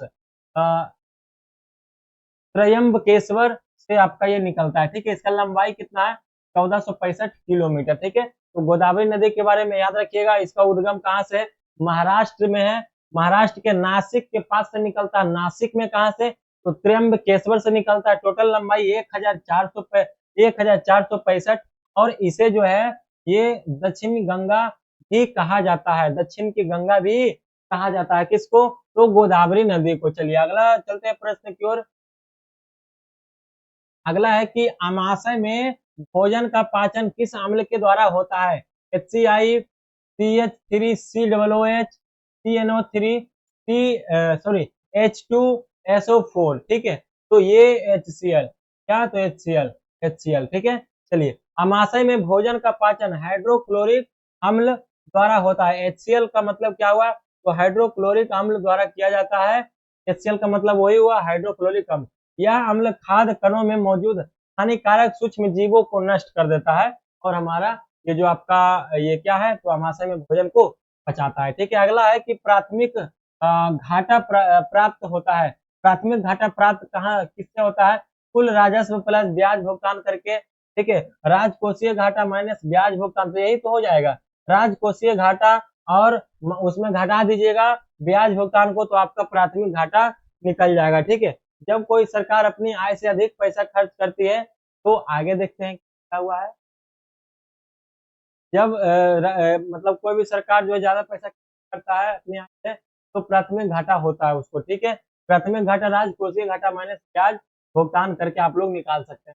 त्रयंबकेश्वर से आपका ये निकलता है। ठीक है, इसका लंबाई कितना है, 1465 किलोमीटर। ठीक है, तो गोदावरी नदी के बारे में याद रखिएगा, इसका उद्गम कहाँ से है, महाराष्ट्र में है। महाराष्ट्र के नासिक के पास से निकलता है। नासिक में कहाँ से, तो त्र्यंबकेश्वर से निकलता है। टोटल लंबाई 1465, और इसे जो है ये दक्षिणी गंगा भी कहा जाता है। दक्षिण की गंगा भी कहा जाता है किसको, तो गोदावरी नदी को। चलिए अगला चलते हैं प्रश्न की ओर। अगला है कि अमाशय में भोजन का पाचन किस अम्ल के द्वारा होता है, HCI, CH3COOH, CNO3, H2SO4। ठीक है, तो ये HCl, क्या, तो HCl। ठीक है, चलिए अमाशय में भोजन का पाचन हाइड्रोक्लोरिक अम्ल द्वारा होता है। HCl का मतलब क्या हुआ, तो हाइड्रोक्लोरिक अम्ल द्वारा किया जाता है। HCl का मतलब वही हुआ, हाइड्रोक्लोरिक अम्ल। यह अम्ल खाद्य कणों में मौजूद हानिकारक सूक्ष्म जीवों को नष्ट कर देता है, और हमारा ये जो आपका ये क्या है, तो अमाशय में भोजन को पचाता है। ठीक है, अगला है कि प्राथमिक घाटा प्राप्त होता है। प्राथमिक घाटा प्राप्त कहाँ किससे होता है, कुल राजस्व प्लस ब्याज भुगतान करके। ठीक है, राजकोषीय घाटा माइनस ब्याज भुगतान, तो यही तो हो जाएगा राजकोषीय घाटा, और उसमें घटा दीजिएगा ब्याज भुगतान को, तो आपका प्राथमिक घाटा निकल जाएगा। ठीक है, जब कोई सरकार अपनी आय से अधिक पैसा खर्च करती है, तो आगे देखते हैं क्या हुआ है। जब मतलब कोई भी सरकार जो है ज्यादा पैसा करता है अपनी आय से, तो प्राथमिक घाटा होता है उसको। ठीक है, प्राथमिक घाटा राजकोषीय घाटा माइनस ब्याज भुगतान करके आप लोग निकाल सकते हैं।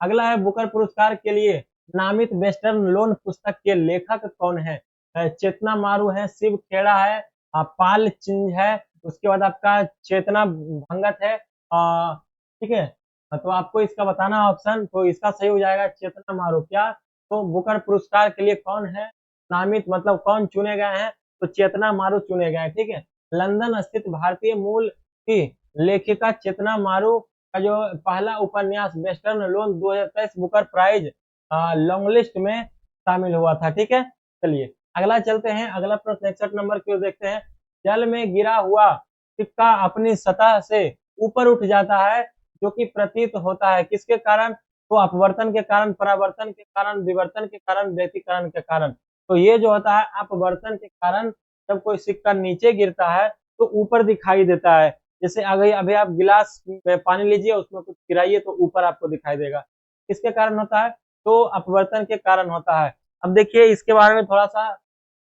अगला है बुकर पुरस्कार के लिए नामित वेस्टर्न लोन पुस्तक के लेखक कौन है, चेतना मारू है, शिव खेड़ा है, पाल चिंज है, उसके बाद आपका चेतना भंगत है। ठीक है, तो आपको इसका बताना ऑप्शन, तो इसका सही हो जाएगा चेतना मारू। क्या, तो बुकर पुरस्कार के लिए कौन है नामित, मतलब कौन चुने गए हैं, तो चेतना मारू चुने गए। ठीक है, लंदन स्थित भारतीय मूल की लेखिका चेतना मारू का जो पहला उपन्यास western lane 2023 Booker prize long list में शामिल हुआ था। ठीक है, चलिए अगला चलते हैं। अगला प्रश्न 61 नंबर की ओर देखते हैं। जल में गिरा हुआ सिक्का अपनी सतह से ऊपर उठ जाता है, जो कि प्रतीत होता है किसके कारण, तो अपवर्तन के कारण, परावर्तन के कारण, विवर्तन के कारण, व्यतिकरण के कारण। तो ये जो होता है अपवर्तन के कारण, जब कोई सिक्का नीचे गिरता है तो ऊपर दिखाई देता है। जैसे अगर अभी आप गिलास में पानी लीजिए, उसमें कुछ गिराइए तो ऊपर आपको दिखाई देगा। किसके कारण होता है, तो अपवर्तन के कारण होता है। अब देखिए इसके बारे में थोड़ा सा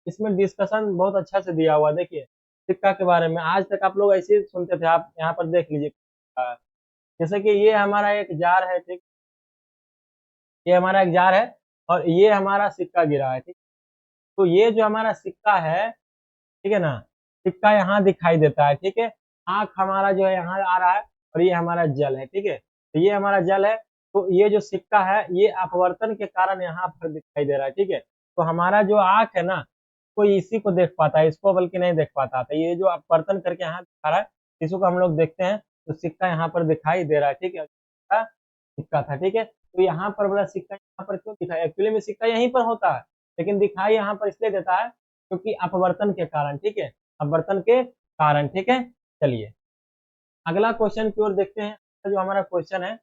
इसमें डिस्कशन बहुत अच्छा से दिया हुआ। देखिए सिक्का के बारे में आज तक आप लोग ऐसे ही सुनते थे, आप यहाँ पर देख लीजिए। जैसे कि ये हमारा एक जार है, ठीक, ये हमारा एक जार है, और ये हमारा सिक्का गिरा है। ठीक, तो ये जो हमारा सिक्का है, ठीक है ना, सिक्का यहाँ दिखाई देता है। ठीक है, आंख हमारा जो है यहाँ आ रहा है, और ये हमारा जल है। ठीक है, तो ये हमारा जल है, तो ये जो सिक्का है ये अपवर्तन के कारण यहाँ पर दिखाई दे रहा है। ठीक है, तो हमारा जो आंख है ना, कोई इसी को देख पाता है, इसको बल्कि नहीं देख पाता। तो ये जो अपवर्तन करके यहाँ दिखा रहा है, इसी को हम लोग देखते हैं, तो सिक्का यहाँ पर दिखाई दे रहा है। ठीक है, सिक्का था। ठीक है, तो यहाँ पर बोला सिक्का यहाँ पर क्यों दिखाई, एक्चुअली में सिक्का यहीं पर होता है, लेकिन दिखाई यहाँ पर इसलिए देता है क्योंकि अपवर्तन के कारण। ठीक है, अपवर्तन के कारण। ठीक है, चलिए अगला क्वेश्चन की ओर देखते हैं। जो हमारा क्वेश्चन है,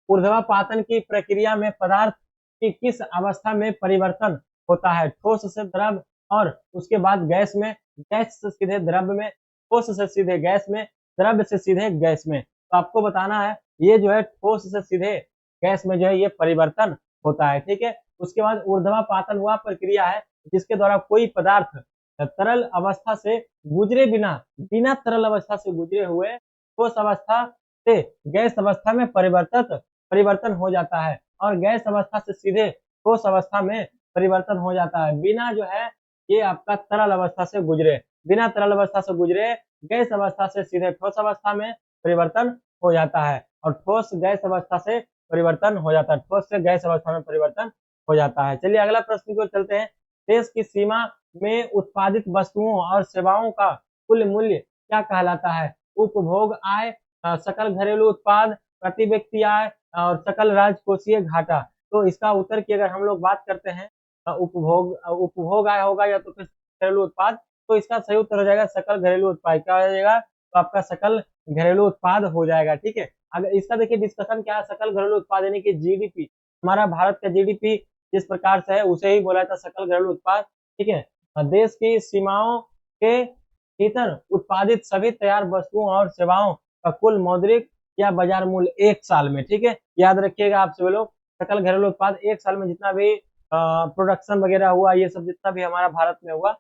ऊर्ध्वापातन की प्रक्रिया में पदार्थ की किस अवस्था में परिवर्तन होता है, ठोस से द्रव, और उसके बाद गैस में, गैस से सीधे द्रव में, ठोस से सीधे गैस में, द्रव से सीधे गैस में। तो आपको बताना है ये जो है ठोस से सीधे गैस में जो है ये परिवर्तन होता है। ठीक है, उसके बाद ऊर्ध्वापातन वह प्रक्रिया है जिसके द्वारा कोई पदार्थ तरल अवस्था से गुजरे बिना बिना तरल अवस्था से गुजरे हुए ठोस अवस्था से गैस अवस्था में परिवर्तन हो जाता है, और गैस अवस्था से सीधे ठोस अवस्था में परिवर्तन हो जाता है, बिना जो है ये आपका तरल अवस्था से गुजरे, बिना तरल अवस्था से गुजरे गैस अवस्था से सीधे ठोस अवस्था में परिवर्तन हो जाता है, और ठोस गैस अवस्था से परिवर्तन हो जाता है, ठोस से गैस अवस्था में परिवर्तन हो जाता है। चलिए अगला प्रश्न को चलते हैं। देश की सीमा में उत्पादित वस्तुओं और सेवाओं का कुल मूल्य क्या कहलाता है, उपभोग आय, सकल घरेलू उत्पाद, प्रति व्यक्ति आय, और सकल राजकोषीय घाटा। तो इसका उत्तर की अगर हम लोग बात करते हैं उपभोग आय होगा या तो फिर घरेलू उत्पाद, तो इसका सही उत्तर हो जाएगा सकल घरेलू उत्पाद। क्या हो जाएगा? तो आपका सकल घरेलू उत्पाद हो जाएगा। ठीक है, अगर इसका देखिए डिस्कशन क्या है, सकल घरेलू उत्पाद यानी कि जीडीपी, हमारा भारत का जीडीपी जिस प्रकार से है उसे ही बोला था सकल घरेलू उत्पाद। ठीक है, देश की सीमाओं के भीतर उत्पादित सभी तैयार वस्तुओं और सेवाओं का कुल मौद्रिक या बाजार मूल्य एक साल में। ठीक है, याद रखिएगा आप सभी लोग, सकल घरेलू उत्पाद एक साल में जितना भी प्रोडक्शन वगैरह हुआ, ये सब जितना भी हमारा भारत में हुआ,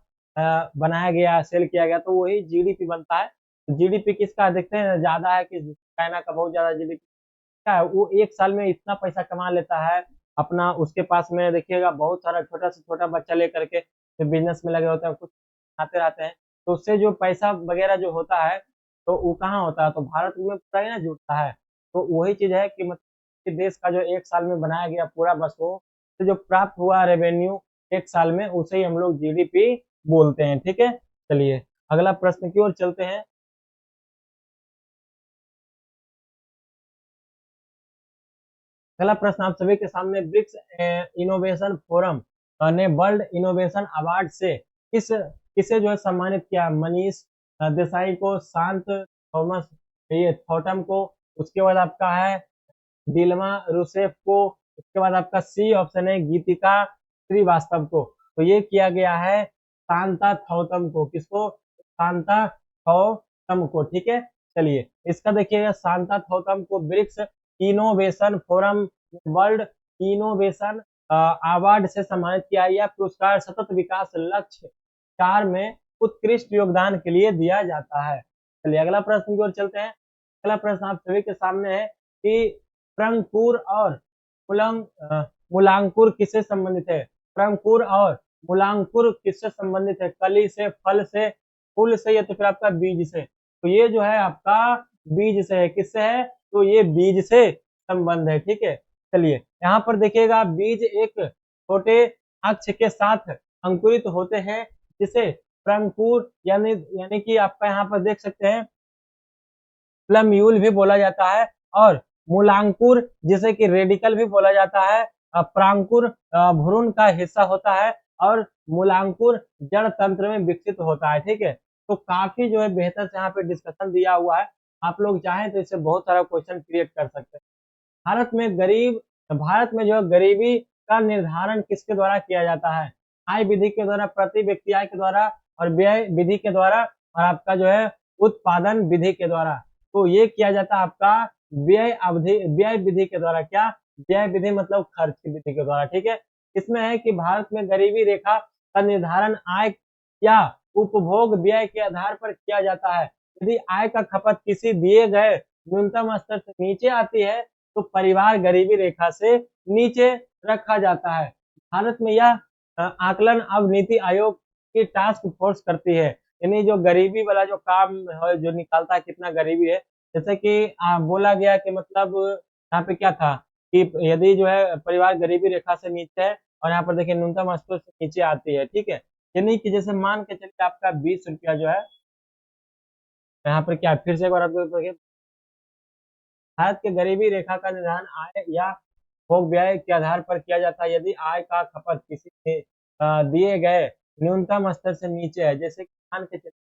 बनाया गया, सेल किया गया, तो वही जीडीपी बनता है। तो जीडीपी किसका देखते हैं ज्यादा है कि चाइना का बहुत ज्यादा जीडीपी क्या है, वो एक साल में इतना पैसा कमा लेता है अपना। उसके पास में देखिएगा बहुत सारा छोटा से छोटा बच्चा लेकर के बिजनेस में लगे होते हैं, कुछ आते रहते हैं, तो उससे जो पैसा वगैरह जो होता है तो वो कहाँ होता है, तो भारत में पूरा ही ना जुटता है। तो वही चीज है कि मतलब कि देश का जो एक साल में बनाया गया पूरा वस्तुओं से जो प्राप्त हुआ रेवेन्यू एक साल में, उसे ही हम लोग जीडीपी बोलते हैं। ठीक है, चलिए अगला प्रश्न की ओर चलते हैं। अगला प्रश्न आप सभी के सामने, ब्रिक्स इनोवेशन फोरम ने वर्ल्ड इनोवेशन अवार्ड से किसे जो है सम्मानित किया? मनीष देसाई को, शांत थॉमस ये थॉटम को, उसके बाद आपका है दिलमा रूसेफ को, उसके बाद आपका सी ऑप्शन है गीतिका श्रीवास्तव को। तो ये किया गया है शांता थौतम को। किसको? शांता थौतम को। ठीक है, चलिए इसका देखिएगा, शांता थौतम को BRICS innovation forum world innovation award से सम्मानित किया। यह पुरस्कार सतत विकास लक्ष्य 4 में उत्कृष्ट योगदान के लिए दिया जाता है। चलिए अगला प्रश्न की ओर चलते हैं। अगला प्रश्न आप सभी के सामने है कि प्रंगपुर और मुलांकुर किससे संबंधित है? प्रंगपुर और मुलांकुर किससे संबंधित है? कली से, फल से, फूल से, या तो फिर आपका बीज से? तो ये जो है आपका बीज से है। किससे है? तो ये बीज से संबंध है। ठीक है, चलिए यहाँ पर देखिएगा, बीज एक छोटे अक्ष के साथ अंकुरित होते हैं, जिसे प्रंगपुर यानी यानी कि आपका यहाँ पर देख सकते हैं प्लम्यूल भी बोला जाता है, और मूलांकुर जिसे कि रेडिकल भी बोला जाता है। प्रांकुर भ्रूण का हिस्सा होता है, और मूलांकुर जड़ तंत्र में विकसित होता है। ठीक है, तो काफी जो है बेहतर से यहाँ पे डिस्कशन दिया हुआ है। आप लोग चाहें तो इससे बहुत सारा क्वेश्चन क्रिएट कर सकते हैं। भारत में जो गरीबी का निर्धारण किसके द्वारा किया जाता है? आय विधि के द्वारा, प्रति व्यक्ति आय के द्वारा, और व्यय विधि के द्वारा, और आपका जो है उत्पादन विधि के द्वारा। तो ये किया जाता है आपका व्यय विधि के द्वारा। क्या? व्यय विधि मतलब खर्च की विधि के द्वारा। ठीक है, इसमें है कि भारत में गरीबी रेखा का निर्धारण आय या उपभोग व्यय के आधार पर किया जाता है। यदि आय का खपत किसी दिए गए न्यूनतम स्तर से नीचे आती है तो परिवार गरीबी रेखा से नीचे रखा जाता है। भारत में यह आकलन अब नीति आयोग की टास्क फोर्स करती है, यानी जो गरीबी वाला जो काम है, जो निकालता है कितना गरीबी है। जैसे कि बोला गया कि मतलब यहाँ पे क्या था कि यदि जो है परिवार गरीबी रेखा से नीचे है, और यहाँ पर देखिए न्यूनतम स्तर से नीचे आती है। ठीक है, यानी कि जैसे मान के चलिए आपका 20 रुपया जो है, यहाँ पर क्या फिर से एक बार आपको देखिए, भारत के गरीबी रेखा का निर्धारण आय या भोग व्यय के आधार पर किया जाता है। यदि आय का खपत किसी दिए गए न्यूनतम स्तर से नीचे है, जैसे कि मान के चलिए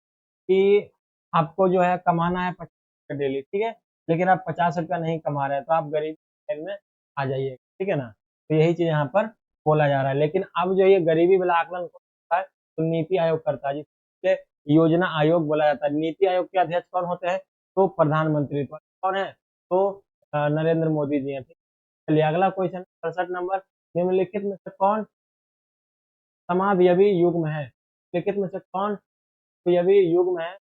कि आपको जो है कमाना है 50 रुपया डेली, ठीक है, लेकिन आप 50 रुपया नहीं कमा रहे हैं, तो आप गरीबी लाइन में आ जाइए। ठीक है ना, तो यही चीज यहाँ पर बोला जा रहा है। लेकिन अब जो ये गरीबी वाला आकलन होता है तो नीति आयोग करता है, जिसके योजना आयोग बोला जाता है। नीति आयोग के अध्यक्ष कौन होते हैं? तो प्रधानमंत्री। तो कौन है? तो नरेंद्र मोदी जी हैं। चलिए अगला क्वेश्चन 67 नंबर, निम्नलिखित में से कौन समावयवी युग्म है? निम्नलिखित में से कौन समावयवी युग्म है?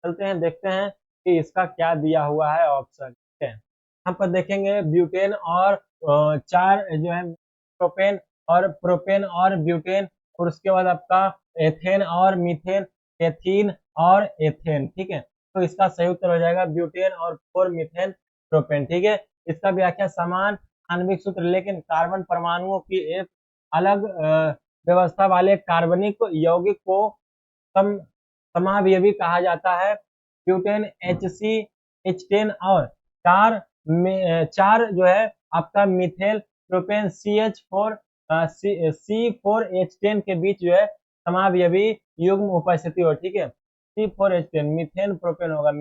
चलते हैं देखते हैं कि इसका क्या दिया हुआ है ऑप्शन। ठीक है, यहाँ पर देखेंगे ब्यूटेन और चार जो है प्रोपेन और ब्यूटेन, और उसके बाद आपका एथेन और मीथेन, एथीन और एथेन। ठीक है, तो इसका सही उत्तर हो जाएगा ब्यूटेन और 4 मीथेन प्रोपेन। ठीक है, इसका व्याख्या समान आणविक सूत्र लेकिन कार्बन परमाणुओं की एक अलग व्यवस्था वाले कार्बनिक यौगिक को सम समावयवी कहा जाता है। ब्यूटेन HCH10 और चार जो है आपका मिथेल प्रोपेन C4H10 के बीच जो है समावयवी युग्म उपस्थिति हो, ठीक है। C4H10 मीथेन प्रोपेन होगा,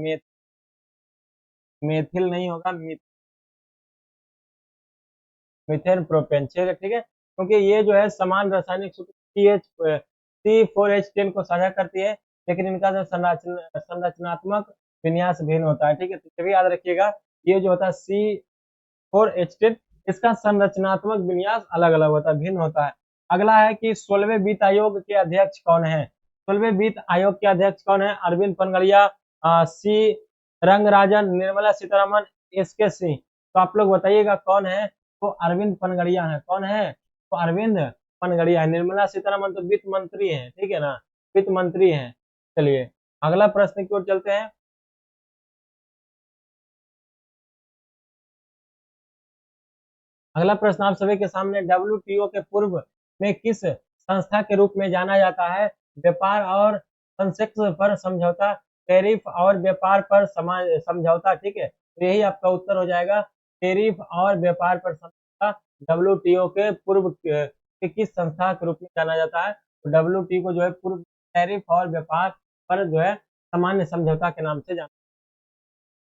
मेथिल नहीं होगा, मीथेन प्रोपेन, ठीक है, क्योंकि ये जो है समान रासायनिक सूत्र C4H10 को साझा करती है, लेकिन इनका जो संरचनात्मक विन्यास भिन्न होता है, ठीक है। तो भी याद रखिएगा, ये जो होता है C4H10, इसका संरचनात्मक विन्यास अलग अलग होता है, भिन्न होता है। अगला है कि 16वें वित्त आयोग के अध्यक्ष कौन है? 16वें वित्त आयोग के अध्यक्ष कौन है? अरविंद पनगड़िया, सी रंगराजन, निर्मला सीतारमन, SK सिंह। तो आप लोग बताइएगा कौन है? तो अरविंद पनगड़िया है। कौन है? तो अरविंद पनगड़िया है। निर्मला सीतारमन तो वित्त मंत्री है, ठीक है ना, वित्त मंत्री है। चलिए अगला प्रश्न की ओर चलते हैं। अगला प्रश्न आप सभी के सामने, WTO के पूर्व में किस संस्था के रूप में जाना जाता है? व्यापार और संरक्षण पर समझौता, टैरिफ और व्यापार पर समझौता, ठीक है। तो यही आपका उत्तर हो जाएगा, टैरिफ और व्यापार पर समझौता। WTO के पूर्व के किस संस्था के रूप में जाना जाता है? तो WTO को जो है पूर्व टैरिफ और व्यापार पर जो है सामान्य समझौता के नाम से जाना।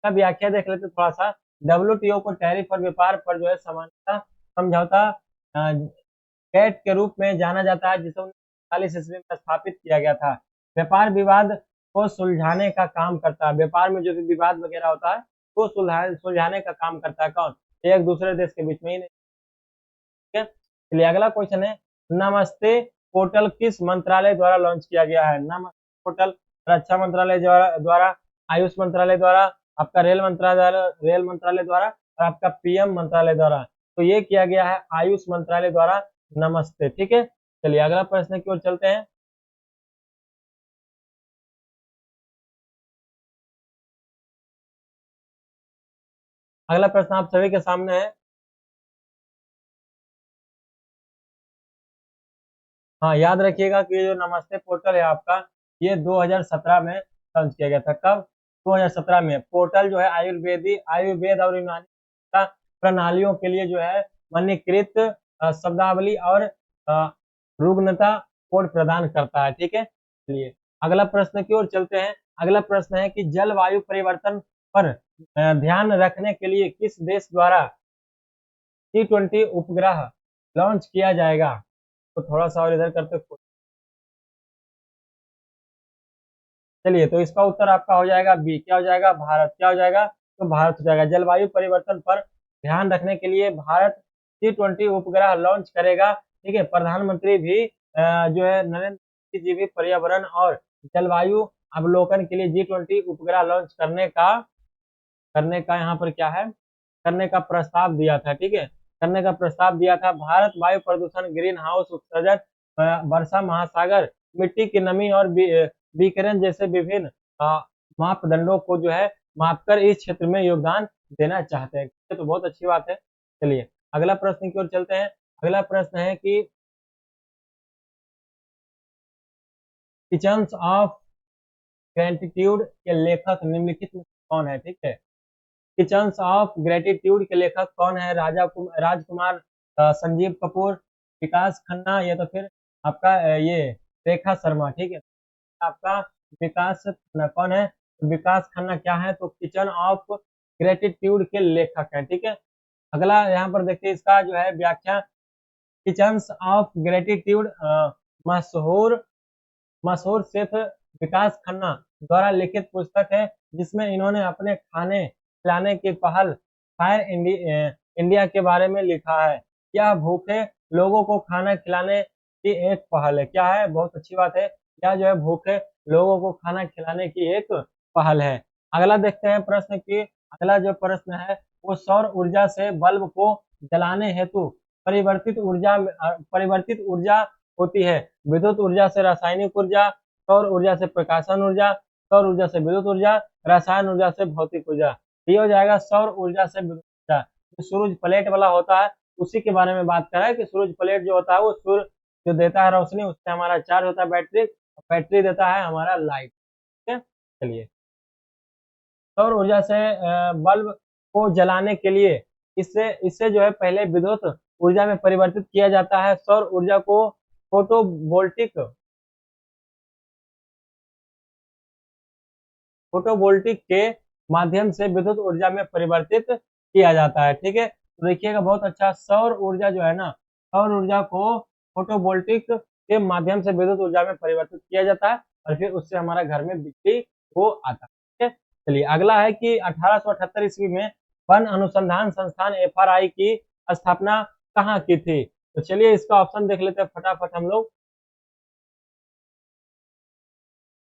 का व्याख्या देख लेते थोड़ा सा। WTO को टैरिफ और व्यापार पर जो है सामान्यता समझौता कैट के रूप में जाना जाता है, जिसे 1940 ईस्वी में स्थापित किया गया था। व्यापार विवाद को सुलझाने का काम करता है। व्यापार में जो भी विवाद वगैरह होता है वो सुलझाने का काम करता है कौन? एक दूसरे देश के बीच में ही नहीं, ठीक है। चलिए अगला क्वेश्चन है, नमस्ते पोर्टल किस मंत्रालय द्वारा लॉन्च किया गया है? नमस्ते पोर्टल रक्षा मंत्रालय द्वारा, आयुष मंत्रालय द्वारा, आपका रेल मंत्रालय द्वारा और आपका PM मंत्रालय द्वारा। तो ये किया गया है आयुष मंत्रालय द्वारा, नमस्ते, ठीक है। चलिए अगला प्रश्न की ओर चलते हैं। अगला प्रश्न आप सभी के सामने है। हाँ, याद रखिएगा कि जो नमस्ते पोर्टल है आपका, ये 2017 में लॉन्च किया गया था। कब? 2017 में। पोर्टल जो है आयुर्वेद और यूनानी प्रणालियों के लिए जो है मानकीकृत शब्दावली और रुग्णता कोड प्रदान करता है, ठीक है। चलिए अगला प्रश्न की ओर चलते हैं। अगला प्रश्न है कि जलवायु परिवर्तन पर ध्यान रखने के लिए किस देश द्वारा T20 उपग्रह लॉन्च किया जाएगा? तो थोड़ा सा और इधर करते। चलिए तो इसका उत्तर आपका हो जाएगा बी। क्या हो जाएगा? भारत। क्या हो जाएगा? तो भारत हो जाएगा। जलवायु परिवर्तन पर ध्यान रखने के लिए भारत T20 उपग्रह लॉन्च करेगा, ठीक है। प्रधानमंत्री भी जो है नरेंद्र मोदी जी भी पर्यावरण और जलवायु अवलोकन के लिए G20 उपग्रह लॉन्च करने का यहाँ पर क्या है, करने का प्रस्ताव दिया था, ठीक है। करने का प्रस्ताव दिया था। भारत वायु प्रदूषण, ग्रीन हाउस उत्सर्जन, वर्षा महासागर, मिट्टी की नमी और विकिरण जैसे विभिन्न मापदंडों को जो है मापकर इस क्षेत्र में योगदान देना चाहते हैं, तो बहुत अच्छी बात है। चलिए अगला प्रश्न की ओर चलते हैं। अगला प्रश्न है कि किचन्स ऑफ ग्रेटिट्यूड के लेखक निम्नलिखित में कौन है? ठीक है, किचन्स ऑफ ग्रेटिट्यूड के लेखक कौन है? राजकुमार, संजीव कपूर, विकास खन्ना, या तो फिर आपका ये रेखा शर्मा, ठीक है। आपका विकास खन्ना कौन है? विकास खन्ना क्या है? तो किचन ऑफ ग्रेटिट्यूड के लेखक हैं, ठीक है। अगला यहाँ पर देखिए इसका जो है व्याख्या। किचन्स ऑफ ग्रेटिट्यूड मशहूर मशहूर शेफ विकास खन्ना द्वारा लिखित पुस्तक है, जिसमें इन्होंने अपने खाने खिलाने की पहल फायर इंडिया के बारे में लिखा है। यह भूखे लोगों को खाना खिलाने की एक पहल है। क्या है? बहुत अच्छी बात है। यह जो है भूखे लोगों को खाना खिलाने की एक पहल है। अगला देखते हैं प्रश्न की। अगला जो प्रश्न है वो सौर ऊर्जा से बल्ब को जलाने हेतु परिवर्तित ऊर्जा होती है। विद्युत ऊर्जा से रासायनिक ऊर्जा, सौर ऊर्जा से प्रकाशन ऊर्जा, सौर ऊर्जा से विद्युत ऊर्जा, रसायन ऊर्जा से भौतिक ऊर्जा। ये हो जाएगा सौर ऊर्जा से विद्युत ऊर्जा। जो सूरज प्लेट वाला होता है उसी के बारे में बात कर रहा है कि सूरज प्लेट जो होता है वो सूर्य जो देता है रोशनी, उससे हमारा चार्ज होता है बैटरी, बैटरी देता है हमारा लाइट, ठीक है। चलिए सौर ऊर्जा से बल्ब को जलाने के लिए इससे इससे जो है पहले विद्युत ऊर्जा में परिवर्तित किया जाता है। सौर ऊर्जा को फोटोवोल्टिक के माध्यम से विद्युत ऊर्जा में परिवर्तित किया जाता है। ठीक है, तो देखिएगा बहुत अच्छा, सौर ऊर्जा जो है ना, सौर ऊर्जा को फोटोवोल्टिक के माध्यम से विद्युत ऊर्जा में परिवर्तित किया जाता है और फिर उससे हमारा घर में बिजली वो आता है। ठीक है, चलिए अगला है कि 1878 ईस्वी में वन अनुसंधान संस्थान FRI की स्थापना कहाँ की थी। तो चलिए इसका ऑप्शन देख लेते हैं फटाफट हम लोग।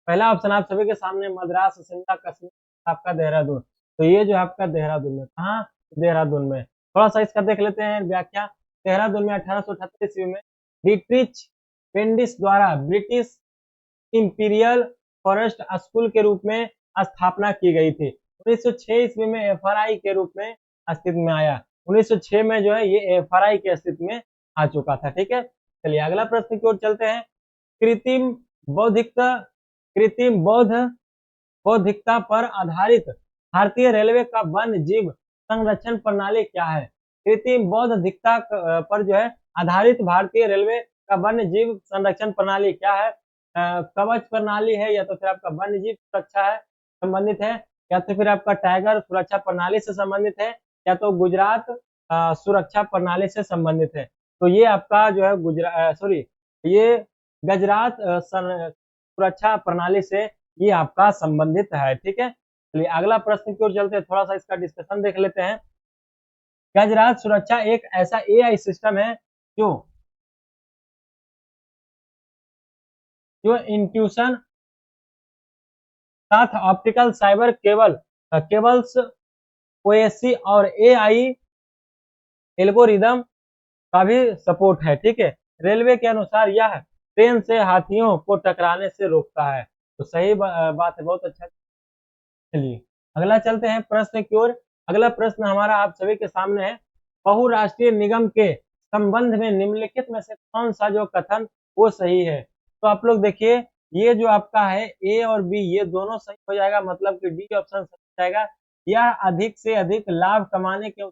पहला ऑप्शन आप सभी के सामने मद्रास, शिमला, कश्मीर, आपका देहरादून। तो ये जो आपका देहरादून में, कहाँ, देहरादून में। थोड़ा सा इसका देख लेते हैं व्याख्या। देहरादून में 1878 ईस्वी में डिट्रिच पेंडिस द्वारा ब्रिटिश इंपीरियल फॉरेस्ट स्कूल के रूप में स्थापना की गई थी। 1906 ईस्वी में FRI के रूप में अस्तित्व में आया। 1906 में जो है ये FRI के अस्तित्व में आ चुका था। ठीक है, चलिए अगला प्रश्न की ओर चलते हैं। कृत्रिम बौद्धिकता कृत्रिम बौद्धिकता पर आधारित भारतीय रेलवे का वन्य जीव संरक्षण प्रणाली क्या है। कृत्रिम बौद्धिकता पर जो है आधारित भारतीय रेलवे का वन्य जीव संरक्षण प्रणाली क्या है। कवच प्रणाली है, या तो फिर आपका वन्य जीव सुरक्षा है संबंधित है, या तो फिर आपका टाइगर सुरक्षा प्रणाली से संबंधित है, या तो गुजरात सुरक्षा प्रणाली से संबंधित है। तो ये आपका जो है ये गुजरात सुरक्षा प्रणाली से ये आपका संबंधित है। ठीक है, चलिए अगला प्रश्न की ओर चलते हैं, थोड़ा सा इसका डिस्कशन देख लेते हैं। गुजरात सुरक्षा एक ऐसा AI सिस्टम है जो इंट्यूशन साथ ऑप्टिकल साइबर केबल्स OSC और AI एल्गोरिदम का भी सपोर्ट है। ठीक है, रेलवे के अनुसार यह ट्रेन से हाथियों को टकराने से रोकता है। तो सही बात है, बहुत अच्छा। चलिए अगला चलते हैं प्रश्न की ओर। अगला प्रश्न हमारा आप सभी के सामने है। बहुराष्ट्रीय निगम के संबंध में निम्नलिखित में से कौन सा जो कथन वो सही है। तो आप लोग देखिए, ये जो आपका है A और B ये दोनों सही हो जाएगा, मतलब कि D ऑप्शन सही हो जाएगा। यह अधिक से अधिक लाभ कमाने के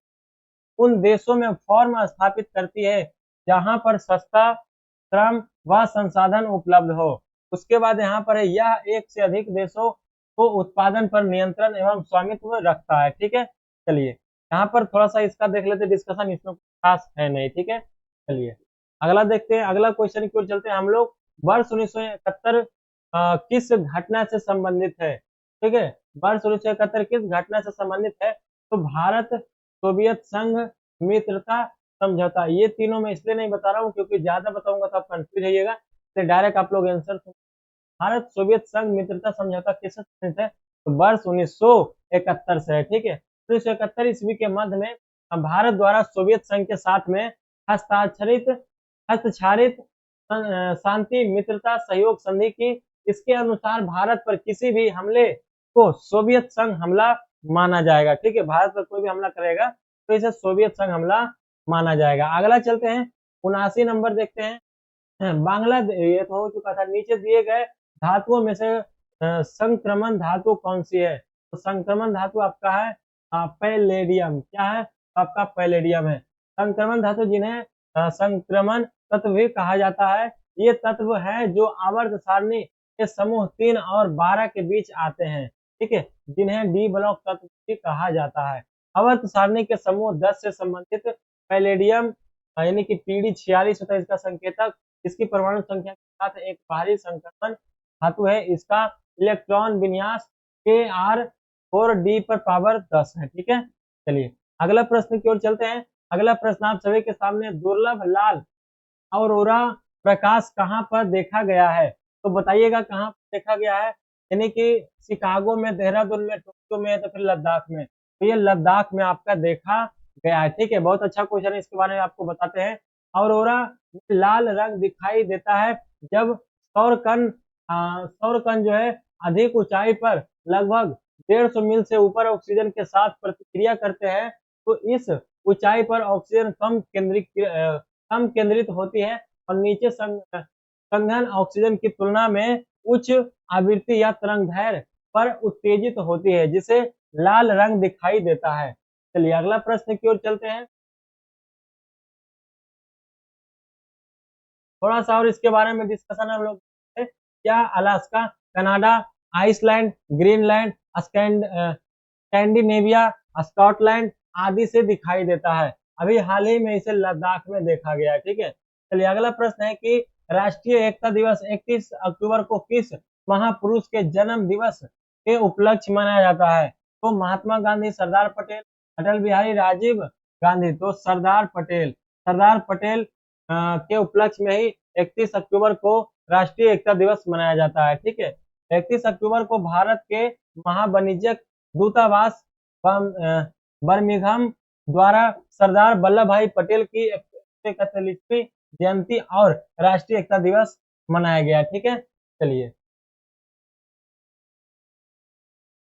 उन देशों में फॉर्म स्थापित करती है जहां पर सस्ता श्रम व संसाधन उपलब्ध हो। उसके बाद यहाँ पर है, यह एक से अधिक देशों को उत्पादन पर नियंत्रण एवं स्वामित्व रखता है। ठीक है, चलिए यहाँ पर थोड़ा सा इसका देख लेते डिस्कशन, इसमें खास है नहीं। ठीक है, चलिए अगला देखते हैं। अगला क्वेश्चन की ओर चलते हैं हम लोग। वर्ष 1971 किस घटना से संबंधित है। ठीक है, वर्ष 1971 किस घटना से संबंधित है। तो भारत सोवियत संघ मित्रता समझौता। ये तीनों मैं इसलिए नहीं बता रहा हूँ क्योंकि ज्यादा बताऊंगा तो आप कंफ्यूज होइएगा, तो डायरेक्ट आप लोग आंसर। भारत सोवियत संघ मित्रता समझौता किससे संबंधित है। तो वर्ष 1971 से है। ठीक है, 1971 ईस्वी के मध्य में भारत द्वारा सोवियत संघ के साथ में हस्ताक्षरित शांति मित्रता सहयोग संधि की। इसके अनुसार भारत पर किसी भी हमले को सोवियत संघ हमला माना जाएगा। ठीक है, भारत पर कोई भी हमला करेगा तो इसे सोवियत संघ हमला माना जाएगा। अगला चलते हैं, 79 नंबर देखते हैं। बांग्लादेश, ये तो हो चुका था। नीचे दिए गए धातुओं में से संक्रमण धातु कौन सी है। तो संक्रमण धातु आपका है पैलेडियम। क्या है आपका, पैलेडियम है। संक्रमण धातु जिन्हें संक्रमण तत्व भी कहा जाता है, ये तत्व है जो आवर्त सारणी के समूह 3 और 12 के बीच आते हैं। ठीक है, जिन्हें डी ब्लॉक तत्व भी कहा जाता है। आवर्त सारणी के समूह 10 से संबंधित पैलेडियम यानी कि PD 46 होता है इसका संकेतक। इसकी परमाणु संख्या के साथ एक भारी संक्रमण धातु है। इसका इलेक्ट्रॉन विन्यास Kr4d पर पावर 10 है। ठीक है, चलिए अगला प्रश्न की ओर चलते हैं। अगला प्रश्न आप सभी के सामने, दुर्लभ लाल औरोरा प्रकाश कहाँ पर देखा गया है। तो बताइएगा कहाँ पर देखा गया है, यानी कि शिकागो में, देहरादून में, टोक्यो में, तो फिर लद्दाख में। तो ये लद्दाख में आपका देखा गया है। ठीक है, बहुत अच्छा क्वेश्चन है, इसके बारे में आपको बताते हैं। औरोरा लाल रंग दिखाई देता है जब सौर कण जो है अधिक ऊंचाई पर लगभग 150 मील से ऊपर ऑक्सीजन के साथ प्रतिक्रिया करते हैं। तो इस ऊंचाई पर ऑक्सीजन कम केंद्रित होती है और नीचे संघन ऑक्सीजन की तुलना में उच्च आवृत्ति या तरंगदैर्घ्य पर उत्तेजित होती है, जिसे लाल रंग दिखाई देता है। चलिए अगला प्रश्न की ओर चलते हैं। थोड़ा सा और इसके बारे में डिस्कशन हम लोग क्या Alaska, Canada, Iceland, Greenland, Scandinavia, Scotland आदि से दिखाई देता है। अभी हाल ही में इसे लद्दाख में देखा गया है। ठीक है, चलिए अगला प्रश्न है कि राष्ट्रीय एकता दिवस 31 अक्टूबर को किस महापुरुष के जन्म दिवस के उपलक्ष्य मनाया जाता है? तो महात्मा गांधी, सरदार पटेल, अटल बिहारी राजीव गांधी। तो सरदार पटेल के उपलक्ष्य में ही 31 अक्टूबर को राष्ट्रीय एकता दिवस मनाया जाता है। ठीक है, 31 अक्टूबर को भारत के महावाणिज्यिक दूतावास बर्मिंघम द्वारा सरदार वल्लभ भाई पटेल की 141वीं जयंती और राष्ट्रीय एकता दिवस मनाया गया। ठीक है, चलिए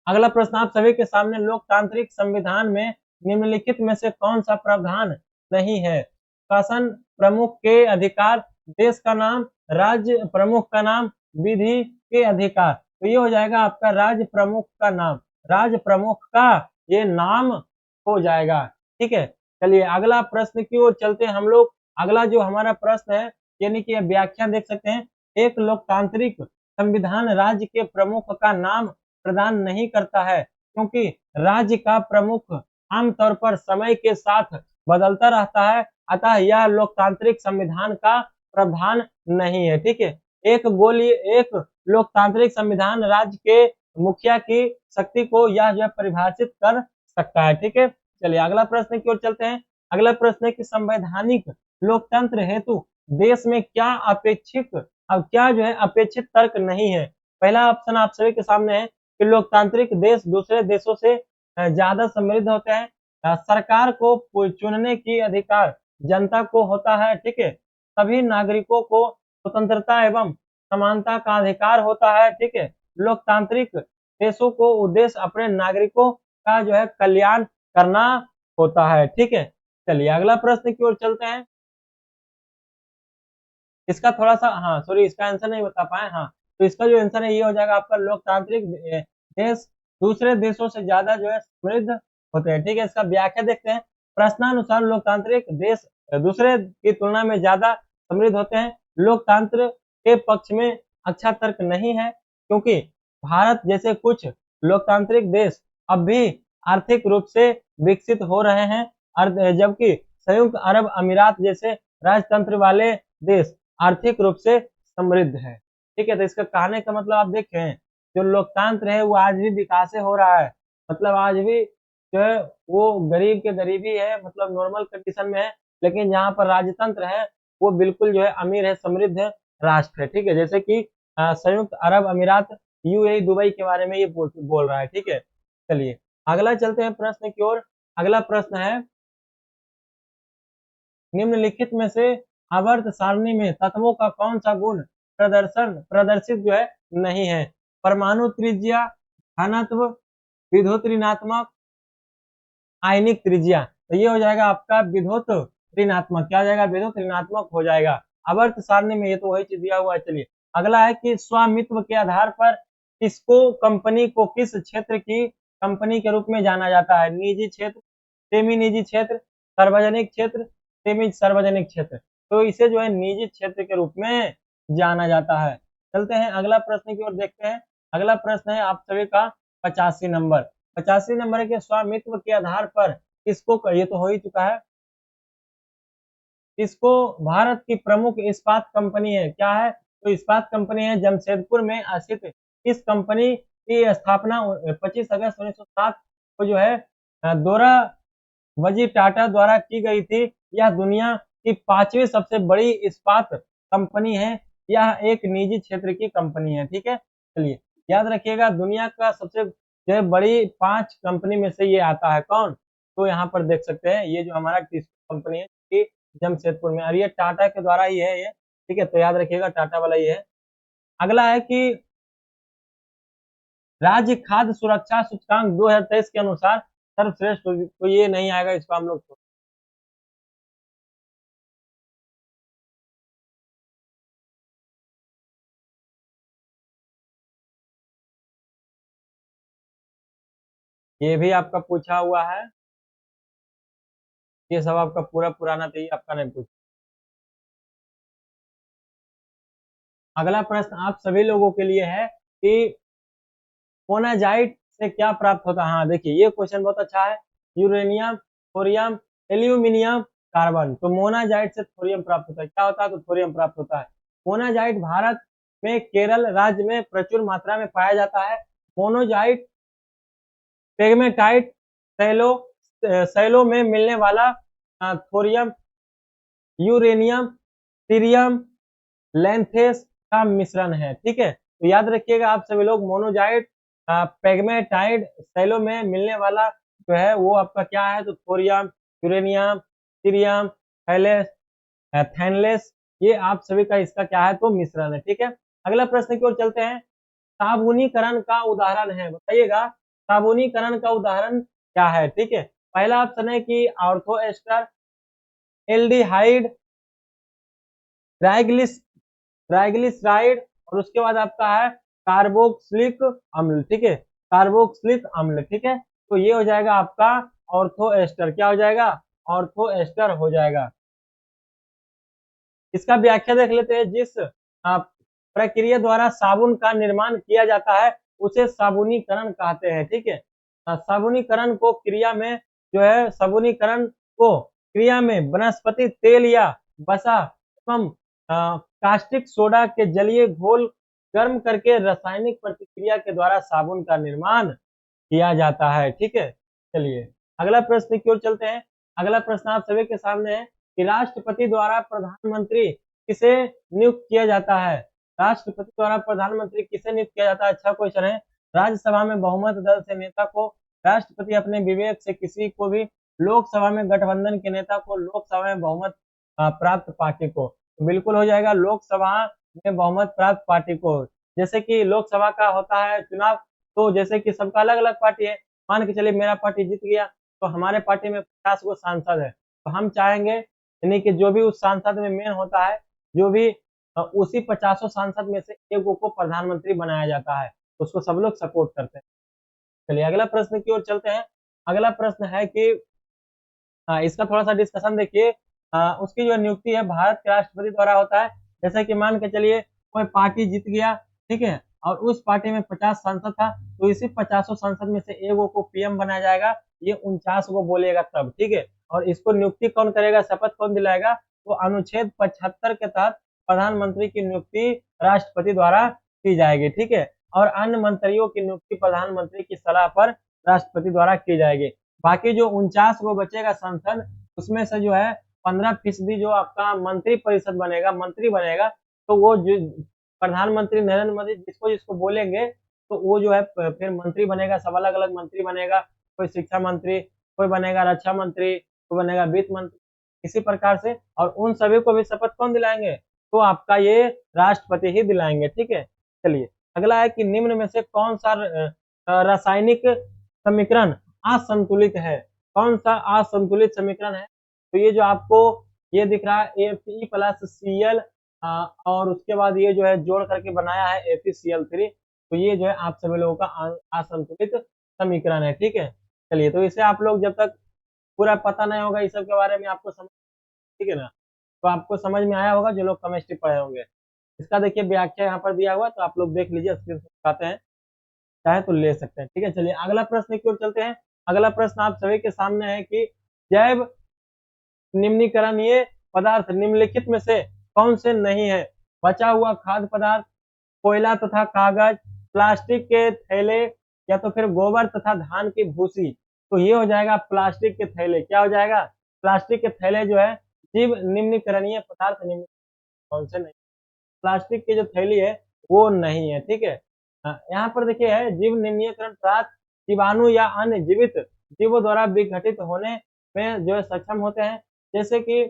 अगला प्रश्न आप सभी के सामने, लोकतांत्रिक संविधान में निम्नलिखित में से कौन सा प्रावधान नहीं है? शासन प्रमुख के अधिकार, देश का नाम, राज्य प्रमुख का नाम, विधि के अधिकार। तो ये हो जाएगा आपका राज्य प्रमुख का नाम, राज्य प्रमुख का ये नाम हो जाएगा। ठीक है, चलिए अगला प्रश्न की ओर चलते हैं हम लोग। अगला जो हमारा प्रश्न है, यानी कि व्याख्या देख सकते हैं, एक लोकतांत्रिक संविधान राज्य के प्रमुख का नाम प्रदान नहीं करता है, क्योंकि राज्य का प्रमुख आमतौर पर समय के साथ बदलता रहता है, अतः यह लोकतांत्रिक संविधान का प्रावधान नहीं है। ठीक है, एक लोकतांत्रिक संविधान राज्य के मुखिया की शक्ति को यह जो परिभाषित कर सकता है। ठीक है, चलिए अगला प्रश्न की ओर चलते हैं। अगला प्रश्न है कि संवैधानिक लोकतंत्र हेतु देश में क्या जो है अपेक्षित तर्क नहीं है? पहला ऑप्शन आप सभी के सामने है कि लोकतांत्रिक देश दूसरे देशों से ज्यादा समृद्ध होते हैं, सरकार को चुनने की अधिकार जनता को होता है। ठीक है, सभी नागरिकों को स्वतंत्रता एवं समानता का अधिकार होता है। ठीक है, लोकतांत्रिक देशों को उद्देश्य अपने नागरिकों का जो है कल्याण करना होता है। ठीक है, चलिए अगला प्रश्न की ओर चलते हैं। इसका थोड़ा सा, हाँ सॉरी, इसका आंसर नहीं बता पाए। हाँ, तो इसका जो आंसर है ये हो जाएगा आपका, लोकतांत्रिक देश दूसरे देशों से ज्यादा जो है समृद्ध होते हैं। ठीक है, इसका व्याख्या देखते हैं। प्रश्नानुसार लोकतांत्रिक देश दूसरे की तुलना में ज्यादा समृद्ध होते हैं। लोकतंत्र के पक्ष में अच्छा तर्क नहीं है, क्योंकि भारत जैसे कुछ लोकतांत्रिक देश अब भी आर्थिक रूप से विकसित हो रहे हैं, जबकि संयुक्त अरब अमीरात जैसे राजतंत्र वाले देश आर्थिक रूप से समृद्ध है। ठीक है, तो इसका कहने का मतलब आप देखें, जो लोकतंत्र है वो आज भी विकास हो रहा है, मतलब आज भी जो है वो गरीब के गरीबी है, मतलब नॉर्मल कंडीशन में है, लेकिन जहाँ पर राजतंत्र है वो बिल्कुल जो है अमीर है, समृद्ध है राष्ट्र है। ठीक है, जैसे कि संयुक्त अरब अमीरात, यूएई, दुबई के बारे में ये बोल रहा है। ठीक है, चलिए अगला चलते हैं प्रश्न की ओर। अगला प्रश्न है, निम्नलिखित में से आवर्त सारणी में तत्वों का कौन सा गुण प्रदर्शित जो है नहीं है? परमाणु त्रिज्या, घनत्व, विद्युत ऋणात्मक, आयनिक त्रिज्या। तो ये हो जाएगा आपका विद्युत ऋणात्मक। क्या हो जाएगा? विद्युत ऋणात्मक हो जाएगा। आवर्त सारणी में ये तो वही चीज दिया हुआ है। चलिए अगला है कि स्वामित्व के आधार पर कंपनी को किस क्षेत्र की कंपनी के रूप में जाना जाता है? निजी क्षेत्र, सेमी निजी क्षेत्र, सार्वजनिक क्षेत्र, सेमी सार्वजनिक क्षेत्र। तो इसे जो है निजी क्षेत्र के रूप में जाना जाता है। चलते हैं अगला प्रश्न की ओर देखते हैं। अगला प्रश्न है आप सभी का 85 नंबर। 85 नंबर के स्वामित्व के आधार पर किसको, ये तो हो ही चुका है, इसको भारत की प्रमुख इस्पात कंपनी है, क्या है? तो इस्पात कंपनी है जमशेदपुर में स्थित। इस कंपनी की स्थापना 25 अगस्त 1907 को जो है दोरा वजी टाटा द्वारा की गई थी। यह दुनिया की 5वीं सबसे बड़ी इस्पात कंपनी है। यह एक निजी क्षेत्र की कंपनी है। ठीक है, चलिए याद रखिएगा, दुनिया का सबसे जो है बड़ी 5 कंपनी में से ये आता है। कौन? तो यहाँ पर देख सकते हैं, ये जो हमारा टिस्को कंपनी है कि जमशेदपुर में, और ये टाटा के द्वारा ही है ये। ठीक है, तो याद रखिएगा टाटा वाला ही है। अगला है कि राज्य खाद्य सुरक्षा सूचकांक 2023 के अनुसार सर्वश्रेष्ठ, तो ये नहीं आएगा, इसको हम लोग ये भी आपका पूछा हुआ है। ये सब आपका पूरा पुराना, तो ये आपका नहीं पूछा। अगला प्रश्न आप सभी लोगों के लिए है कि मोनाजाइट से क्या प्राप्त होता है। हाँ देखिए ये क्वेश्चन बहुत अच्छा है। Uranium, thorium, aluminium, carbon. तो मोनाजाइट से थोरियम प्राप्त होता है। क्या होता है? तो थोरियम प्राप्त होता है। मोनाजाइट भारत में केरल राज्य में प्रचुर मात्रा में पाया जाता है। मोनोजाइट पेगमेटाइट सैलो में मिलने वाला थोरियम, यूरेनियम, सीरियम, लेंथेस का मिश्रण है। ठीक है, तो याद रखिएगा आप सभी लोग, मोनोजाइट पेगमेटाइड सैलो में मिलने वाला जो है वो आपका क्या है? तो थोरियम, यूरेनियम, सीरियम, थैलेस, थैनलेस, ये आप सभी का इसका क्या है? तो मिश्रण है। ठीक है, अगला प्रश्न की ओर चलते हैं। साबुनीकरण का उदाहरण है, बताइएगा साबुनीकरण का उदाहरण क्या है। ठीक है, पहला ऑप्शन है कि ऑर्थो एस्टर, एल्डिहाइड, ट्राइग्लिस ट्राइग्लिसराइड, और उसके बाद आपका है कार्बोक्सिलिक अम्ल। ठीक है, कार्बोक्सिलिक अम्ल। ठीक है, तो ये हो जाएगा आपका ऑर्थो एस्टर। क्या हो जाएगा? ऑर्थो एस्टर हो जाएगा। इसका व्याख्या देख लेते हैं। जिस प्रक्रिया द्वारा साबुन का निर्माण किया जाता है उसे साबुनीकरण कहते हैं। ठीक है, साबुनीकरण को क्रिया में जो है साबुनीकरण को क्रिया में वनस्पति तेल या वसा एवं कास्टिक सोडा के जलीय घोल गर्म करके रासायनिक प्रतिक्रिया के द्वारा साबुन का निर्माण किया जाता है। ठीक है, चलिए अगला प्रश्न की ओर चलते हैं। अगला प्रश्न आप सभी के सामने है कि राष्ट्रपति द्वारा प्रधानमंत्री किसे नियुक्त किया जाता है? राष्ट्रपति द्वारा प्रधानमंत्री किसे नियुक्त किया जाता है? अच्छा क्वेश्चन है। राज्यसभा में बहुमत दल से नेता को राष्ट्रपति अपने विवेक से किसी को भी, लोकसभा में गठबंधन के नेता को, लोकसभा में बहुमत प्राप्त पार्टी को। तो बिल्कुल हो जाएगा लोकसभा में बहुमत प्राप्त पार्टी को। जैसे कि लोकसभा का होता है चुनाव, तो जैसे कि सबका अलग अलग पार्टी है। मान के चलिए मेरा पार्टी जीत गया, तो हमारे पार्टी में 50 गो सांसद है, तो हम चाहेंगे यानी कि जो भी उस सांसद में मेन होता है, जो भी उसी 50 सांसद में से एक को प्रधानमंत्री बनाया जाता है, उसको सब लोग सपोर्ट करते हैं। चलिए अगला प्रश्न की ओर चलते हैं। अगला प्रश्न है कि इसका थोड़ा सा डिस्कशन देखिए। उसकी जो नियुक्ति है भारत के राष्ट्रपति द्वारा होता है। जैसे कि मान के चलिए कोई पार्टी जीत गया, ठीक है, और उस पार्टी में 50 सांसद था, तो इसी 50 सांसद में से एक को पीएम बनाया जाएगा। ये 49 को बोलेगा तब। ठीक है, और इसको नियुक्ति कौन करेगा, शपथ कौन दिलाएगा? तो अनुच्छेद 75 के तहत प्रधानमंत्री की नियुक्ति राष्ट्रपति द्वारा की जाएगी। ठीक है, और अन्य मंत्रियों की नियुक्ति प्रधानमंत्री की सलाह पर राष्ट्रपति द्वारा की जाएगी। बाकी जो 49 को बचेगा सांसद, उसमें से जो है 15% जो आपका मंत्री परिषद बनेगा, मंत्री बनेगा, तो वो जो प्रधानमंत्री नरेंद्र मोदी जिसको जिसको बोलेंगे, तो वो जो है फिर मंत्री बनेगा। सब अलग अलग मंत्री बनेगा। कोई शिक्षा मंत्री, कोई बनेगा रक्षा मंत्री, कोई बनेगा वित्त मंत्री, इसी प्रकार से। और उन सभी को भी शपथ कौन दिलाएंगे? तो आपका ये राष्ट्रपति ही दिलाएंगे। ठीक है, चलिए अगला है कि निम्न में से कौन सा रासायनिक समीकरण असंतुलित है? कौन सा असंतुलित समीकरण है? तो ये जो आपको ये दिख रहा है Fe+Cl, और उसके बाद ये जो है जोड़ करके बनाया है FeCl3, तो ये जो है आप सभी लोगों का असंतुलित समीकरण है। ठीक है, चलिए तो इसे आप लोग जब तक पूरा पता नहीं होगा इस सब के बारे में आपको समझ, ठीक है ना, तो आपको समझ में आया होगा जो लोग केमिस्ट्री पढ़े होंगे। इसका देखिए व्याख्या यहाँ पर दिया हुआ है, तो आप लोग देख लीजिए, स्क्रीन दिखाते हैं, चाहे तो ले सकते हैं। ठीक है, चलिए अगला प्रश्न की ओर चलते हैं। अगला प्रश्न आप सभी के सामने है कि जैव निम्नीकरणीय पदार्थ निम्नलिखित में से कौन से नहीं है? बचा हुआ खाद्य पदार्थ, कोयला तथा कागज, प्लास्टिक के थैले, या तो फिर गोबर तथा धान की भूसी। तो ये हो जाएगा प्लास्टिक के थैले। क्या हो जाएगा? प्लास्टिक के थैले जो है जीव निम्नीकरणीय पदार्थ निम्न कौन से नहीं? प्लास्टिक की जो थैली है वो नहीं है। ठीक है, यहाँ पर देखिए है जीव निम्नीकरण पदार्थ जीवाणु या अन्य जीवित जीवों द्वारा विघटित होने में जो है सक्षम होते हैं। जैसे कि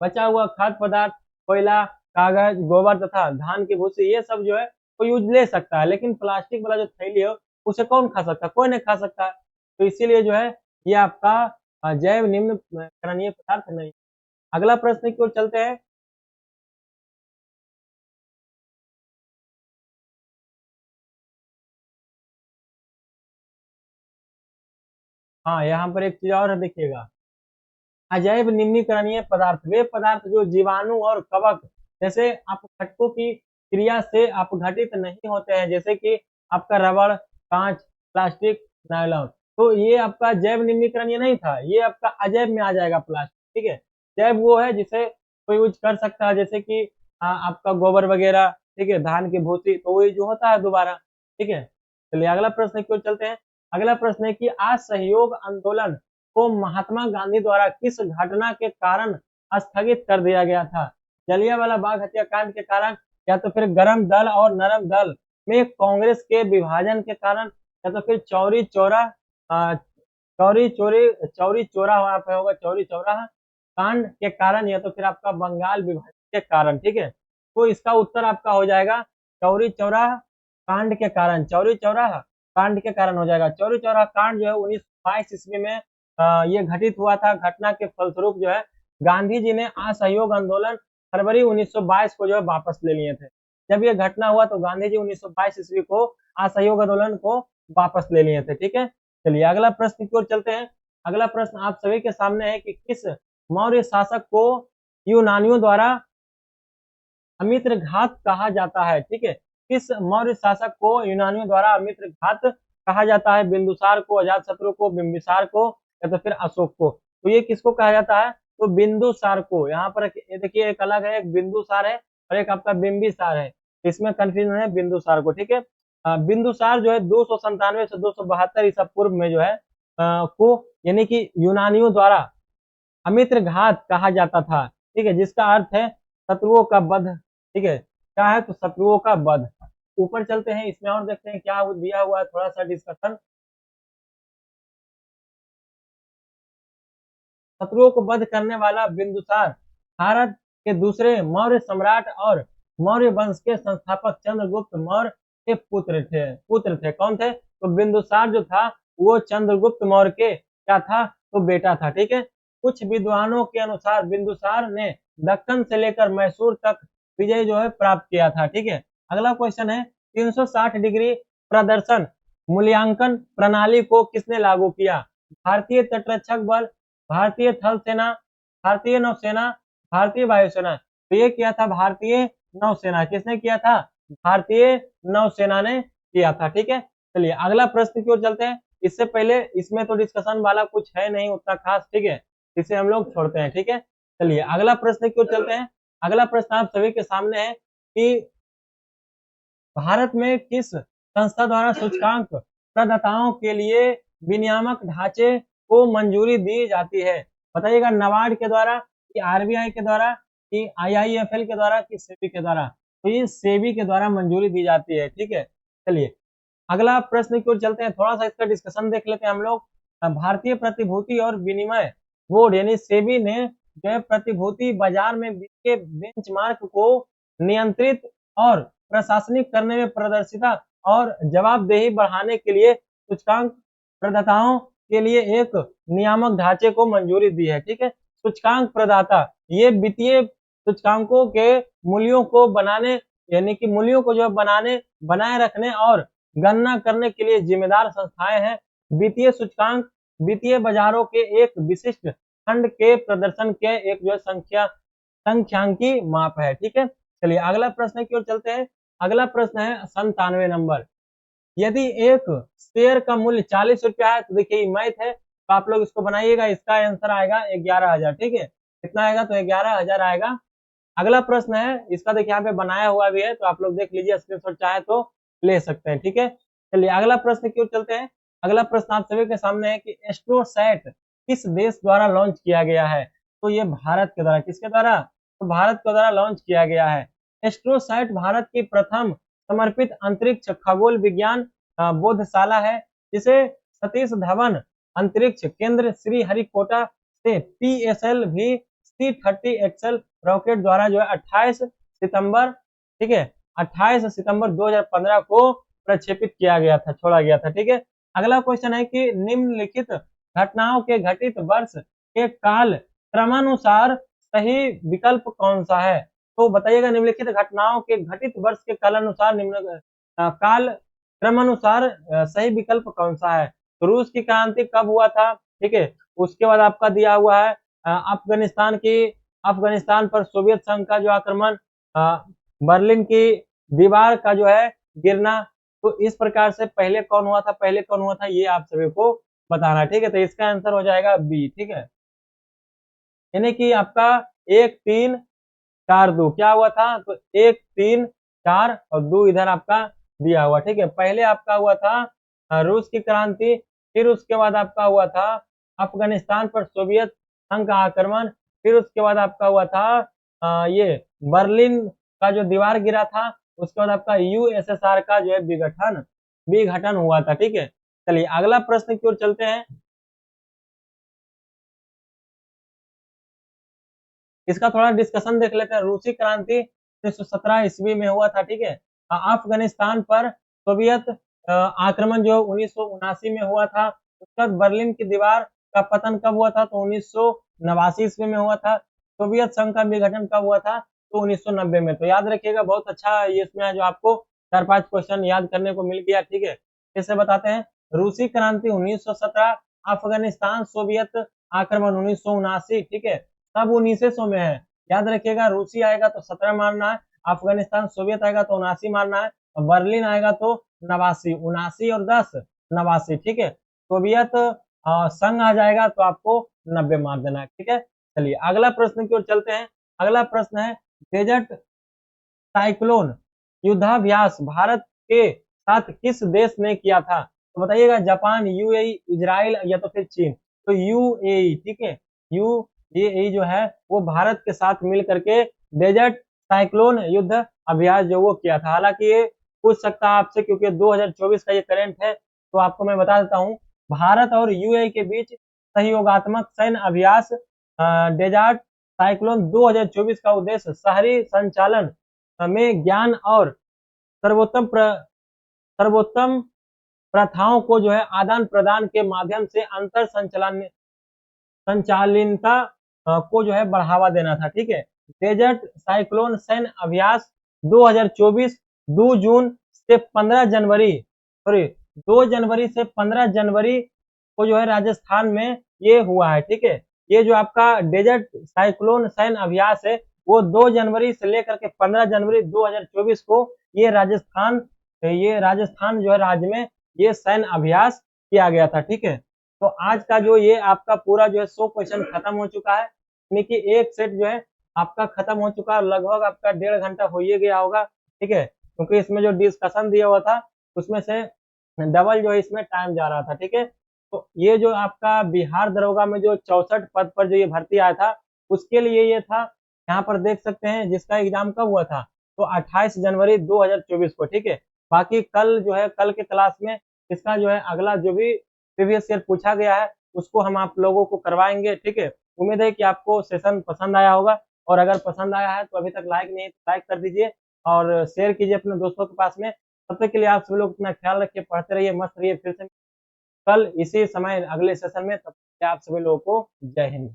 बचा हुआ खाद्य पदार्थ, कोयला, कागज, गोबर तथा धान की भूसी, ये सब जो है वो यूज ले सकता है, लेकिन प्लास्टिक वाला जो थैली है उसे कौन खा सकता है? कोई नहीं खा सकता है। तो इसीलिए जो है ये आपका जैव निम्न करणीय पदार्थ नहीं। अगला प्रश्न की ओर चलते हैं। हाँ, यहाँ पर एक चीज और है, देखिएगा। अजैव निम्नीकरणीय पदार्थ वे पदार्थ जो जीवाणु और कवक जैसे आप घटकों की क्रिया से आप घटित नहीं होते हैं, जैसे कि आपका रबड़, कांच, प्लास्टिक, नायलॉन। तो ये आपका जैव निम्नीकरण ये नहीं था, ये आपका अजैव में आ जाएगा प्लास्टिक, ठीक है। जैव वो है जिसे कोई यूज कर सकता है, जैसे कि आपका गोबर वगैरह, ठीक है, धान की भूसी, तो वही जो होता है दोबारा, ठीक है। चलिए अगला प्रश्न की ओर चलते हैं। अगला प्रश्न है कि असहयोग आंदोलन को महात्मा गांधी द्वारा किस घटना के कारण स्थगित कर दिया गया था? जलियांवाला बाग हत्याकांड के कारण, या तो फिर गरम दल और नरम दल में कांग्रेस के विभाजन के कारण, या तो फिर चौरी चौरा चौरी चोरी चौरी चौरा वहां पे होगा, चौरी चौरा कांड के कारण, या तो फिर आपका बंगाल विभाजन के कारण, ठीक है। तो इसका उत्तर आपका हो जाएगा चौरी चौरा कांड के कारण, चौरी चौरा कांड के कारण हो जाएगा। चौरी चौरा कांड जो है 1922 ईस्वी में ये घटित हुआ था। घटना के फलस्वरूप जो है गांधी जी ने असहयोग आंदोलन फरवरी 1922 को जो है वापस ले लिए थे। जब ये घटना हुआ तो गांधी जी 1922 ईस्वी को असहयोग आंदोलन को वापस ले लिए थे, ठीक है। चलिए अगला प्रश्न की ओर चलते हैं। अगला प्रश्न आप सभी के सामने है कि किस मौर्य शासक को यूनानियों द्वारा अमित्र घात कहा जाता है, ठीक है। किस मौर्य शासक को यूनानियों द्वारा अमित्र घात कहा जाता है? बिंदुसार को, अजातशत्रु को, बिंबिसार को, या तो फिर अशोक को। तो ये किसको कहा जाता है? तो बिंदुसार को। यहाँ पर देखिए एक अलग है, एक बिंदुसार है और एक आपका बिंबिसार है, इसमें कंफ्यूजन है बिंदुसार को, ठीक है। बिंदुसार जो है 297 से 272 ईसा पूर्व में जो है को यानी कि यूनानियों द्वारा अमित्र घात कहा जाता था, ठीक है, जिसका अर्थ है शत्रुओं का वध, ठीक है। क्या है? तो शत्रुओं का वध। ऊपर चलते हैं, इसमें और देखते हैं क्या दिया हुआ है, थोड़ा सा डिस्कशन। शत्रुओं को वध करने वाला बिंदुसार भारत के दूसरे मौर्य सम्राट और मौर्य वंश के संस्थापक चंद्रगुप्त मौर्य के पुत्र थे। कौन थे? तो बिंदुसार जो था वो चंद्रगुप्त मौर्य के क्या था? तो बेटा था, ठीक है। कुछ विद्वानों के अनुसार बिंदुसार ने दक्कन से लेकर मैसूर तक विजय जो है प्राप्त किया था, ठीक है। अगला क्वेश्चन है 360 डिग्री प्रदर्शन मूल्यांकन प्रणाली को किसने लागू किया? भारतीय तटरक्षक बल, भारतीय थल सेना, भारतीय नौसेना, भारतीय वायुसेना। तो ये किया था भारतीय नौसेना। किसने किया था? भारतीय नौसेना ने किया था, ठीक है। चलिए अगला प्रश्न की ओर चलते हैं। इससे पहले इसमें तो डिस्कशन वाला कुछ है नहीं उतना खास, ठीक है, इसे हम लोग छोड़ते हैं, ठीक है। चलिए अगला प्रश्न की ओर चलते हैं। अगला प्रश्न आप सभी के सामने है कि भारत में किस संस्था द्वारा सूचकांक प्रदाताओं के लिए विनियामक ढांचे को मंजूरी दी जाती है? बताइएगा, नाबार्ड के द्वारा कि आरबीआई के द्वारा कि आईआईएफएल के द्वारा कि सेबी के द्वारा? तो ये सेबी के द्वारा मंजूरी दी जाती है, ठीक है। चलिए अगला प्रश्न की ओर चलते हैं, थोड़ा सा इसका डिस्कशन देख लेते हैं हम लोग। भारतीय प्रतिभूति और विनिमय बोर्ड यानी सेबी ने जो है प्रतिभूति बाजार में के बेंचमार्क को नियंत्रित और प्रशासनिक करने में पारदर्शिता और जवाबदेही बढ़ाने के लिए सूचकांक प्रदाताओं के लिए एक नियामक ढांचे को मंजूरी दी है, ठीक है। सूचकांक प्रदाता ये वित्तीय सूचकांकों के मूल्यों को बनाने यानी कि मूल्यों को जो बनाने बनाए रखने और गणना करने के लिए जिम्मेदार संस्थाएं हैं। वित्तीय सूचकांक वित्तीय बाजारों के एक विशिष्ट खंड के प्रदर्शन के एक जो संख्यांकी माप है, ठीक है। चलिए अगला प्रश्न की ओर चलते हैं। अगला प्रश्न है 97 नंबर। यदि एक शेयर का मूल्य 40 रुपया है तो देखिए मैथ है, तो आप लोग इसको बनाइएगा। इसका आंसर आएगा 11,000, ठीक है। कितना आएगा? तो 11,000 आएगा। अगला प्रश्न है, इसका देखिए यहाँ पे बनाया हुआ भी है, तो आप लोग देख लीजिए, स्क्रीनशॉट चाहे तो ले सकते हैं, ठीक है। चलिए अगला प्रश्न की ओर चलते हैं। अगला प्रश्न आप सभी के सामने है कि एस्ट्रोसैट किस देश द्वारा लॉन्च किया गया है? तो ये भारत के द्वारा। किसके द्वारा? तो भारत के द्वारा लॉन्च किया गया है। एस्ट्रोसैट भारत की प्रथम समर्पित अंतरिक्ष खगोल विज्ञान बोधशाला है, जिसे सतीश धवन अंतरिक्ष केंद्र श्रीहरिकोटा से PSLV C30 एक्सएल रॉकेट द्वारा जो है 28 सितंबर, ठीक है, 28 सितंबर 2015 को प्रक्षेपित किया गया था, छोड़ा गया था, ठीक है। अगला क्वेश्चन है कि निम्नलिखित घटनाओं के घटित वर्ष के काल क्रमानुसार सही विकल्प कौन सा है? तो बताइएगा, निम्नलिखित घटनाओं के घटित वर्ष के कालानुसार काल क्रमानुसार सही विकल्प कौन सा है? तो रूस की क्रांति कब हुआ था? ठीक है। उसके बाद आपका दिया हुआ है अफगानिस्तान पर सोवियत संघ का जो आक्रमण, बर्लिन की दीवार का जो है गिरना। तो इस प्रकार से पहले कौन हुआ था, पहले कौन हुआ था, ये आप सभी को बताना है, ठीक है। तो इसका आंसर हो जाएगा बी, ठीक है। यानी कि आपका 1 3 4 2 क्या हुआ था, तो 1 3 4 और 2 इधर आपका दिया हुआ, ठीक है। पहले आपका हुआ था रूस की क्रांति, फिर उसके बाद आपका हुआ था अफगानिस्तान पर सोवियत संघ का आक्रमण, फिर उसके बाद आपका हुआ था ये बर्लिन का जो दीवार गिरा था, उसके बाद आपका यूएसएसआर का जो है विघटन विघटन हुआ था, ठीक है। चलिए अगला प्रश्न की ओर चलते हैं। इसका थोड़ा डिस्कशन देख लेते हैं। रूसी क्रांति 1917 ईस्वी में हुआ था, ठीक है। अफगानिस्तान पर सोवियत आक्रमण जो 1979 में हुआ था। उसके बाद बर्लिन की दीवार का पतन कब हुआ था, तो 1989 ईस्वी में हुआ था। सोवियत संघ का विघटन कब हुआ था, तो 1990 में। तो याद रखिएगा, बहुत अच्छा ये इसमें है जो आपको 4-5 क्वेश्चन याद करने को मिल गया, ठीक है। इसे बताते हैं। रूसी क्रांति 1917, अफगानिस्तान सोवियत आक्रमण 1979, ठीक है। सब 1900 में है, याद रखिएगा। रूसी आएगा तो 17 मारना है, अफगानिस्तान सोवियत आएगा तो 79 मारना है, और बर्लिन आएगा तो 89, 79 और 10 89, ठीक है। सोवियत संघ आ जाएगा तो आपको 90 मार देना है, ठीक है। चलिए अगला प्रश्न की ओर चलते हैं। अगला प्रश्न है, डेजर्ट साइक्लोन युद्धाभ्यास भारत के साथ किस देश ने किया था, तो बताइएगा। जापान, यूएई, इजराइल या तो फिर चीन। तो यूएई, ठीक है। यूएई जो है वो भारत के साथ मिल करके डेजर्ट साइक्लोन युद्ध अभ्यास जो वो किया था। हालांकि ये पूछ सकता है आपसे, क्योंकि 2024 का ये करंट है, तो आपको मैं बता देता हूँ। भारत और यूएई के बीच सहयोगात्मक सैन्य अभ्यास डेजर्ट साइक्लोन 2024 का उद्देश्य शहरी संचालन में ज्ञान और सर्वोत्तम सर्वोत्तम प्रथाओं को जो है आदान प्रदान के माध्यम से अंतर संचालिनता को जो है बढ़ावा देना था, ठीक है। डेजर्ट साइक्लोन सैन्य अभ्यास 2024 2 जून से 15 जनवरी, सॉरी 2 जनवरी से 15 जनवरी को जो है राजस्थान में ये हुआ है, ठीक है। ये जो आपका डेजर्ट साइक्लोन सैन्य अभ्यास है वो 2 जनवरी से लेकर के 15 जनवरी 2024 को ये राजस्थान जो है राज्य में ये सैन्य अभ्यास किया गया था, ठीक है। तो आज का जो ये आपका पूरा जो है 100 क्वेश्चन खत्म हो चुका है, यानी कि एक सेट जो है आपका खत्म हो चुका है। लगभग आपका 1.5 घंटा हो ही गया होगा, ठीक है, क्योंकि इसमें जो डिस्कशन दिया हुआ था उसमें से डबल जो है इसमें टाइम जा रहा था, ठीक है। तो ये जो आपका बिहार दरोगा में जो 64 पद पर जो ये भर्ती आया था उसके लिए ये था। यहाँ पर देख सकते हैं जिसका एग्जाम कब हुआ था, तो 28 जनवरी 2024 को, ठीक है। बाकी कल जो है कल के क्लास में इसका जो है अगला जो भी प्रीवियस ईयर पूछा गया है उसको हम आप लोगों को करवाएंगे, ठीक है। उम्मीद है कि आपको सेशन पसंद आया होगा, और अगर पसंद आया है तो अभी तक लाइक नहीं तो लाइक कर दीजिए और शेयर कीजिए अपने दोस्तों के पास में। तब तक के लिए आप सभी लोग अपना ख्याल रखिए, पढ़ते रहिए, मस्त रहिए। फिर से कल इसी समय अगले सेशन में, तब तक आप सभी लोगों को जय हिंद।